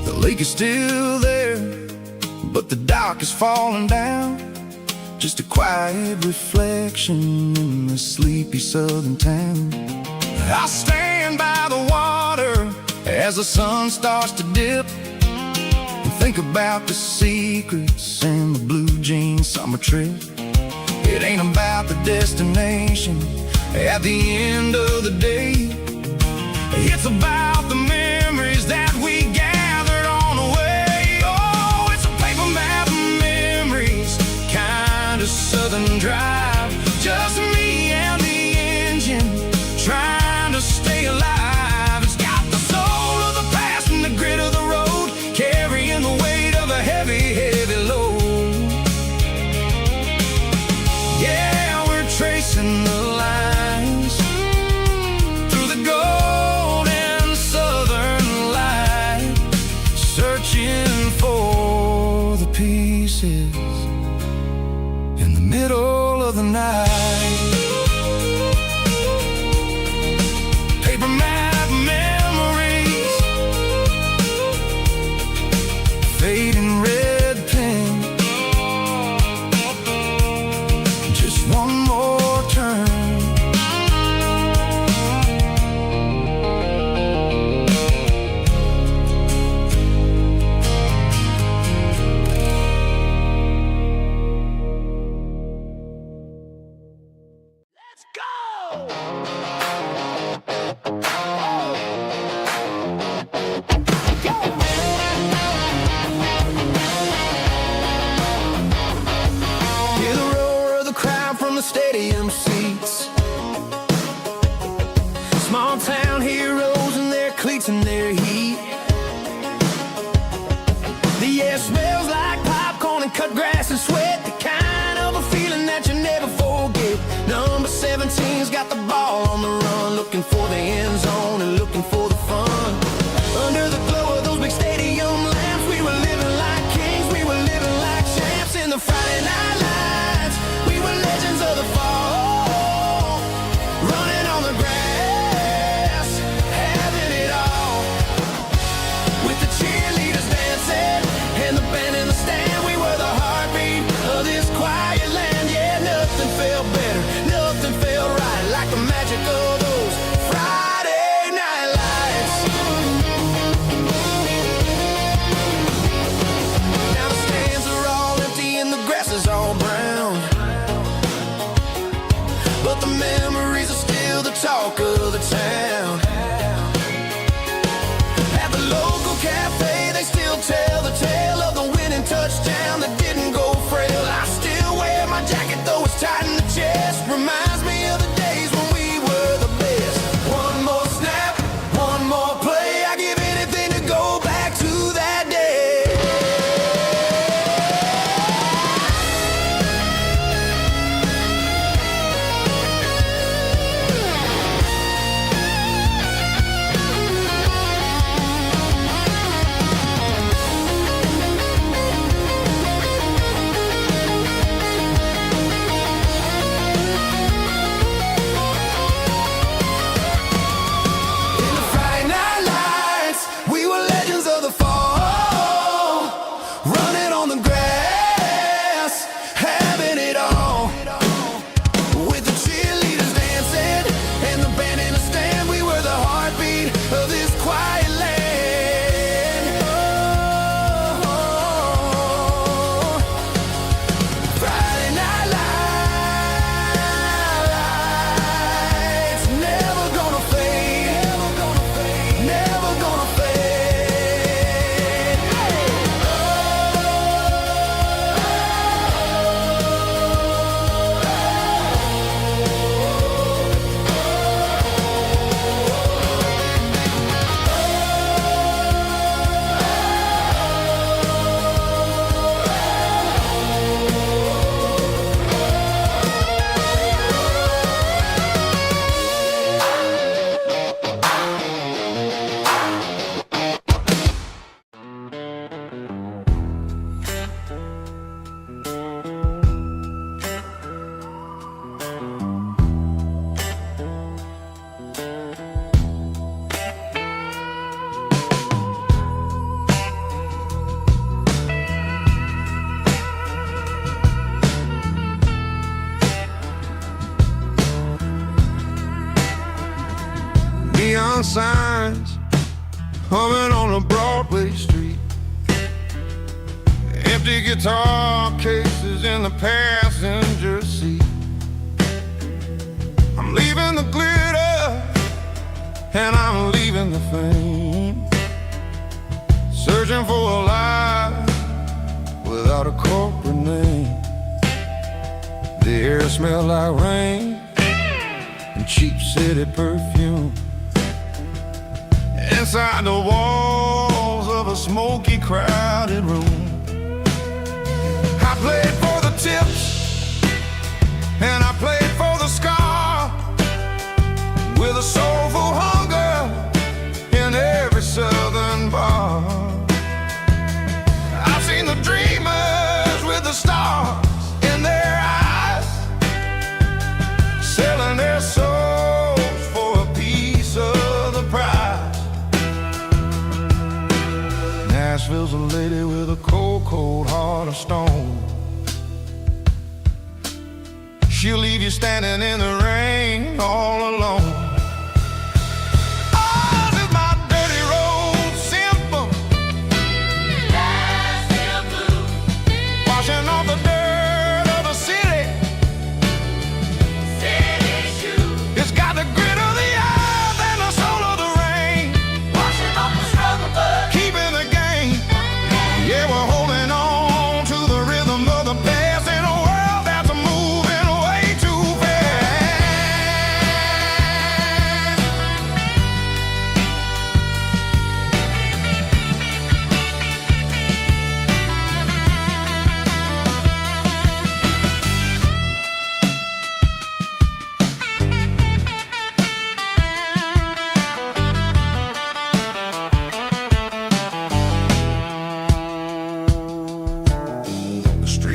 The lake is still there, but the dock is falling down, just a quiet reflection in the sleepy southern town. I stand by the water as the sun starts to dip, and think about the secrets and the blue jean summer trip. It ain't about the destination at the end of the day, it's about the memories that we gathered on the way. Oh, it's a paper map of memories, kind of southern drive, just me and the engine trying to stay alive. It's got the soul of the past and the grit of the road, carrying the weight of a heavy, heavy load. Yeah, we're tracing the lines through the golden Yeah, it smells like popcorn and cut grass and sweat. The kind of a feeling that you never forget. Number 17's got the ball on the run, looking for the end zone and looking for the fun. Under the glow of those big stadium lamps, we were living like kings, we were living like champs. In the Friday night lights, we were legends of the fall, running on the grass, having it all. With the cheerleaders dancing and the band in the stand, we were the heartbeat of this quiet land. Yeah, nothing felt better, nothing felt right like the magic of those Friday night lights. Now the stands are all empty and the grass is all brown, but the memories are still the talk of the town. At the local cafe, they still tell the tale of the winning touchdown that didn't go frail. I still wear my jacket, though it's tight in the chest. Reminds me of the days when we were the best. One more snap, one more play. I give anything to go back to that day. In the Friday night lights, we were legends of the fall, running on the grass, having it all. With the cheerleaders dancing and the band in the stand, we were the heartbeat of this quiet land. Oh, Friday night lights, never gonna fade, never gonna fade. Neon signs humming on a Broadway street, empty guitar cases in the passenger seat. I'm leaving the glitter and I'm leaving the fame, searching for a life without a corporate name. The air smelled like rain and cheap city perfume. Inside the walls of a smoky, crowded room, I played for the tips and I played for the scar, with a soulful hunger in every southern bar. I've seen the dreamers with the stars in their eyes, selling their souls for a piece of the prize. Nashville's a lady with a cold, cold heart of stone. She'll leave you standing in the rain all alone. Ours is my dirty road symphony, washing off the dirt of the city. It's got the grit of the earth and the soul of the rain, washing off the struggle, but keeping the game. Yeah, we're holding on to the rhythm of the past in a world that's moving way too fast.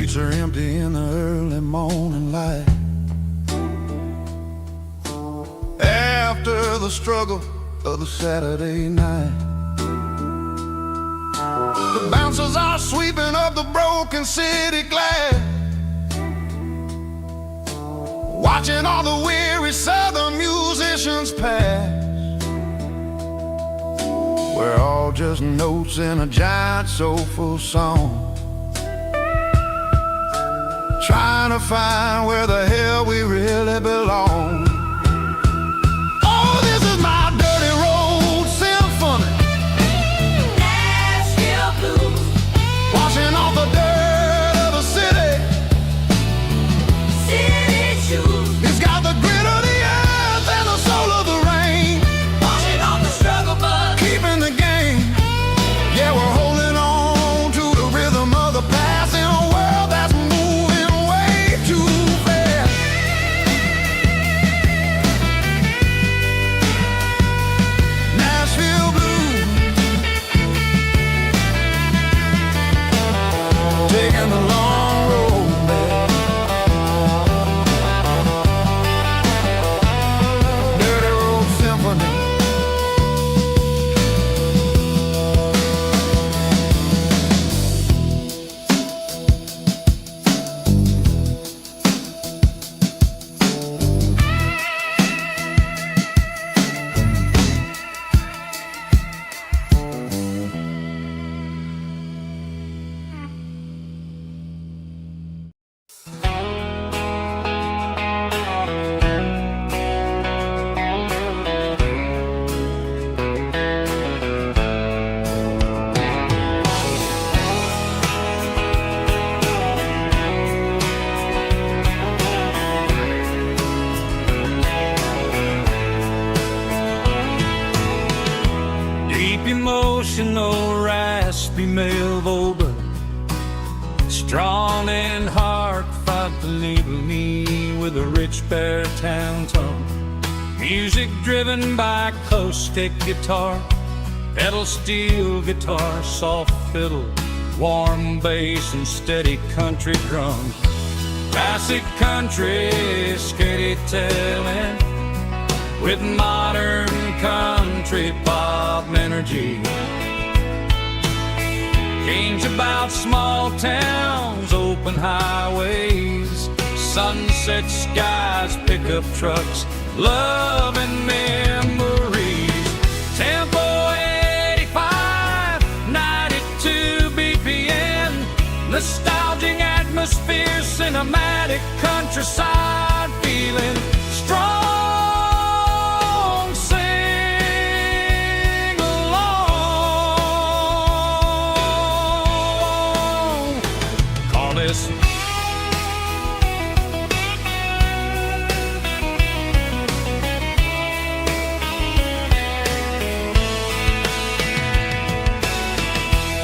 streets are empty in the early morning light. After the struggle of the Saturday night, the bouncers are sweeping up the broken city glass, watching all the weary southern musicians pass. We're all just notes in a giant soulful song, trying to find where the hell we really belong. Oh, this is my dirty road symphony, Nashville blues, washing off the dirt of the city. city shoes, It's got the grit of the earth and the soul of the rain, washing off the struggle bug. keeping the game. Yeah, we're holding on to the rhythm of the past in a world that's moving way too fast. Nashville blues, taking the long road back. Dirty road symphony. Deep emotional, raspy male vocal, strong and heart fought to label me with a rich baritone tone. Music driven by acoustic guitar, pedal steel guitar, soft fiddle, warm bass and steady country drums. Classic country storytelling with modern country pop energy. Games about small towns, open highways, sunset skies, pickup trucks, love and memories. Tempo 85, 92 BPM, nostalgic atmosphere, cinematic countryside feeling strong.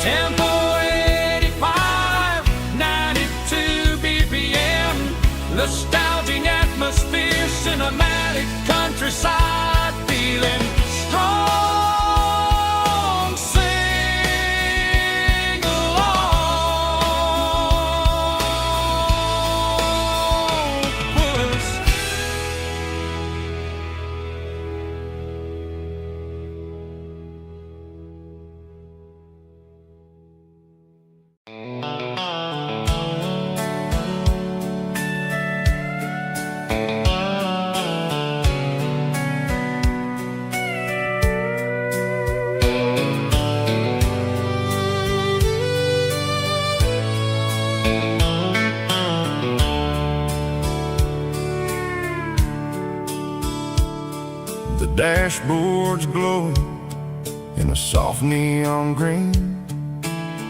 Tempo 85, 92 BPM, nostalgic atmosphere, cinematic countryside feeling strong. Sing along, puss. The dashboard's glowing in a soft neon green,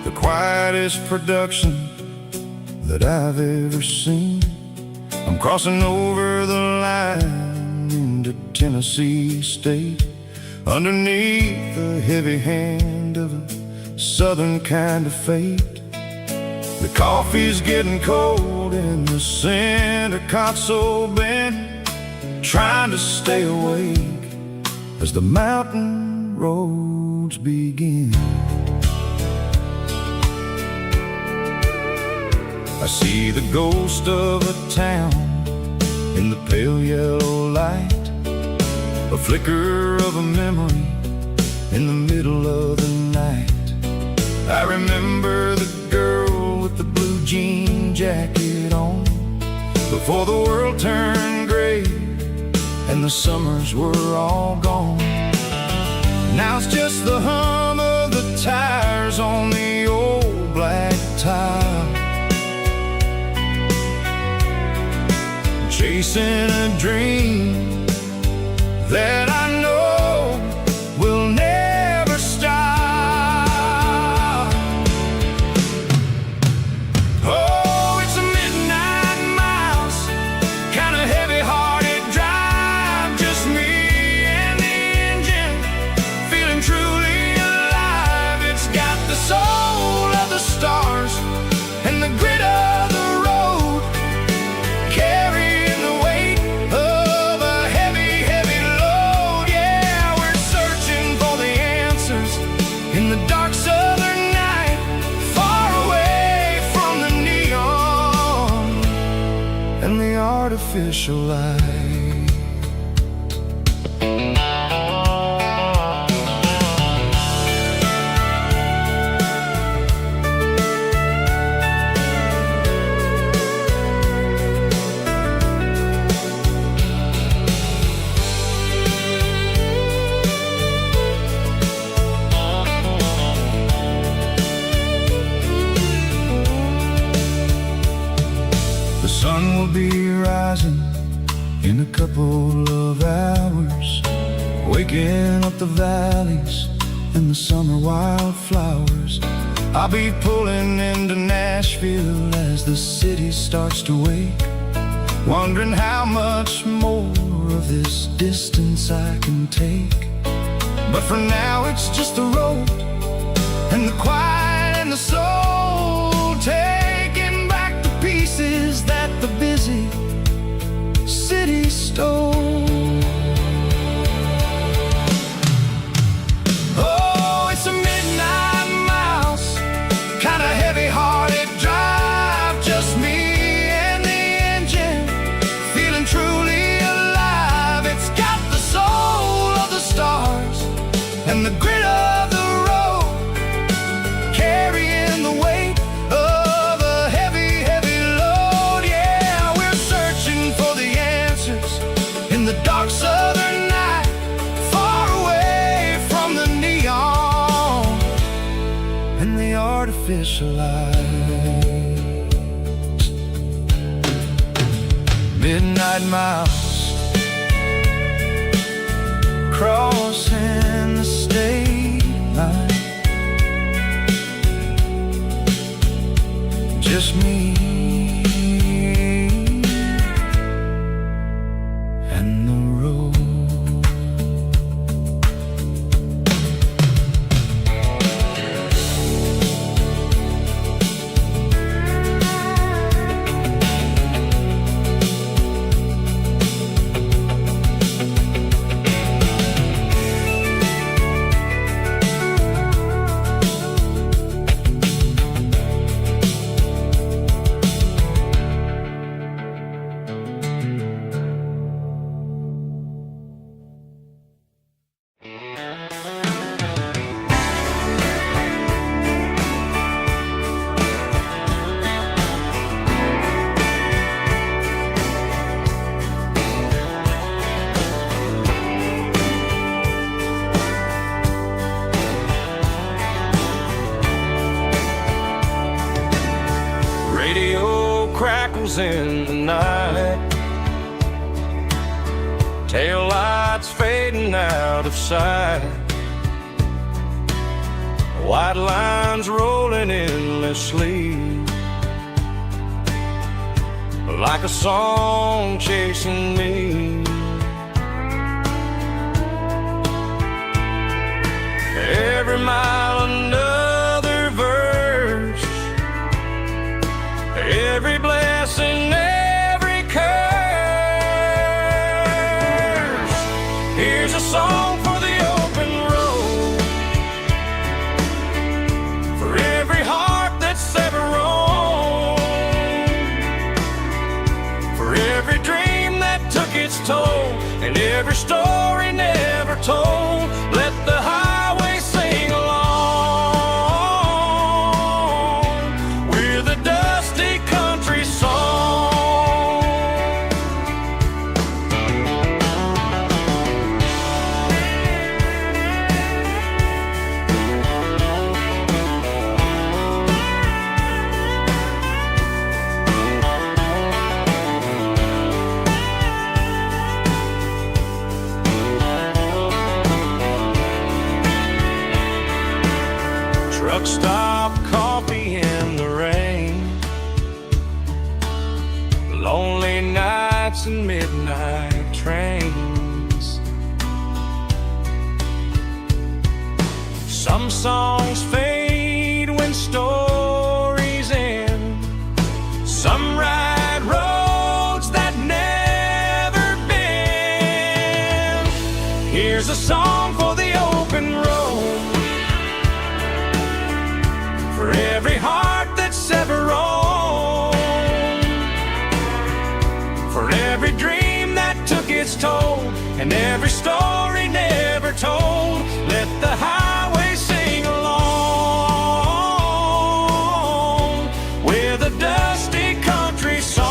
the quietest production that I've ever seen. I'm crossing over the line into Tennessee State, underneath the heavy hand of a southern kind of fate. The coffee's getting cold in the center console bin, trying to stay awake as the mountain roads begin. I see the ghost of a town in the pale yellow light, a flicker of a memory in the middle of the night. I remember the girl with the blue jean jacket on, before the world turned gray and the summers were all gone. Now it's just the hum of the tires on the old black tile, chasing a dream that I know will never stop. Oh, it's a midnight mouse, kind of heavy-hearted drive, just me and the engine, feeling truly alive. It's got the soul of the stars and the grit of the road, carrying the weight of a heavy, heavy load. Yeah, we're searching for the answers in the dark southern night, far away from the neon and the artificial light. The sun will be rising in a couple of hours, waking up the valleys and the summer wildflowers. I'll be pulling into Nashville as the city starts to wake, wondering how much more of this distance I can take. But for now it's just the road and the quiet and the soul, taking back the pieces that the busy city stole. Oh, it's a midnight mouse, kind of heavy-hearted drive, just me and the engine, feeling truly alive. It's got the soul of the stars and the grit of the road, carrying the weight of a heavy, heavy load. Yeah, we're searching for the answers in the dark southern night, far away from the neon and the artificial light. Midnight mouse, crossing the state line, just me and the road. Radio crackles in the night, tail lights fading out of sight, white lines rolling endlessly, like a song chasing me. Every mile another verse, every blessing, every curse. Here's a song for the open road, for every heart that's ever roamed. toll. Let the highway sing along with a dusty country song. Truck stop, coffee in the rain, lonely nights and midnight trains. Some songs fade when stories end. Some ride roads that never bend. Here's a song for the open road, for every heart that's ever roamed, for every dream that took its toll, and every story never told. Let the highway sing along with a dusty country song.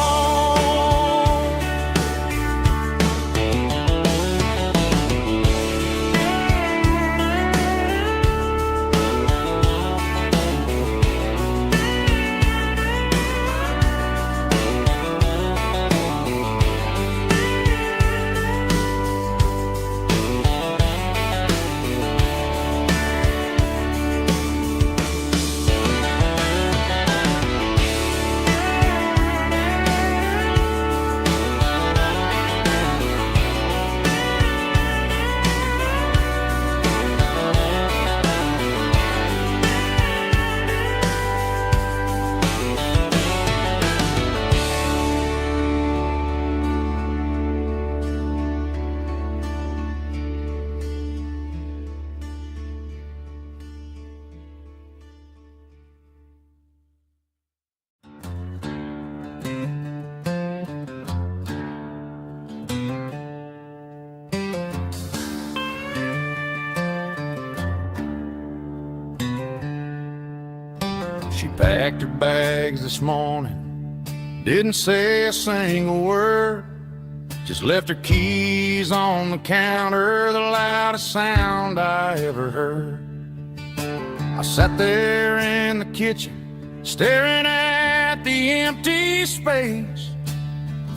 She packed her bags this morning, didn't say a single word, just left her keys on the counter, the loudest sound I ever heard. I sat there in the kitchen, staring at the empty space,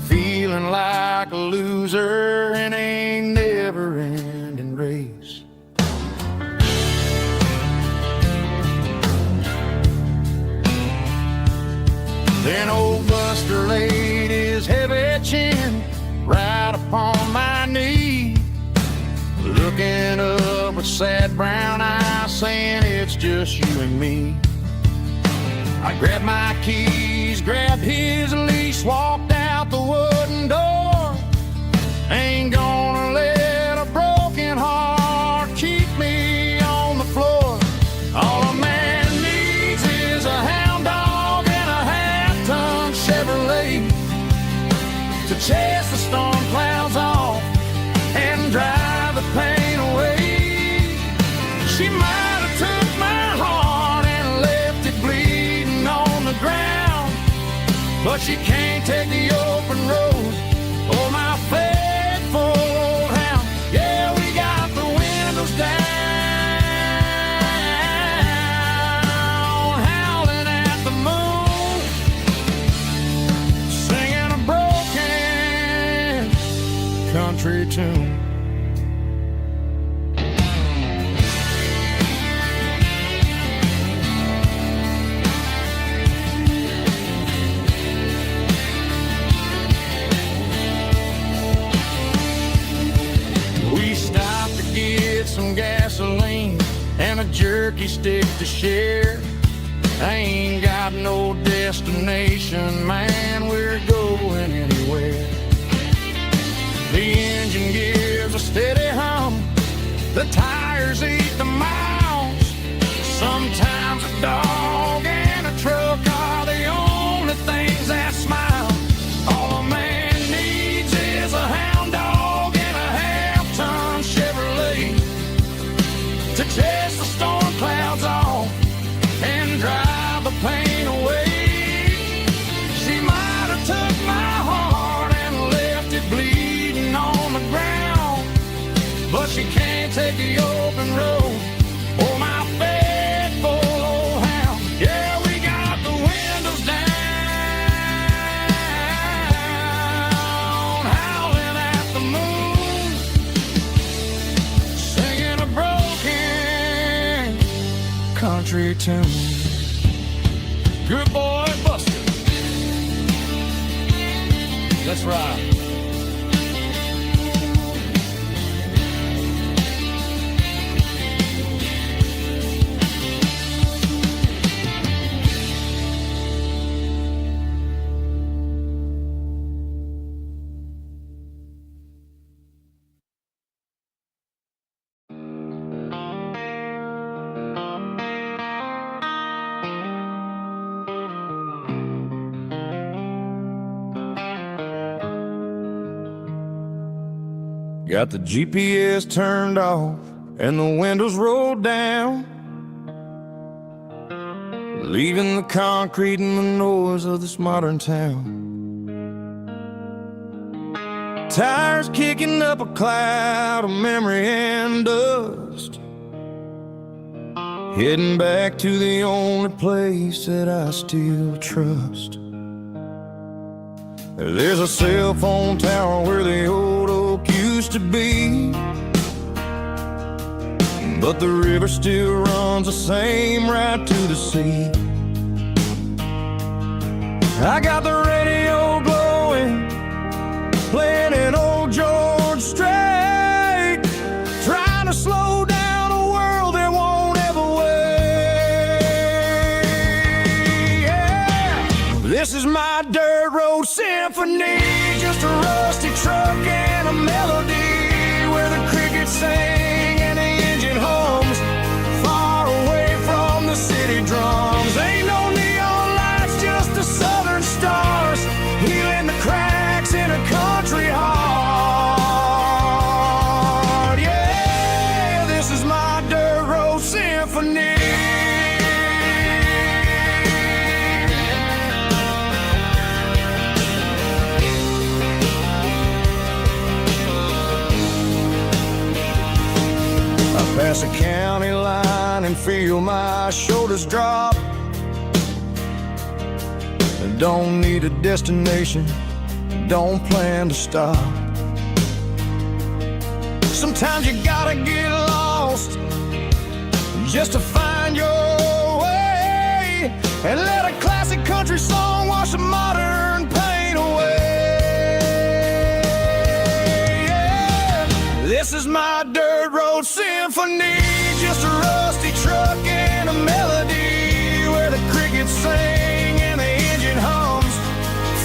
feeling like a loser in a never-ending race. Then old Buster laid his heavy chin right upon my knee, looking up with sad brown eyes, saying it's just you and me. I grabbed my keys, grabbed his leash, walked out the wooden door. Ain't gonna let a broken heart keep me on the floor. All a man needs is a hound dog and a half-ton Chevrolet to chase the storm clouds off and drive the pain away. She might have took my heart and left it bleeding on the ground, but she can't take the open road or my faithful old hound. Yeah, we got the windows down, howling at the moon, singing a broken country tune. We stopped to get some gasoline and a jerky stick to share. I ain't got no destination, man, we're going anywhere. The engine gives a steady hum, the tires eat the miles. Sometimes a dog and a truck are the only things that smile. All a man needs is a hound dog and a half-ton Chevrolet tune. Good boy, Buster. Let's ride. Got the GPS turned off and the windows rolled down, leaving the concrete and the noise of this modern town. Tires kicking up a cloud of memory and dust, heading back to the only place that I still trust. There's a cell phone tower where the old oak used to be, but the river still runs the same right to the sea. I got the radio glowing, playing an old George Strait, trying to slow down a world that won't ever wait. Yeah. This is my dirt road symphony, just a rusty truck and a melody where the crickets sing and the engine hums, far away from the city drums. Ain't no neon lights, just the southern stars, healing the cracks in a country heart. Yeah, this is my dirt road symphony. Pass a county line and feel my shoulders drop. Don't need a destination, don't plan to stop. Sometimes you gotta get lost just to find your way, and let a classic country song wash the modern pain away. Yeah. This is my dirt road symphony, just a rusty truck and a melody where the crickets sing and the engine hums,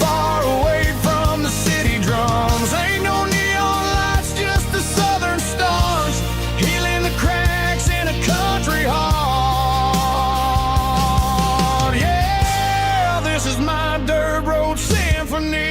far away from the city drums. Ain't no neon lights, just the southern stars, healing the cracks in a country heart. Yeah, this is my dirt road symphony.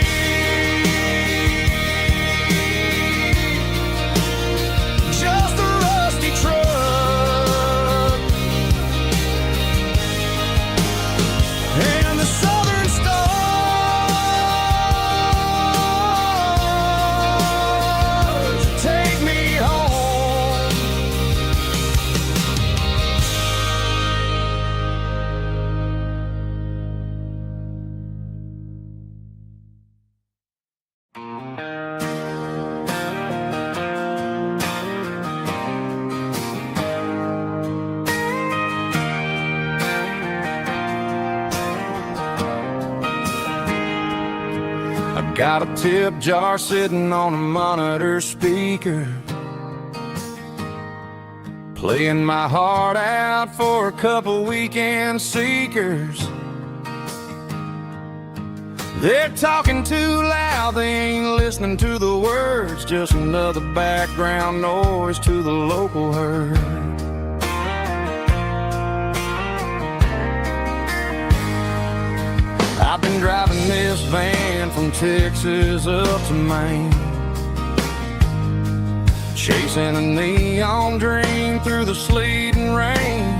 Got a tip jar sitting on a monitor speaker, playing my heart out for a couple weekend seekers. They're talking too loud, they ain't listening to the words, just another background noise to the local herd. I've been driving this van from Texas up to Maine, chasing a neon dream through the sleet and rain.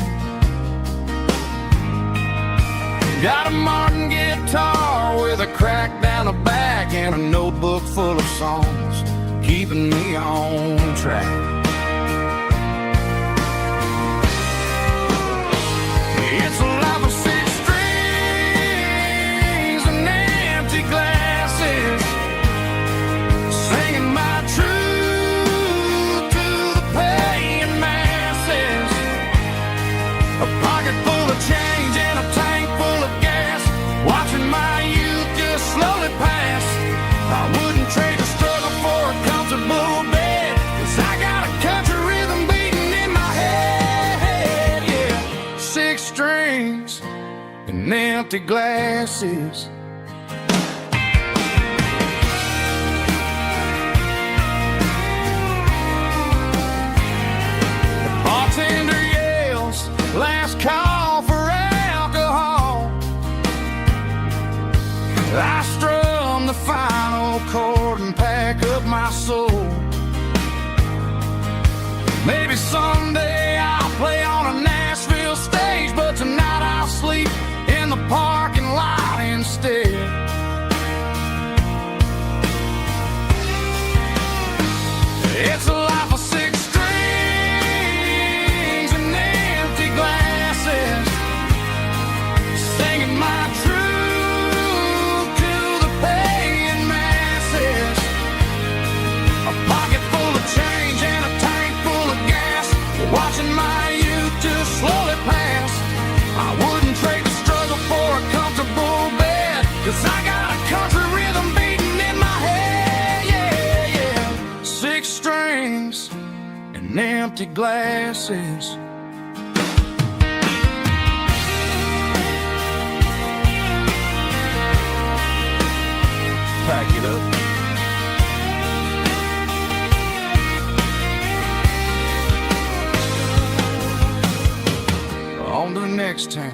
Got a Martin guitar with a crack down the back and a notebook full of songs, keeping me on track. It's a life of six strings and empty glasses, singing my truth to the paying masses. A pocket full of empty glasses. The bartender yells, last call for alcohol. I strum the final chord and pack up my soul. Maybe someday I'll play on a Nashville stage, but tonight I'll sleep in the parking lot instead. It's a life of six strings and empty glasses, singing my truth to the paying masses. A pocket full of change and a tank full of gas, watching my youth just slowly pass. I wouldn't trade the struggle for a comfortable bed, 'cause I got a country rhythm beating in my head. Yeah, yeah. Six strings and empty glasses. Pack it up. On to the next town.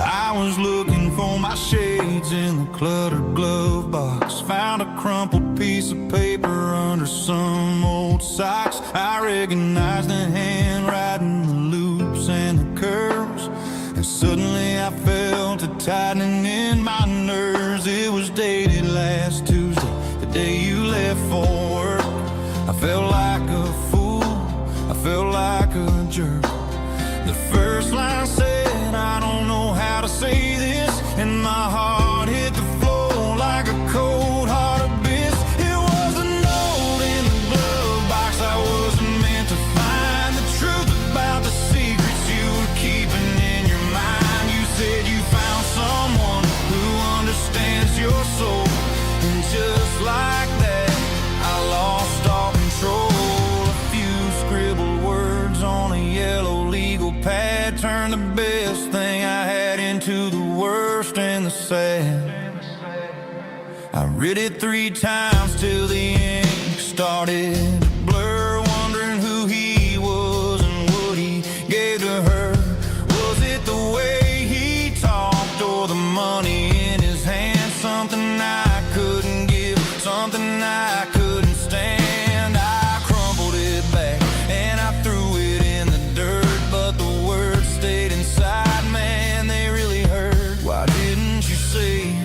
I was looking for my shades in the cluttered glove box. Found a crumpled piece of paper under some old socks. I recognized the handwriting, the loops and the curves, and suddenly I felt a tightening in my nerves. It was dated last Tuesday, the day you left for work. I felt like a fool, I felt like a jerk. The first line said, I don't know how to say this, and my heart hit the floor like a cold heart abyss. It was a note in the glove box. I wasn't meant to find the truth about the secrets you were keeping in your mind. You said you found someone who understands your soul, and just like that, I lost all control. A few scribbled words on a yellow legal pad turned the best thing I had into the worst and the sad. I read it 3 times till the ink started to blur, wondering who he was and what he gave to her. Was it the way he talked or the money in his hand? Something I couldn't give, something I couldn't stand. I crumpled it back and I threw it in the dirt, but the words stayed inside. Man, they really hurt. Why didn't you say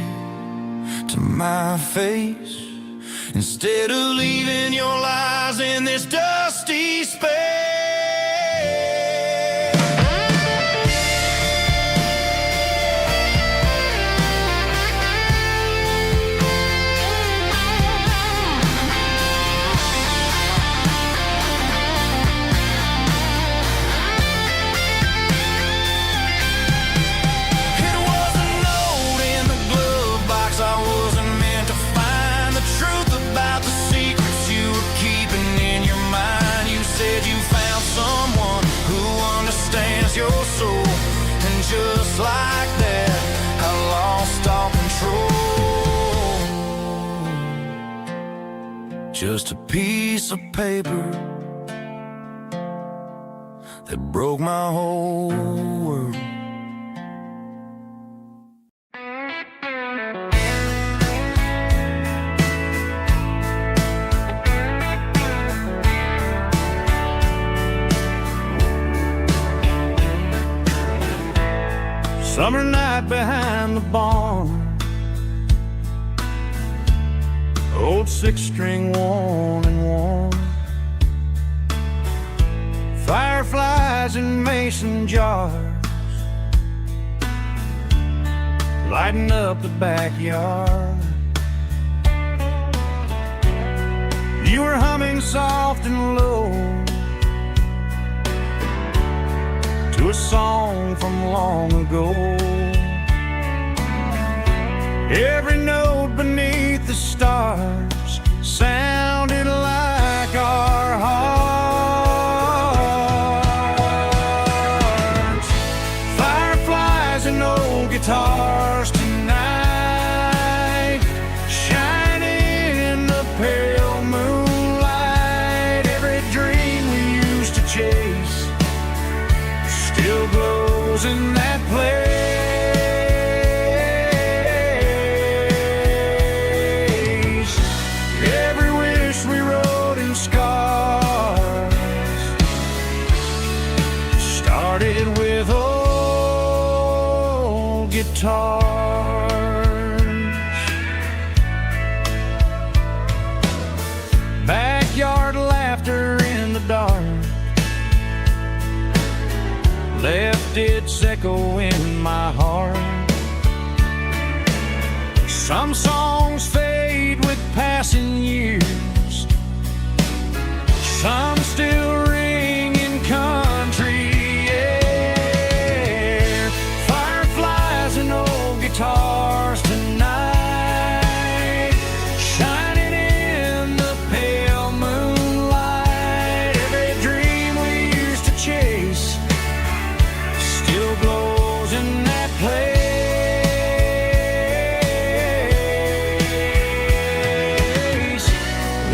to my face, instead of leaving your lies in this dusty space? It was a note in the glove box. I wasn't meant to find the truth about the secrets you were keeping in your mind. You said you found someone who understands your soul, and just like that, I lost all control. Just a piece of paper that broke my whole world. Summer night behind the barn, old 6-string worn and worn, fireflies in mason jars, lighting up the backyard. You were humming soft and low to to a song from long ago. Every note beneath the stars sounded like our hearts. Fireflies and old guitars tonight, shining in the pale moonlight. Every dream we used to chase still glows in that place. Every wish we wrote in scars started with old guitars. Backyard laughter in the dark left its echo in my heart. Some songs fade with passing years, some still ring in country air. Fireflies and old guitars tonight, shining in the pale moonlight. Every dream we used to chase still glows in that place.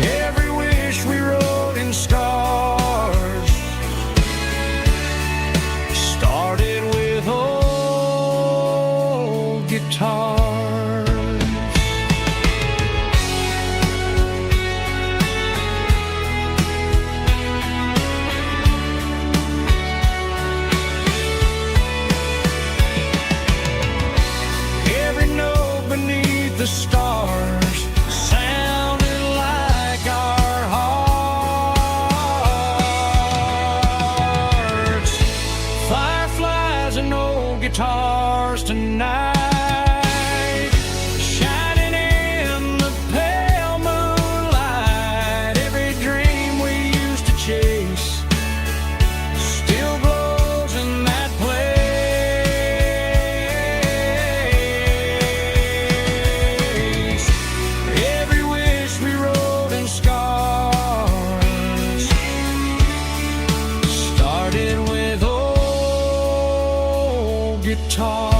Every wish we wrote in scars started with old guitars. Every note beneath the stars sounded like our hearts. Fireflies and old guitars tonight, shining in the pale moonlight. Every dream we used to chase still glows in that place. Every wish we wrote in scars started with old guitars.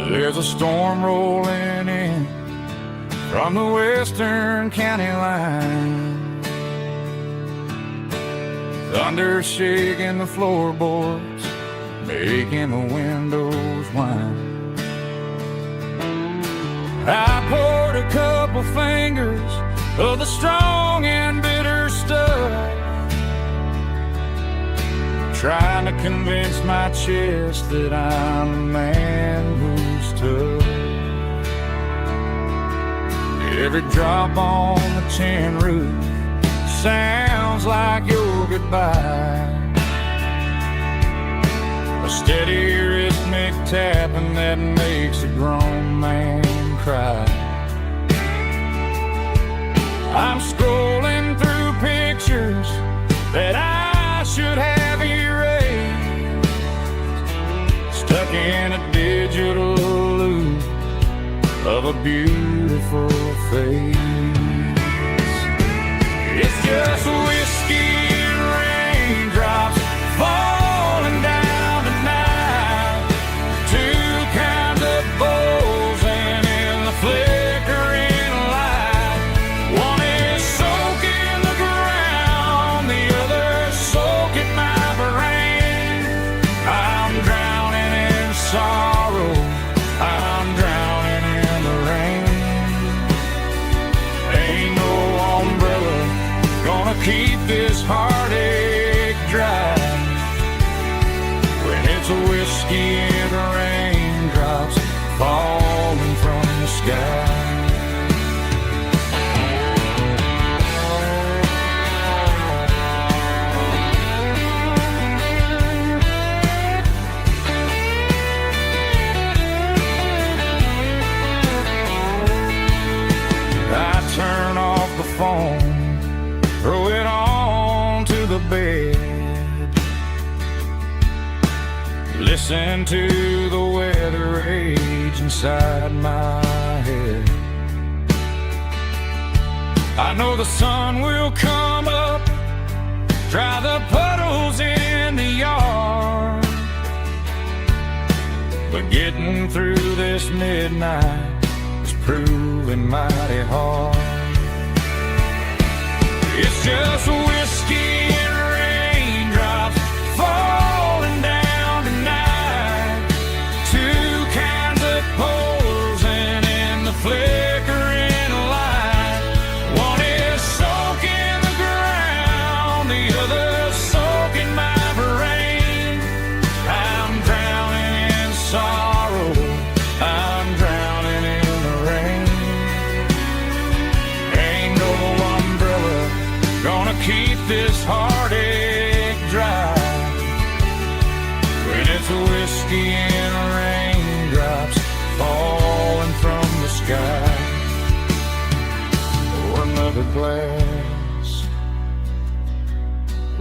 There's a storm rolling in from the western county line. Thunder shaking the floorboards, making the windows whine. I poured a couple fingers of the strong and bitter stuff, trying to convince my chest that I'm a man who's tough. Every drop on the tin roof sounds like your goodbye, a steady rhythmic tapping that makes a grown man cry. I'm scrolling through pictures that I should have erased, stuck in a digital loop of a beautiful face. It's just whiskey and raindrops falling down tonight, two kinds of bowls and in the flickering light. One is soaking the ground, the other soaking my brain. I'm drowning in sorrow, I'm drowning in the rain. it's a whiskey and raindrops falling from the sky. Turn off the phone, throw it on to the bed, listen to the weather rage inside my head. I know the sun will come up, dry the puddles in the yard, but getting through this midnight is proving mighty hard. It's just whiskey and raindrops falling down tonight. Two cans of poison in the flickering light. One is soaking the ground, the other soaking my brain. I'm drowning in sorrow, I'm drowning in the rain. Ain't no umbrella gonna keep this heartache dry when it's whiskey and raindrops falling from the sky. Pour another glass,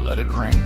let it rain.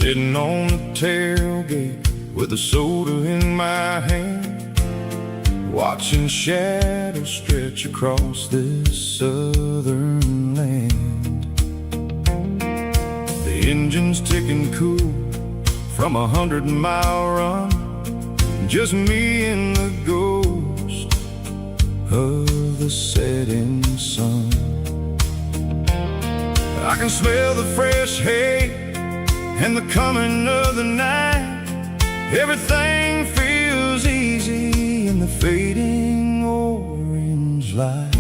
Sitting on the tailgate with a soda in my hand, watching shadows stretch across this southern land. The engine's ticking cool from 100-mile run, just me and the ghost of the setting sun. I can smell the fresh hay and the coming of the night. Everything feels easy in the fading orange light.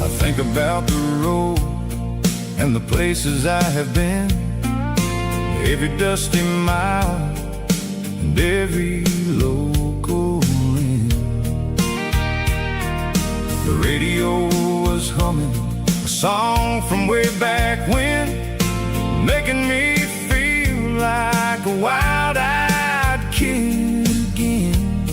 I think about the road and the places I have been, every dusty mile and every local inn. The radio was humming a song from way back when, making me feel like a wild-eyed kid again.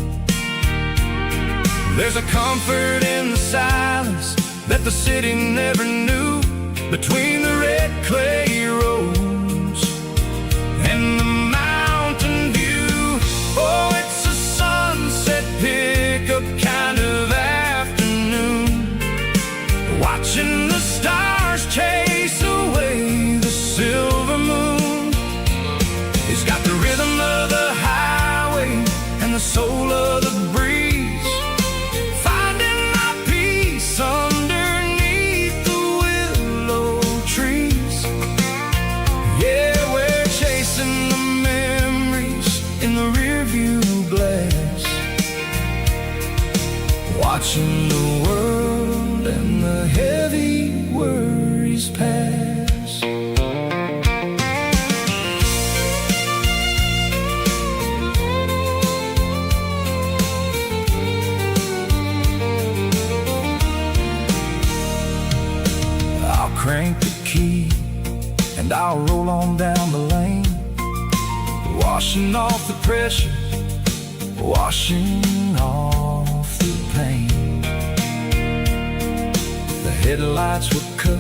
There's a comfort in the silence that the city never knew, between the red clay roads and the mountain view. Oh, it's a sunset pickup kind of afternoon, watching the stars chase away the silver moon. It's got the rhythm of the highway and the soul of the breeze, finding my peace underneath the willow tree. and I'll roll on down the lane, washing off the pressure, washing off the pain. The headlights were cut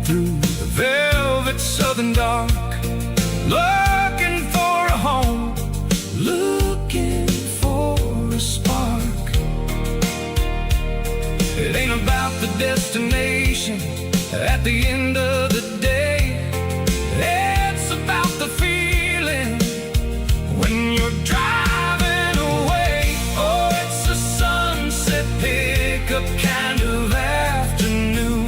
through the velvet southern dark, looking for a home, looking for a spark. It ain't about the destination at the end of the day, it's about the feeling when you're driving away. Oh, it's a sunset pickup kind of afternoon,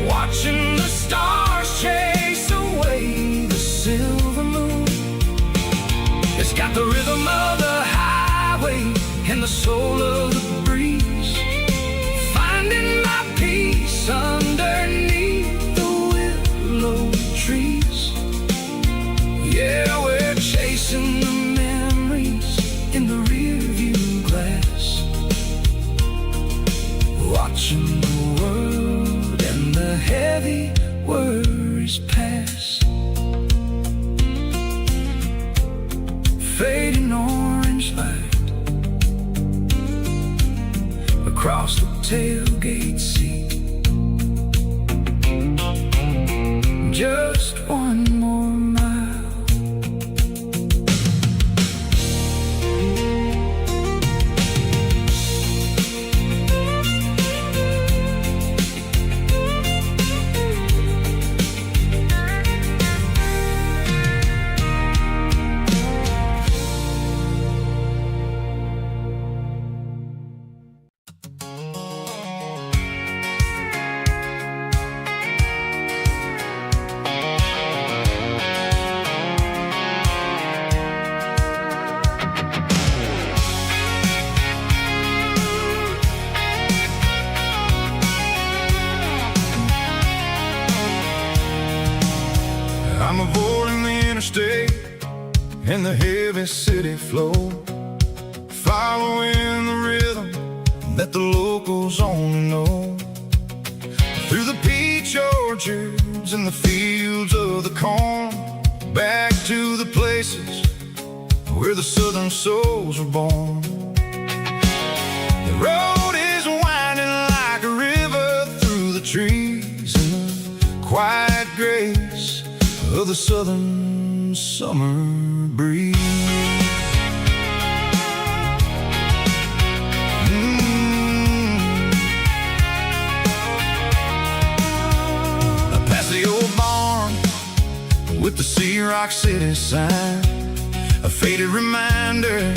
watching the stars chase away the silver moon. It's got the rhythm of the highway and the soul of the breeze, finding my peace underneath the willow trees. Yeah, we're chasing the memories in the rearview glass, watching the world and the heavy worries pass. Fading orange light across the tailgate seat. Just one more mile. I'm avoiding the interstate and the heavy city flow, following the rhythm that the locals only know. Through the peach orchards and the fields of the corn, back to the places where the southern souls were born. The road is winding like a river through the trees in the quiet grace of the southern summer breeze. Past the old barn with the Sea Rock City sign, a faded reminder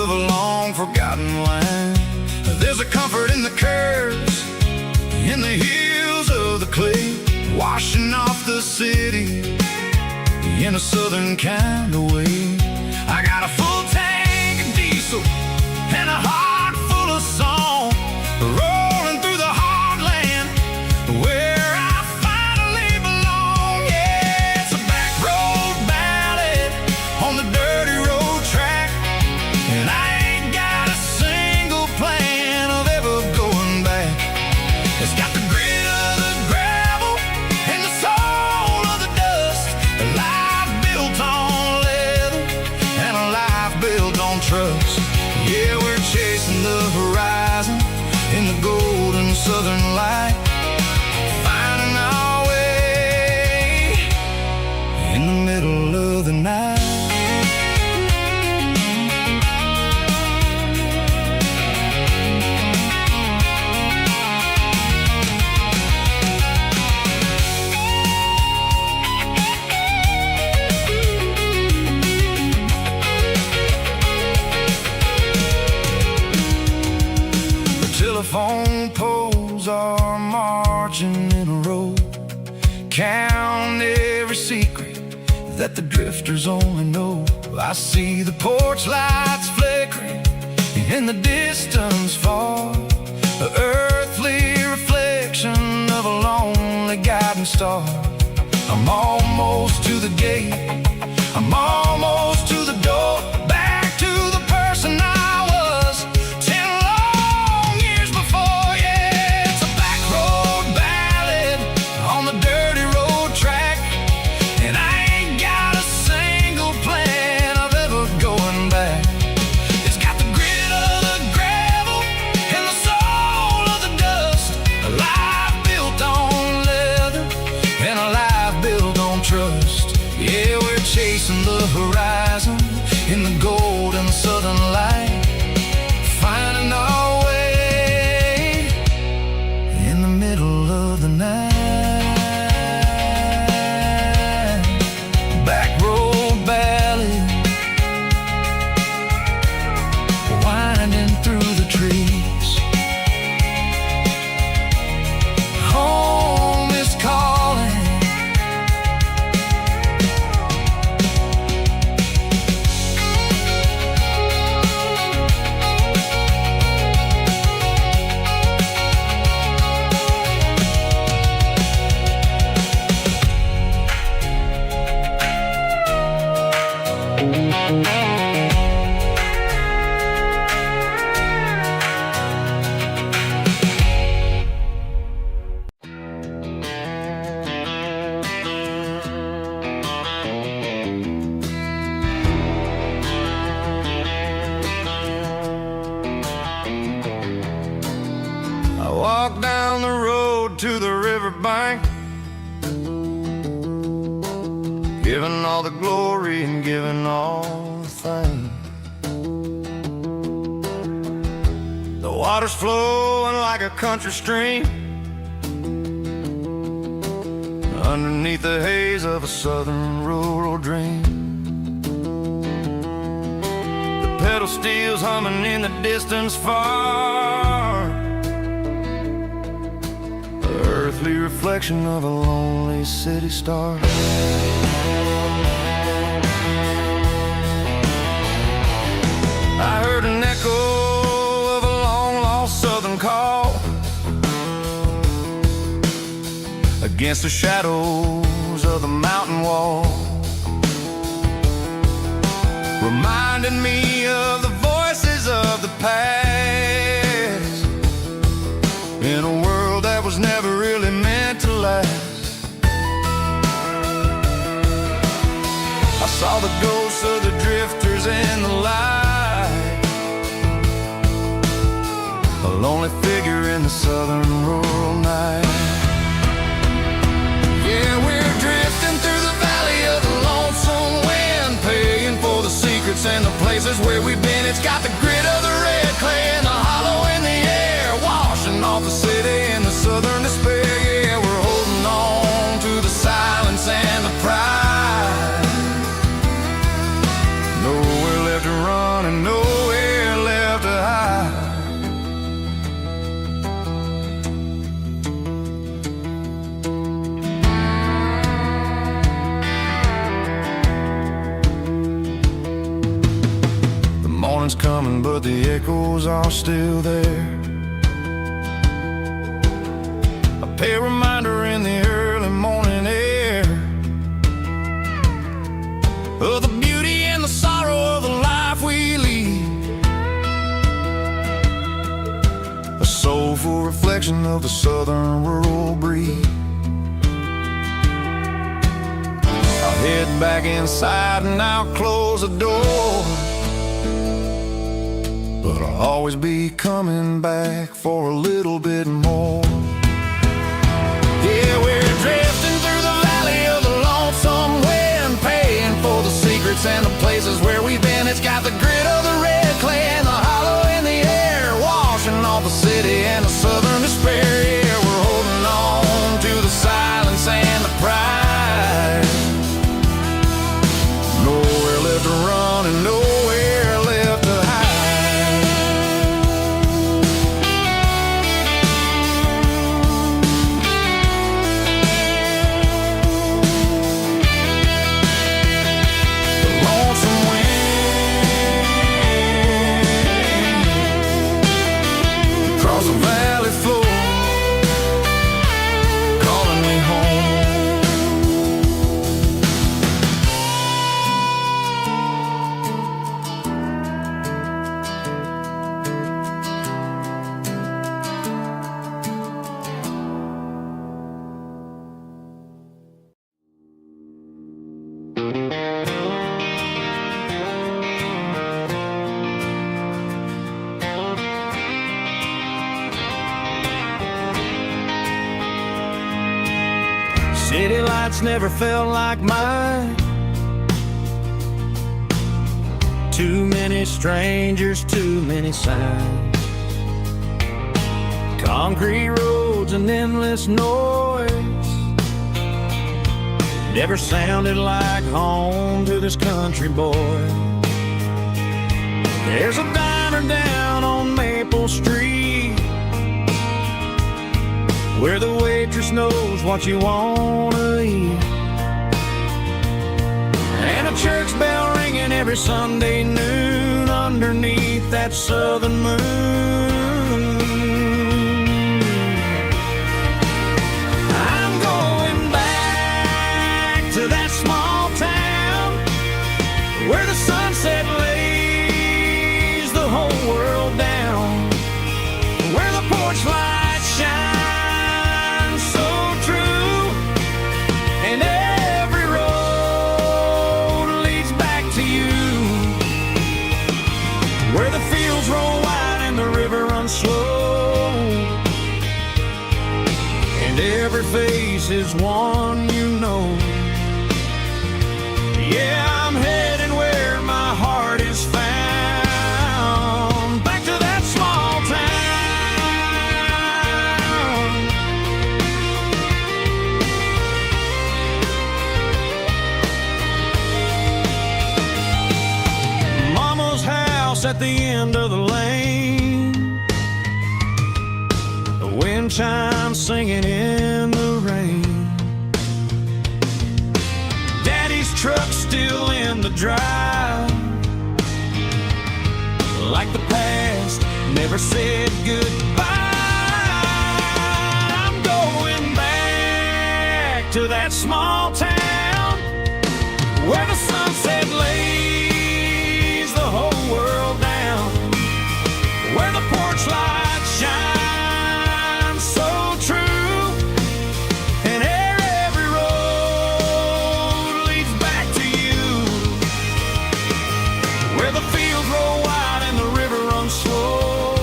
of a long forgotten line. There's a comfort in the curves, in the hills of the clay, washing off the city in a southern kind of way. I got a full tank of diesel and a heart full of song, rolling through the heartland where I finally belong. Yeah, it's a back road ballad on the dirty road track, and I ain't got a single plan of ever going back. It's got the grit of the gravel and the soul of the dust, a life built on leather and a life built on trust. Yeah, we're chasing the horizon in the golden southern light, finding our way in the middle of the night. Telephone poles are marching in a row, count every secret that the drifters only know. I see the porch lights flickering in the distance far, an earthly reflection of a lonely guiding star. I'm almost to the gate, I'm almost to the door, back to the person I was 10 long years before. Yeah, it's a back road ballad on the dirty road track, Giving all the glory and giving all the thanks. The water's flowing like a country stream underneath the haze of a southern rural dream. The pedal steel's humming in the distance far, the earthly reflection of a lonely city star. I heard an echo of a long-lost southern call against the shadows of the mountain wall, reminding me of the voices of the past in a world that was never really meant to last. I saw the ghosts of the drifters in the light, a lonely figure in the southern rural night. Yeah, we're drifting through the valley of the lonesome wind, paying for the secrets and the places where we've been. It's got the grit of the red clay and the hollow in the air, washing off the city and the southern despair. Yeah, we're holding on to the silence and the pride. Nowhere left to run and nowhere left to hide. Morning's coming, but the echoes are still there. A pale reminder in the early morning air of the beauty and the sorrow of the life we lead, a soulful reflection of the southern rural breed. I'll head back inside and I'll close the door, but I'll always be coming back for a little bit more. Yeah, we're drifting through the valley of the lonesome wind, paying for the secrets and the places where we've been. It's got the grit of the red clay and the hollow in the air, washing off the city and the southern despair. Yeah, we're holding on to the silence and the pride. Nowhere left to run and nowhere left to hide. The valley floor calling me home. City lights never felt like mine. Too many strangers, too many signs. Concrete roads and endless noise never sounded like home to this country boy. There's a diner down on Maple Street where the waitress knows what you wanna eat, and a church bell ringing every Sunday noon underneath that southern moon. I'm going back to that small town where the sunset lays the whole world down, where the porch lights shine slow, and every face is one you know. at the end of the lane, the wind chimes singing in the rain. Daddy's truck's still in the drive, like the past never said goodbye. I'm going back to that small town where the sunset lays the whole world down, where the porch light shines so true, and every road leads back to you, where the fields roll wide and the river runs slow,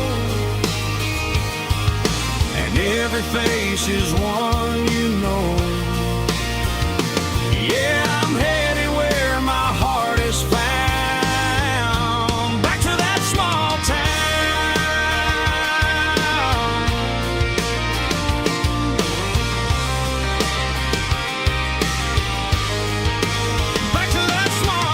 and every face is one you know. Yeah, I'm headed where my heart is found, back to that small town. Back to that small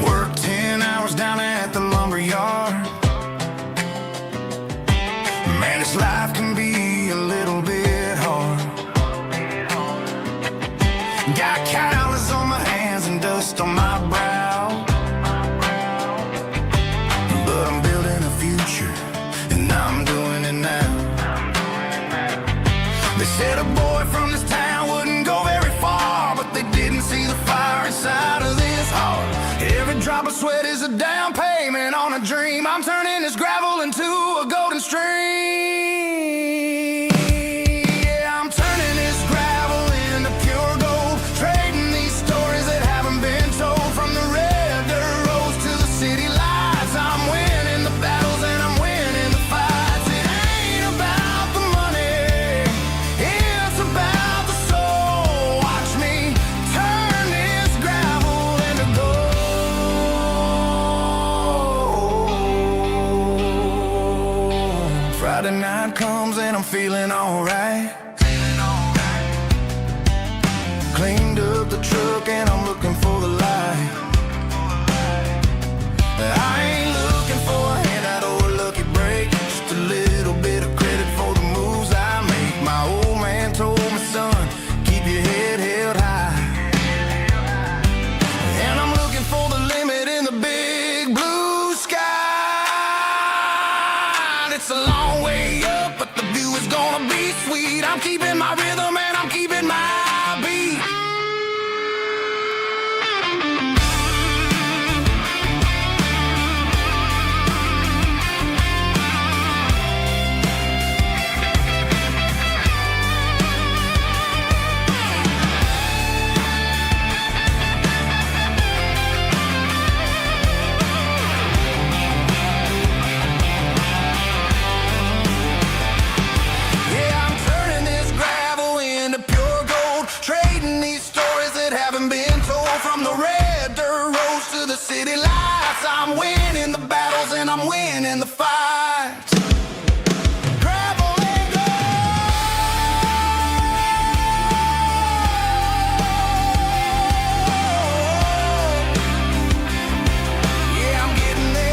Worked 10 hours down at the lumber yard. Man, this life can be a little bit hard. Got calluses on my hands and dust on my brow, but I'm building a future, and I'm doing it now. They said a boy from this town wouldn't go very far, but they didn't see the fire inside of this heart. Every drop of sweat is a down payment on a dream. I'm turning this gravel into a golden stream. Yeah, I'm turning this gravel into pure gold, trading these stories that haven't been told. From the red dirt roads to the city lights, I'm winning the battles and I'm winning the fights. It ain't about the money, it's about the soul. Watch me turn this gravel into gold. Friday night comes and I'm feeling alright. Cleaned up the truck and I'm looking for the light. I ain't looking for a handout or a lucky break, just a little bit of credit for the moves I make. My old man told me, son, keep your head held high. And I'm looking for the limit in the big blue sky. It's a long way up, but the view is gonna be sweet. I'm keeping my rhythm and I'm keeping my beat. Yeah, I'm turning this gravel into pure gold, trading these stories that haven't been told. From the red dirt roads to the city lights, I'm winning the battles and I'm winning the fights. Gravel and gold. Yeah, I'm getting there.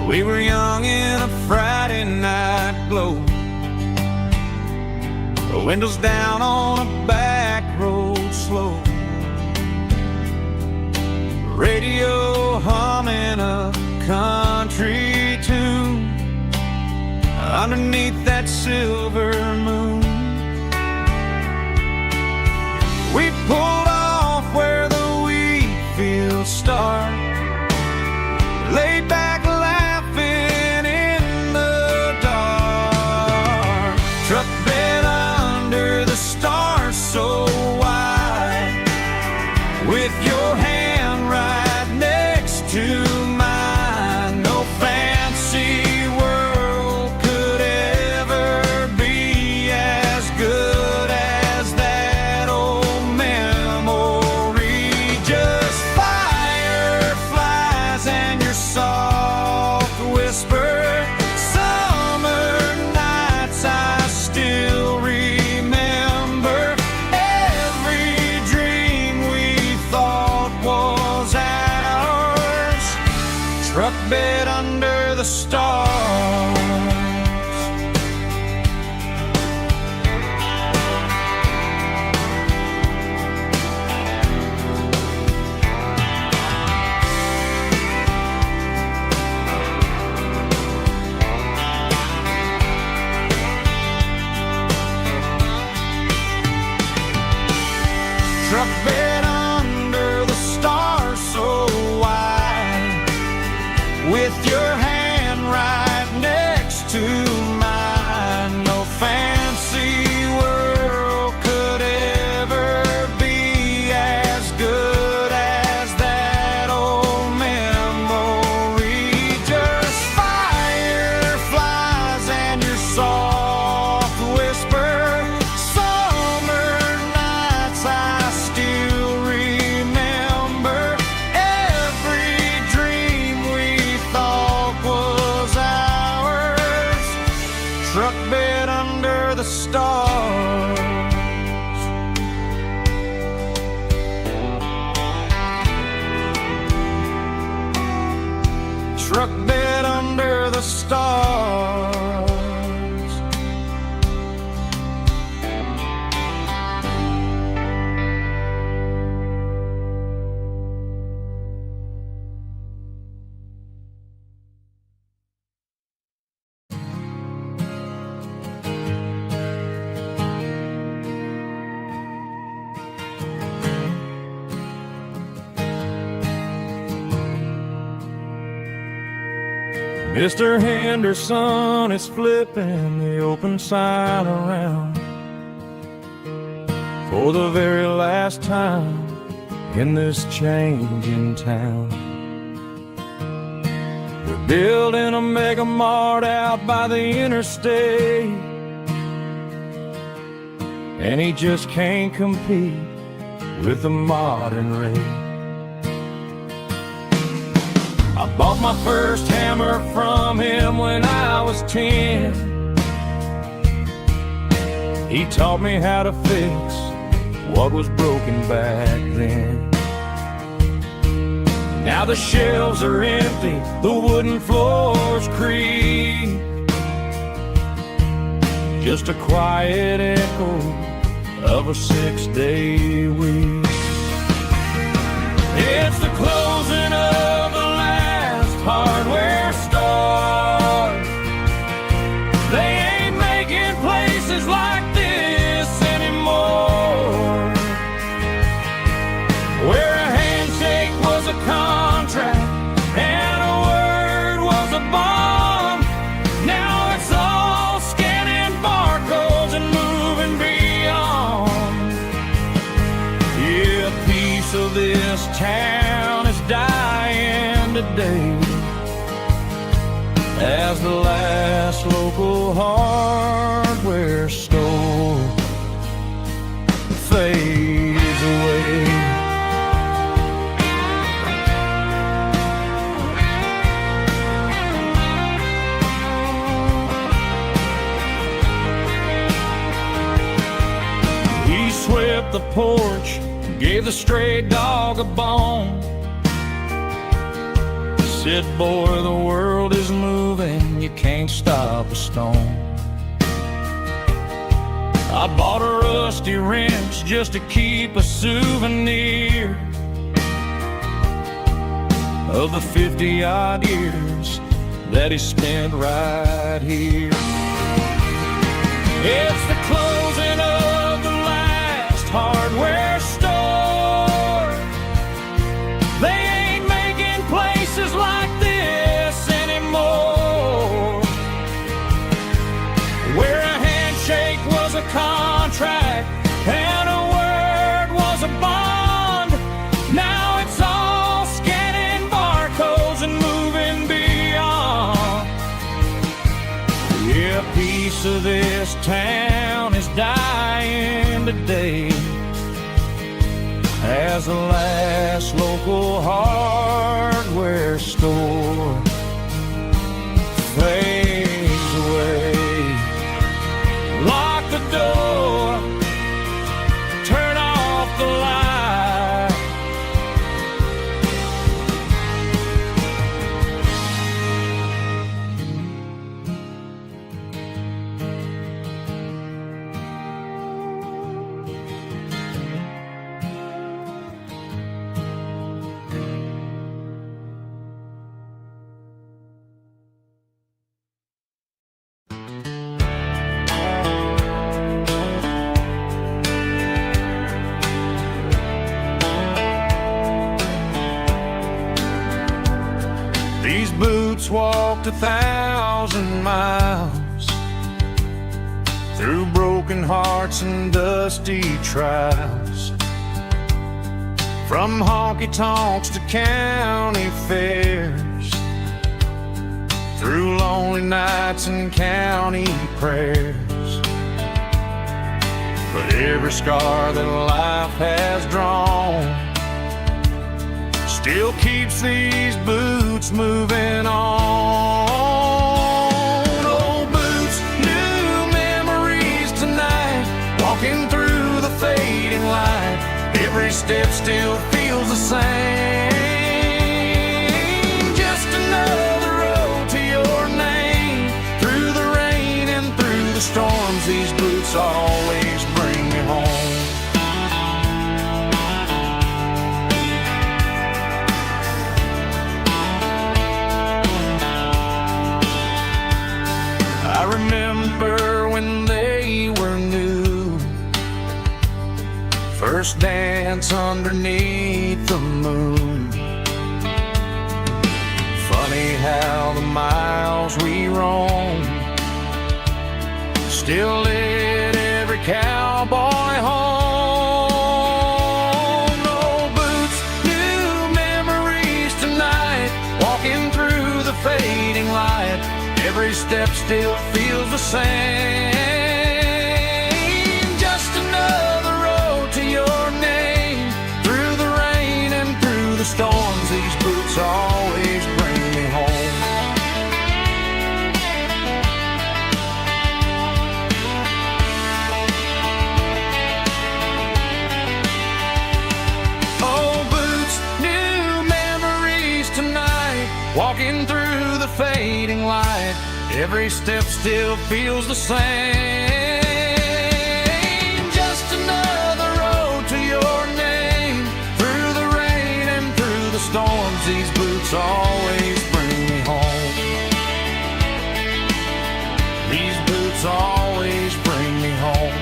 We were young in a Friday night glow, windows down on a back road slow, radio humming a country tune underneath that silver moon. We pulled off where the wheat fields start, laid back laughing in the dark. Truck bed under the stars so wide, with your hand right next to mine. No fancy world could ever be as good as that old memory. Just fireflies and your soft whisper. Summer nights I still remember. Every dream we thought was ours. Truck bed under the stars. Truck bed under the stars so wide, with your hand right next to mine. No fancy world could ever be as good as that old memory. Just fireflies and your soft whisper. Summer nights I still remember. Every dream we thought was ours. Truck bed under the stars. Truck bed under the stars. Mr. Henderson is flipping the open sign around for the very last time in this changing town. They're building a mega mart out by the interstate, and he just can't compete with the modern rate. I bought my first hammer from him when I was 10. He taught me how to fix what was broken back then. Now the shelves are empty, the wooden floors creak, just a quiet echo of a 6-day week. It's the closing of the last hardware store. They ain't making places like this anymore, where a handshake was a contract and a word was a bond. Now it's all scanning barcodes and moving beyond. Yeah, a piece of this town is dying today as the last local hardware store fades away. He swept the porch, gave the stray dog a bone, said, boy, the world is moving, you can't stop a stone. I bought a rusty wrench just to keep a souvenir of the 50-odd years that he spent right here. It's the closing of the last hardware store. They ain't making places like this anymore, where a handshake was a contract and a word was a bond. Now it's all scanning barcodes and moving beyond. Yeah, a piece of this town is dying today as the last local hardware store fades away. Lock the door, turn off the light. These boots walked 1,000 miles through broken hearts and dusty trials, from honky-tonks to county fairs, through lonely nights and county prayers. But every scar that life has drawn still keeps these boots moving on. Old boots, new memories tonight, walking through the fading light. Every step still feels the same. Just another road to your name. Through the rain and through the storms, these boots always bring me home. I remember when they were new, first dance underneath the moon. Funny how the miles we roam still lit every cowboy home. Old boots, new memories tonight, walking through the fading light. Every step still feels the same. Just another road to your name. Through the rain and through the storms, these boots always bring me home. Old boots, new memories tonight, walking through the fading light. Every step still feels the same. Just another road to your name. Through the rain and through the storms, these boots always bring me home. These boots always bring me home.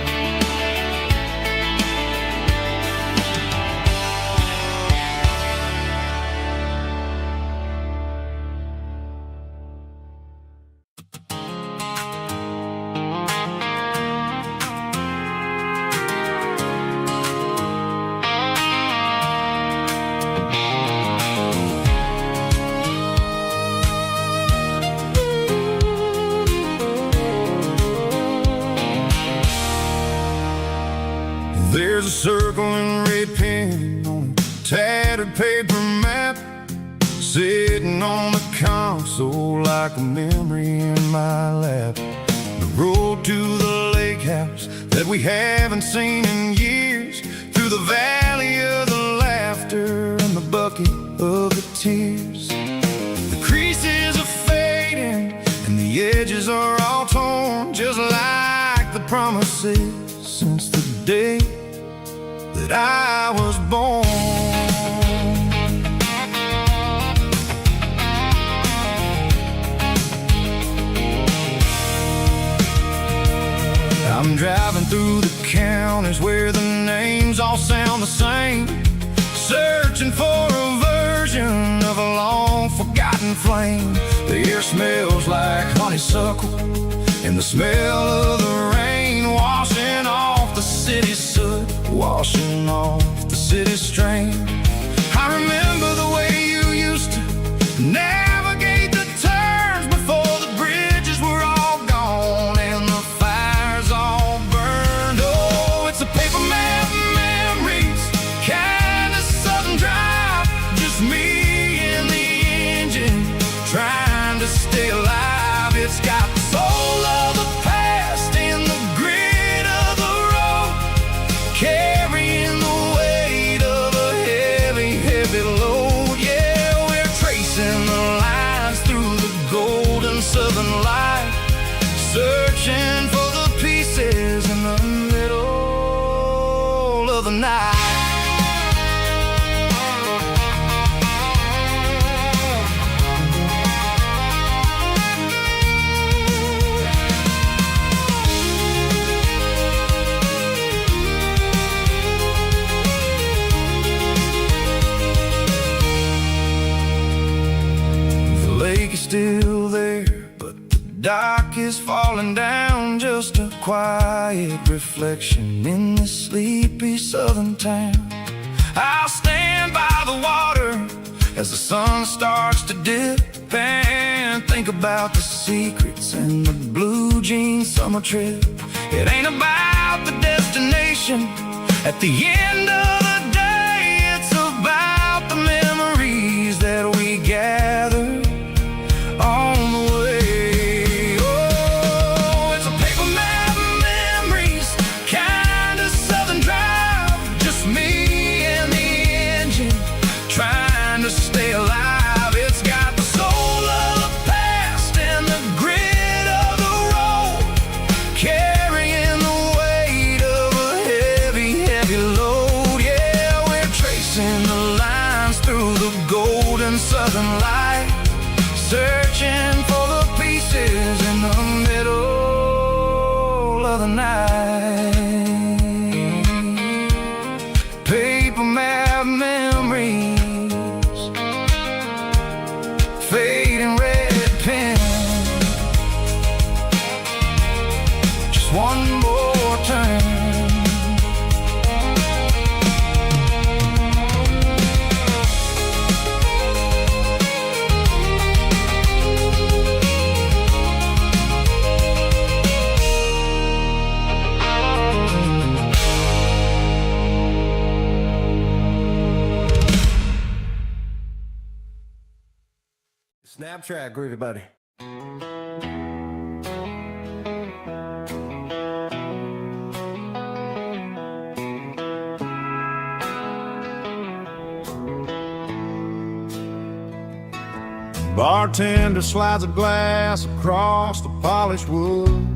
There's a circle and red pen on a tattered paper map, sitting on the console like a memory in my lap. The road to the lake house that we haven't seen in years, through the valley of the laughter and the bucket of the tears. The creases are fading and the edges are all torn, just like the promises day that I was born. I'm driving through the counties where the names all sound the same, searching for a version of a long-forgotten flame. The air smells like honeysuckle, and the smell of the rain washing off the city's soot, washing off the city's strain. I remember the way you used to navigate the turns before the bridges were all gone and the fires all burned. Oh, it's a paper map memories, kind of southern drive, just me and the engine trying to stay alive. It's got the soul of the past and the grit of the road, carrying the weight of a heavy, heavy load. Yeah, we're tracing the lines through the golden southern light, searching for the pieces in the middle of the night. The lake is still there, but the dock is falling down, just a quiet reflection in this sleepy southern town. I'll stand by the water as the sun starts to dip and think about the secrets and the blue jean summer trip. It ain't about the destination at the end of the day, it's about the memories that we gather on the way. Oh, it's a paper map memories, kind of southern drive, just me and the engine trying to stay alive. It's got the soul of the past and the grit of the road, carrying the weight of a heavy, heavy load. Yeah, we're tracing the lines through the golden southern light, searching for the pieces in the middle of the night. Paper map memories, fading red pen, just one more turn. Snap track, groovy buddy. Bartender slides a glass across the polished wood,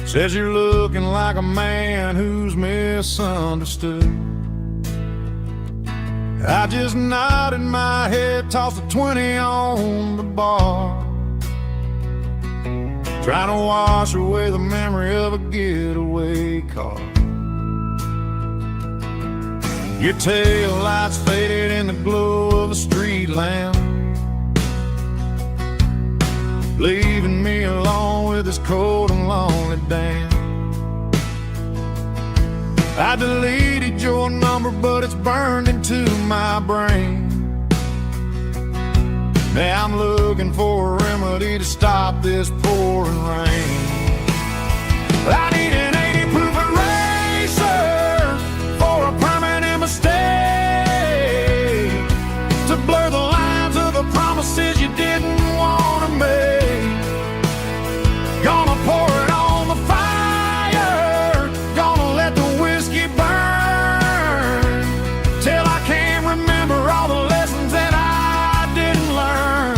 says you're looking like a man who's misunderstood. I just nodded my head, tossed a 20 on the bar, trying to wash away the memory of a getaway car. Your tail lights faded in the glow of a street lamp, leaving me alone with this cold and lonely damn. I deleted your number, but it's burned into my brain. Now I'm looking for a remedy to stop this pouring rain. I need an 80-proof eraser for a permanent mistake, to blur the lines of the promises you didn't want to make. Gonna pour it on the fire, gonna let the whiskey burn, till I can't remember all the lessons that I didn't learn.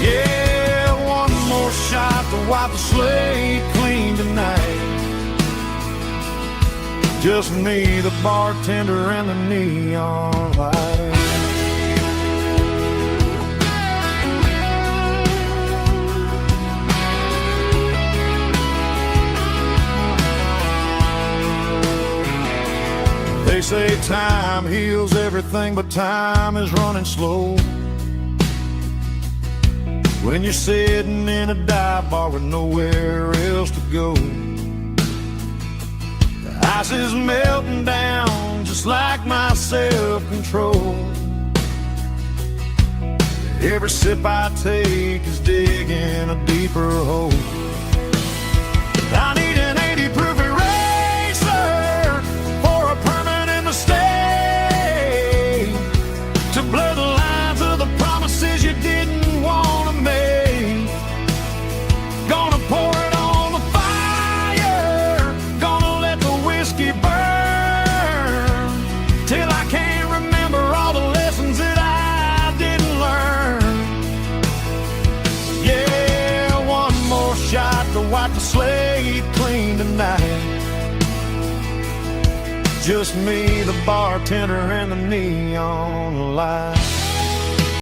Yeah, one more shot to wipe the slate clean tonight. Just me, the bartender, and the neon light. They say time heals everything, but time is running slow. When you're sitting in a dive bar with nowhere else to go, the ice is melting down just like my self-control. Every sip I take is digging a deeper hole. I need an 80 proof eraser for a permanent mistake, to blur the lines of the promises you didn't want to make. Gonna pour it on the fire, gonna let the whiskey burn, till I can't remember all the lessons that I didn't learn. Yeah, one more shot to wipe the slate clean tonight. Just me, the bartender, and the neon light.